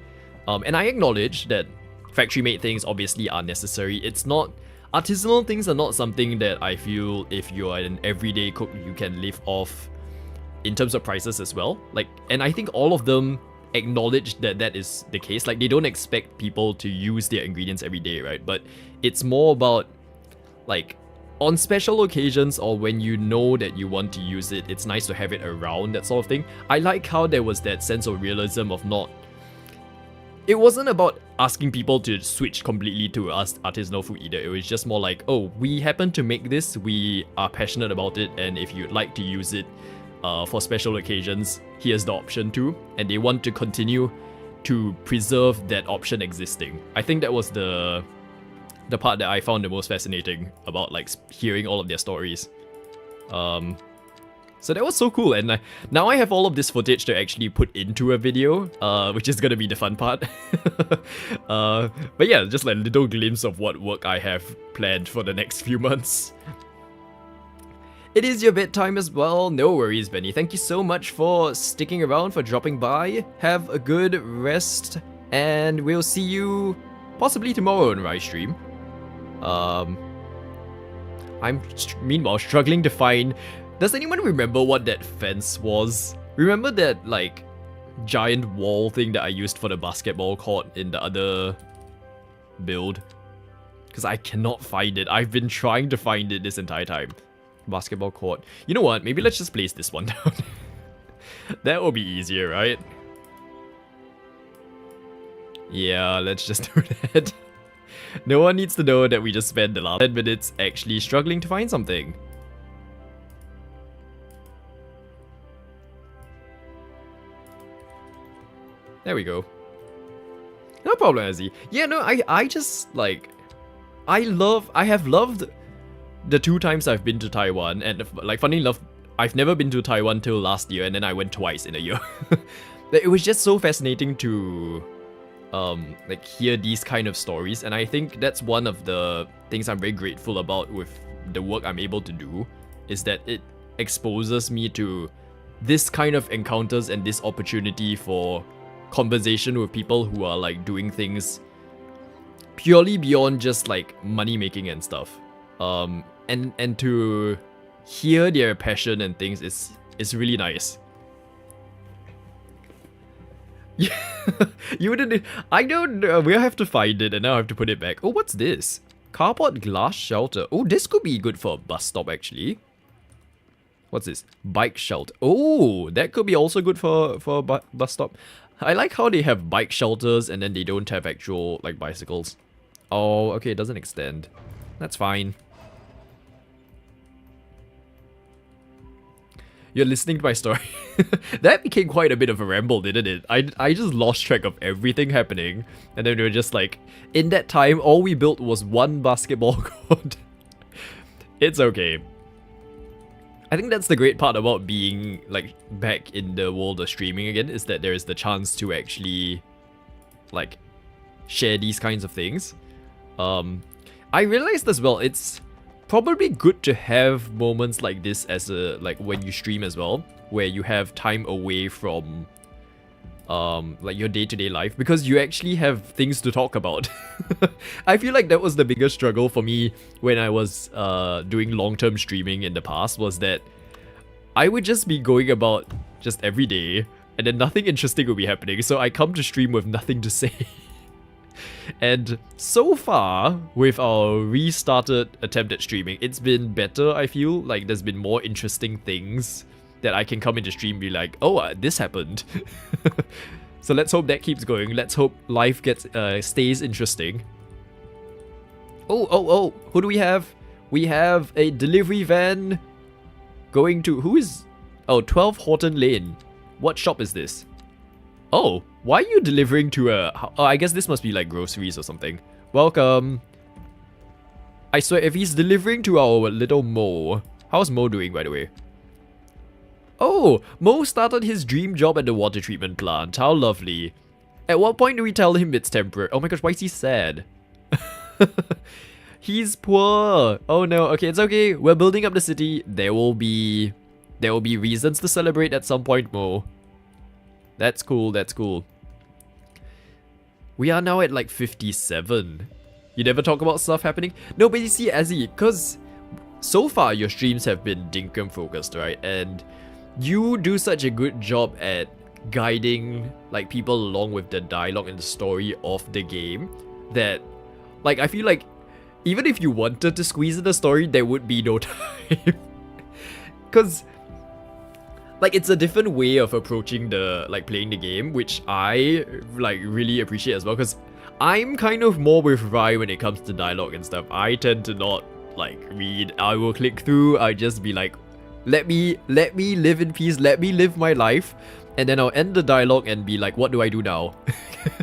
And I acknowledge that factory-made things obviously are necessary. It's not... Artisanal things are not something that I feel if you're an everyday cook, you can live off in terms of prices as well. Like, and I think all of them acknowledge that that is the case. Like, they don't expect people to use their ingredients every day, right? But it's more about, like, on special occasions or when you know that you want to use it, it's nice to have it around, that sort of thing. I like how there was that sense of realism of not... It wasn't about asking people to switch completely to artisanal food either. It was just more like, oh, we happen to make this, we are passionate about it, and if you'd like to use it for special occasions, here's the option too. And they want to continue to preserve that option existing. I think that was the part that I found the most fascinating about like hearing all of their stories. So that was so cool, and now I have all of this footage to actually put into a video, which is gonna be the fun part. But yeah, just like a little glimpse of what work I have planned for the next few months. It is your bedtime as well. No worries, Benny. Thank you so much for sticking around, for dropping by. Have a good rest, and we'll see you possibly tomorrow on my stream. I'm meanwhile struggling to find... Does anyone remember what that fence was? Remember that, like, giant wall thing that I used for the basketball court in the other build? Because I cannot find it. I've been trying to find it this entire time. Basketball court. You know what? Maybe let's just place this one down. That will be easier, right? Yeah, let's just do that. No one needs to know that we just spent the last 10 minutes actually struggling to find something. There we go. No problem, Azzy. Yeah, no, I just, like... I have loved the 2 times I've been to Taiwan, and, like, funny enough, I've never been to Taiwan till last year, and then I went twice in a year. It was just so fascinating to... like hear these kind of stories, and I think that's one of the things I'm very grateful about with the work I'm able to do, is that it exposes me to this kind of encounters and this opportunity for conversation with people who are like doing things purely beyond just like money making and stuff, and to hear their passion and things is really nice. Yeah, you wouldn't. I don't know. We'll have to find it, and now I have to put it back. Oh, what's this? Carport glass shelter. Oh, this could be good for a bus stop, actually. What's this? Bike shelter. Oh, that could be also good for a bus stop. I like how they have bike shelters, and then they don't have actual, like, bicycles. Oh, okay, it doesn't extend. That's fine. You're listening to my story. That became quite a bit of a ramble, didn't it? I just lost track of everything happening. And then we were just like, in that time, all we built was 1 basketball court. It's okay. I think that's the great part about being like back in the world of streaming again, is that there is the chance to actually like share these kinds of things. I realized as well, it's probably good to have moments like this as a, like when you stream as well, where you have time away from like your day-to-day life, because you actually have things to talk about. I feel like that was the biggest struggle for me when I was doing long-term streaming in the past, was that I would just be going about just every day and then nothing interesting would be happening, so I come to stream with nothing to say. And so far, with our restarted attempt at streaming, it's been better, I feel. Like, there's been more interesting things that I can come into stream and be like, oh, this happened. So let's hope that keeps going. Let's hope life stays interesting. Oh, who do we have? We have a delivery van going to... Who is... Oh, 12 Horton Lane. What shop is this? Oh, why are you delivering to a... Oh, I guess this must be like groceries or something. Welcome. I swear, if he's delivering to our little Mo... How's Mo doing, by the way? Oh, Mo started his dream job at the water treatment plant. How lovely. At what point do we tell him it's temporary? Oh my gosh, why is he sad? He's poor. Oh no, okay, it's okay. We're building up the city. There will be reasons to celebrate at some point, Mo. That's cool, that's cool. We are now at like 57. You never talk about stuff happening? No, but you see, Azzy, because so far your streams have been Dinkum focused, right? And you do such a good job at guiding like people along with the dialogue and the story of the game that like I feel like even if you wanted to squeeze in the story, there would be no time. Because like it's a different way of approaching the like playing the game, which I like really appreciate as well, because I'm kind of more with Rai when it comes to dialogue and stuff. I tend to not like read. I will click through. I just be like, let me live in peace, let me live my life, and then I'll end the dialogue and be like, what do I do now?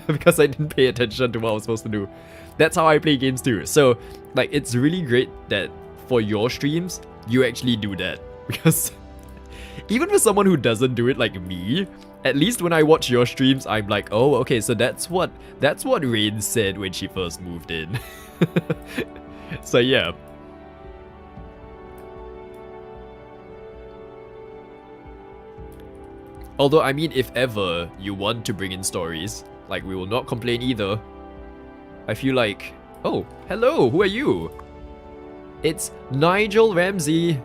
Because I didn't pay attention to what I was supposed to do. That's how I play games too. So like it's really great that for your streams you actually do that, because even for someone who doesn't do it like me, at least when I watch your streams, I'm like, oh, okay, so that's what Rain said when she first moved in. So yeah. Although, I mean, if ever you want to bring in stories, like, we will not complain either. I feel like... Oh, hello, who are you? It's Nigel Ramsey,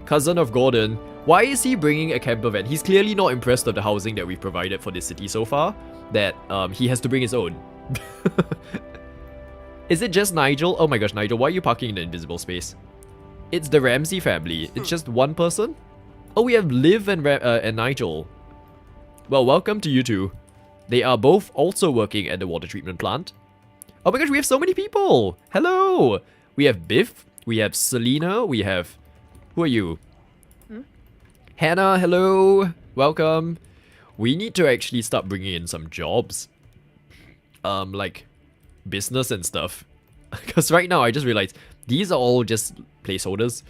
cousin of Gordon. Why is he bringing a camper van? He's clearly not impressed with the housing that we've provided for this city so far, that he has to bring his own. Is it just Nigel? Oh my gosh, Nigel, why are you parking in the invisible space? It's the Ramsey family. It's just one person? Oh, we have Liv and Nigel. Well, welcome to you two. They are both also working at the water treatment plant. Oh my gosh, we have so many people! Hello! We have Biff, we have Selena, we have... Who are you? Hannah, hello! Welcome. We need to actually start bringing in some jobs. Like, business and stuff. Because right now, I just realized, these are all just placeholders.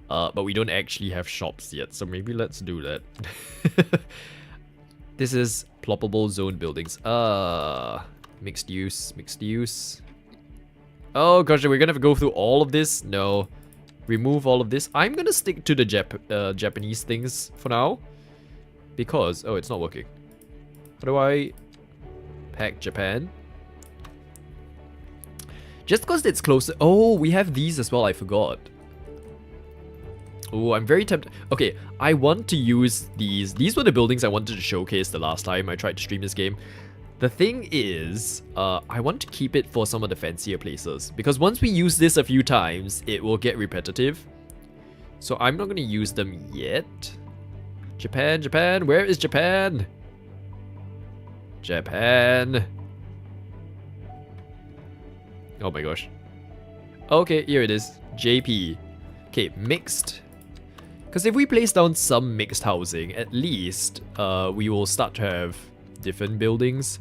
But we don't actually have shops yet, so maybe let's do that. This is ploppable zone buildings. Mixed use. Oh gosh, we're gonna have to go through all of this? No. Remove all of this. I'm gonna stick to the Japanese things for now. Because, oh, it's not working. How do I pack Japan? Just because it's closer. Oh, we have these as well, I forgot. Oh, I'm very tempted. Okay, I want to use these. These were the buildings I wanted to showcase the last time I tried to stream this game. The thing is, I want to keep it for some of the fancier places, because once we use this a few times, it will get repetitive. So I'm not going to use them yet. Japan, where is Japan? Japan. Oh my gosh. Okay, here it is. JP. Okay, mixed. Because if we place down some mixed housing, at least we will start to have different buildings.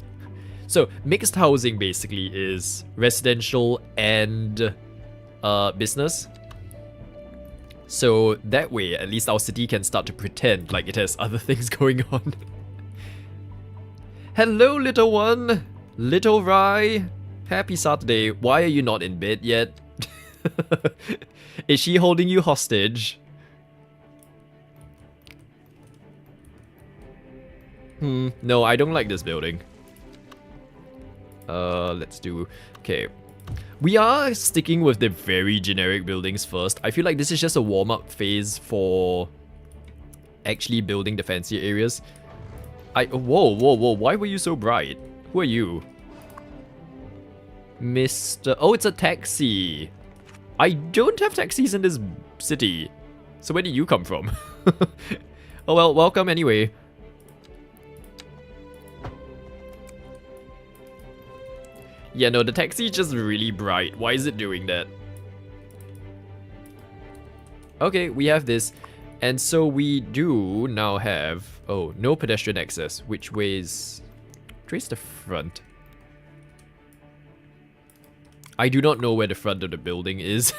So mixed housing basically is residential and business. So that way, at least our city can start to pretend like it has other things going on. Hello, little one. Little Rai. Happy Saturday. Why are you not in bed yet? Is she holding you hostage? No, I don't like this building. Let's do... Okay. We are sticking with the very generic buildings first. I feel like this is just a warm-up phase for actually building the fancier areas. Whoa, why were you so bright? Who are you? Mr... Oh, it's a taxi. I don't have taxis in this city. So where did you come from? Oh well, welcome anyway. Yeah, no, the taxi is just really bright. Why is it doing that? Okay, we have this. And so we do now have, oh, no pedestrian access. Which way's the front? I do not know where the front of the building is.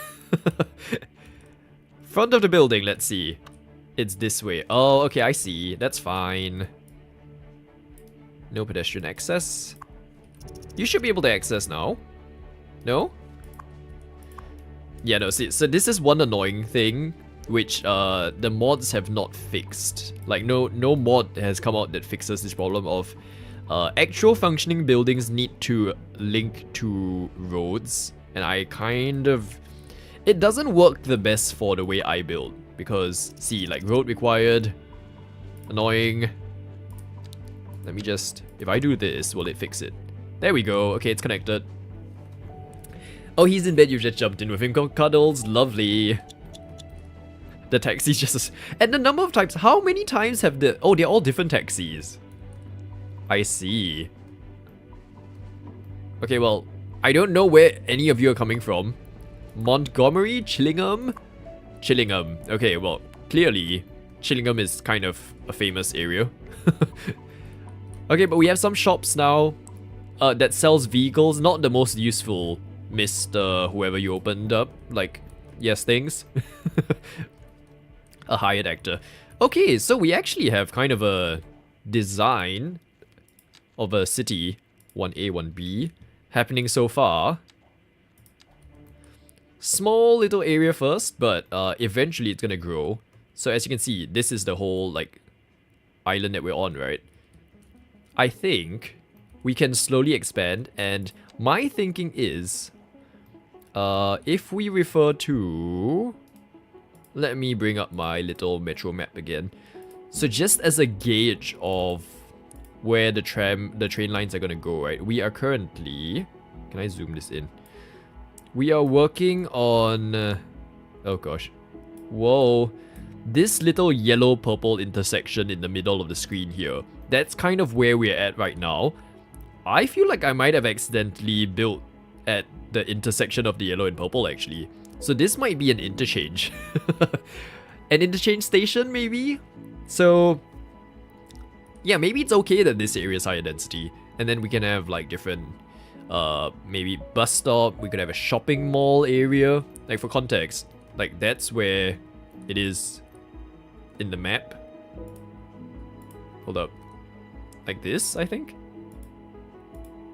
Front of the building, let's see. It's this way. Oh, okay, I see. That's fine. No pedestrian access. You should be able to access now. No? Yeah, no, see, so this is one annoying thing which the mods have not fixed. Like, no mod has come out that fixes this problem of actual functioning buildings need to link to roads. And I kind of... It doesn't work the best for the way I build. Because, see, like, road required. Annoying. Let me just... If I do this, will it fix it? There we go. Okay, it's connected. Oh, he's in bed. You just jumped in with him. Cuddles. Lovely. The taxis just... And the number of times... How many times have the... Oh, they're all different taxis. I see. Okay, well, I don't know where any of you are coming from. Montgomery? Chillingham? Chillingham. Okay, well, clearly, Chillingham is kind of a famous area. Okay, but we have some shops now that sells vehicles. Not the most useful, Mr. Whoever you opened up. Like, yes, things. A hired actor. Okay, so we actually have kind of a design of a city, 1A, 1B, happening so far. Small little area first, but eventually it's gonna grow. So as you can see, this is the whole, like, island that we're on, right? I think we can slowly expand, and my thinking is, if we refer to... Let me bring up my little metro map again. So just as a gauge of where the train lines are gonna go, right? We are currently... Can I zoom this in? We are working on... oh gosh. Whoa. This little yellow-purple intersection in the middle of the screen here. That's kind of where we're at right now. I feel like I might have accidentally built at the intersection of the yellow and purple, actually. So this might be an interchange. An interchange station, maybe? So... yeah, maybe it's okay that this area is higher density. And then we can have, like, different... maybe bus stop. We could have a shopping mall area. Like, for context, like, that's where it is in the map. Hold up. Like this, I think?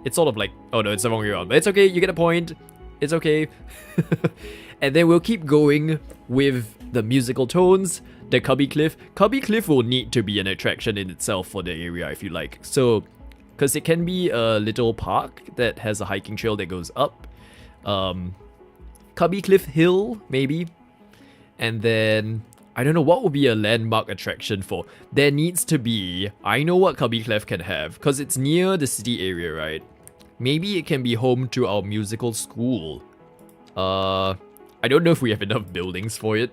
It's sort of like... oh no, it's the wrong way around. But it's okay, you get a point. It's okay. And then we'll keep going with the musical tones. The Cubby Cliff. Cubby Cliff will need to be an attraction in itself for the area, if you like. So... because it can be a little park that has a hiking trail that goes up. Cubby Cliff Hill, maybe. And then, I don't know what would be a landmark attraction for. There needs to be, I know what Cubby Cliff can have, because it's near the city area, right? Maybe it can be home to our musical school. I don't know if we have enough buildings for it,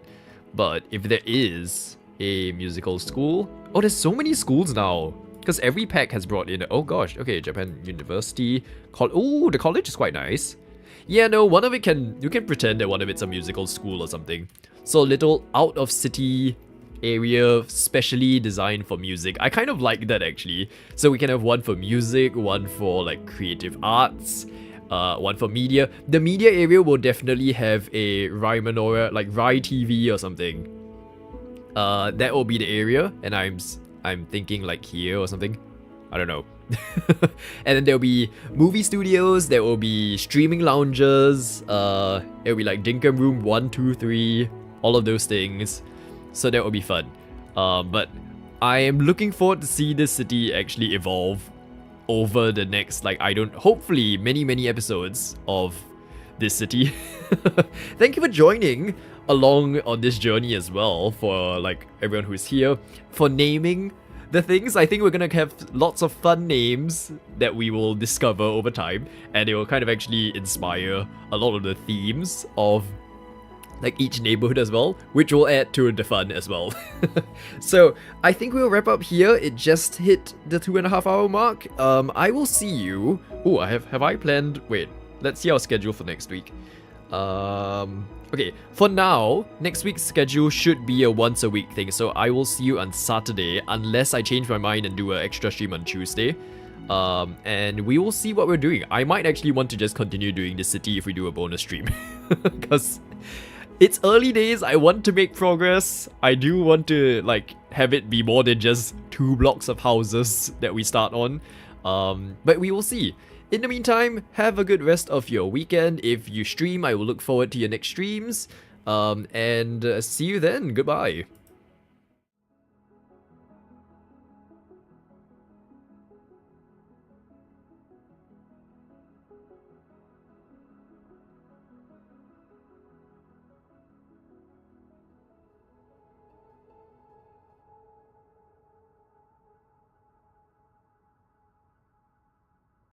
but if there is a musical school... oh, there's so many schools now. Because every pack has brought in... oh gosh, okay, Japan University. Oh, the college is quite nice. Yeah, no, one of it can... you can pretend that one of it's a musical school or something. So a little out-of-city area specially designed for music. I kind of like that, actually. So we can have one for music, one for, like, creative arts, one for media. The media area will definitely have a Rai Menorah, like Rai TV or something. That will be the area, and I'm thinking like here or something. I don't know. And then there'll be movie studios, there will be streaming lounges, it'll be like Dinkum Room 1, 2, 3, all of those things. So that will be fun. But I am looking forward to see this city actually evolve over the next, like, hopefully many episodes of this city. Thank you for joining along on this journey as well, for like everyone who's here, for naming the things. I think we're gonna have lots of fun names that we will discover over time, and it will kind of actually inspire a lot of the themes of like each neighborhood as well, which will add to the fun as well. So I think we'll wrap up here. It just hit the 2.5 hour mark. I will see you. Oh, have I planned? Wait, let's see our schedule for next week. Okay, for now, next week's schedule should be a once a week thing, so I will see you on Saturday unless I change my mind and do an extra stream on Tuesday. And we will see what we're doing. I might actually want to just continue doing the city if we do a bonus stream. Because it's early days, I want to make progress. I do want to like have it be more than just 2 blocks of houses that we start on. But we will see. In the meantime, have a good rest of your weekend. If you stream, I will look forward to your next streams. And see you then. Goodbye.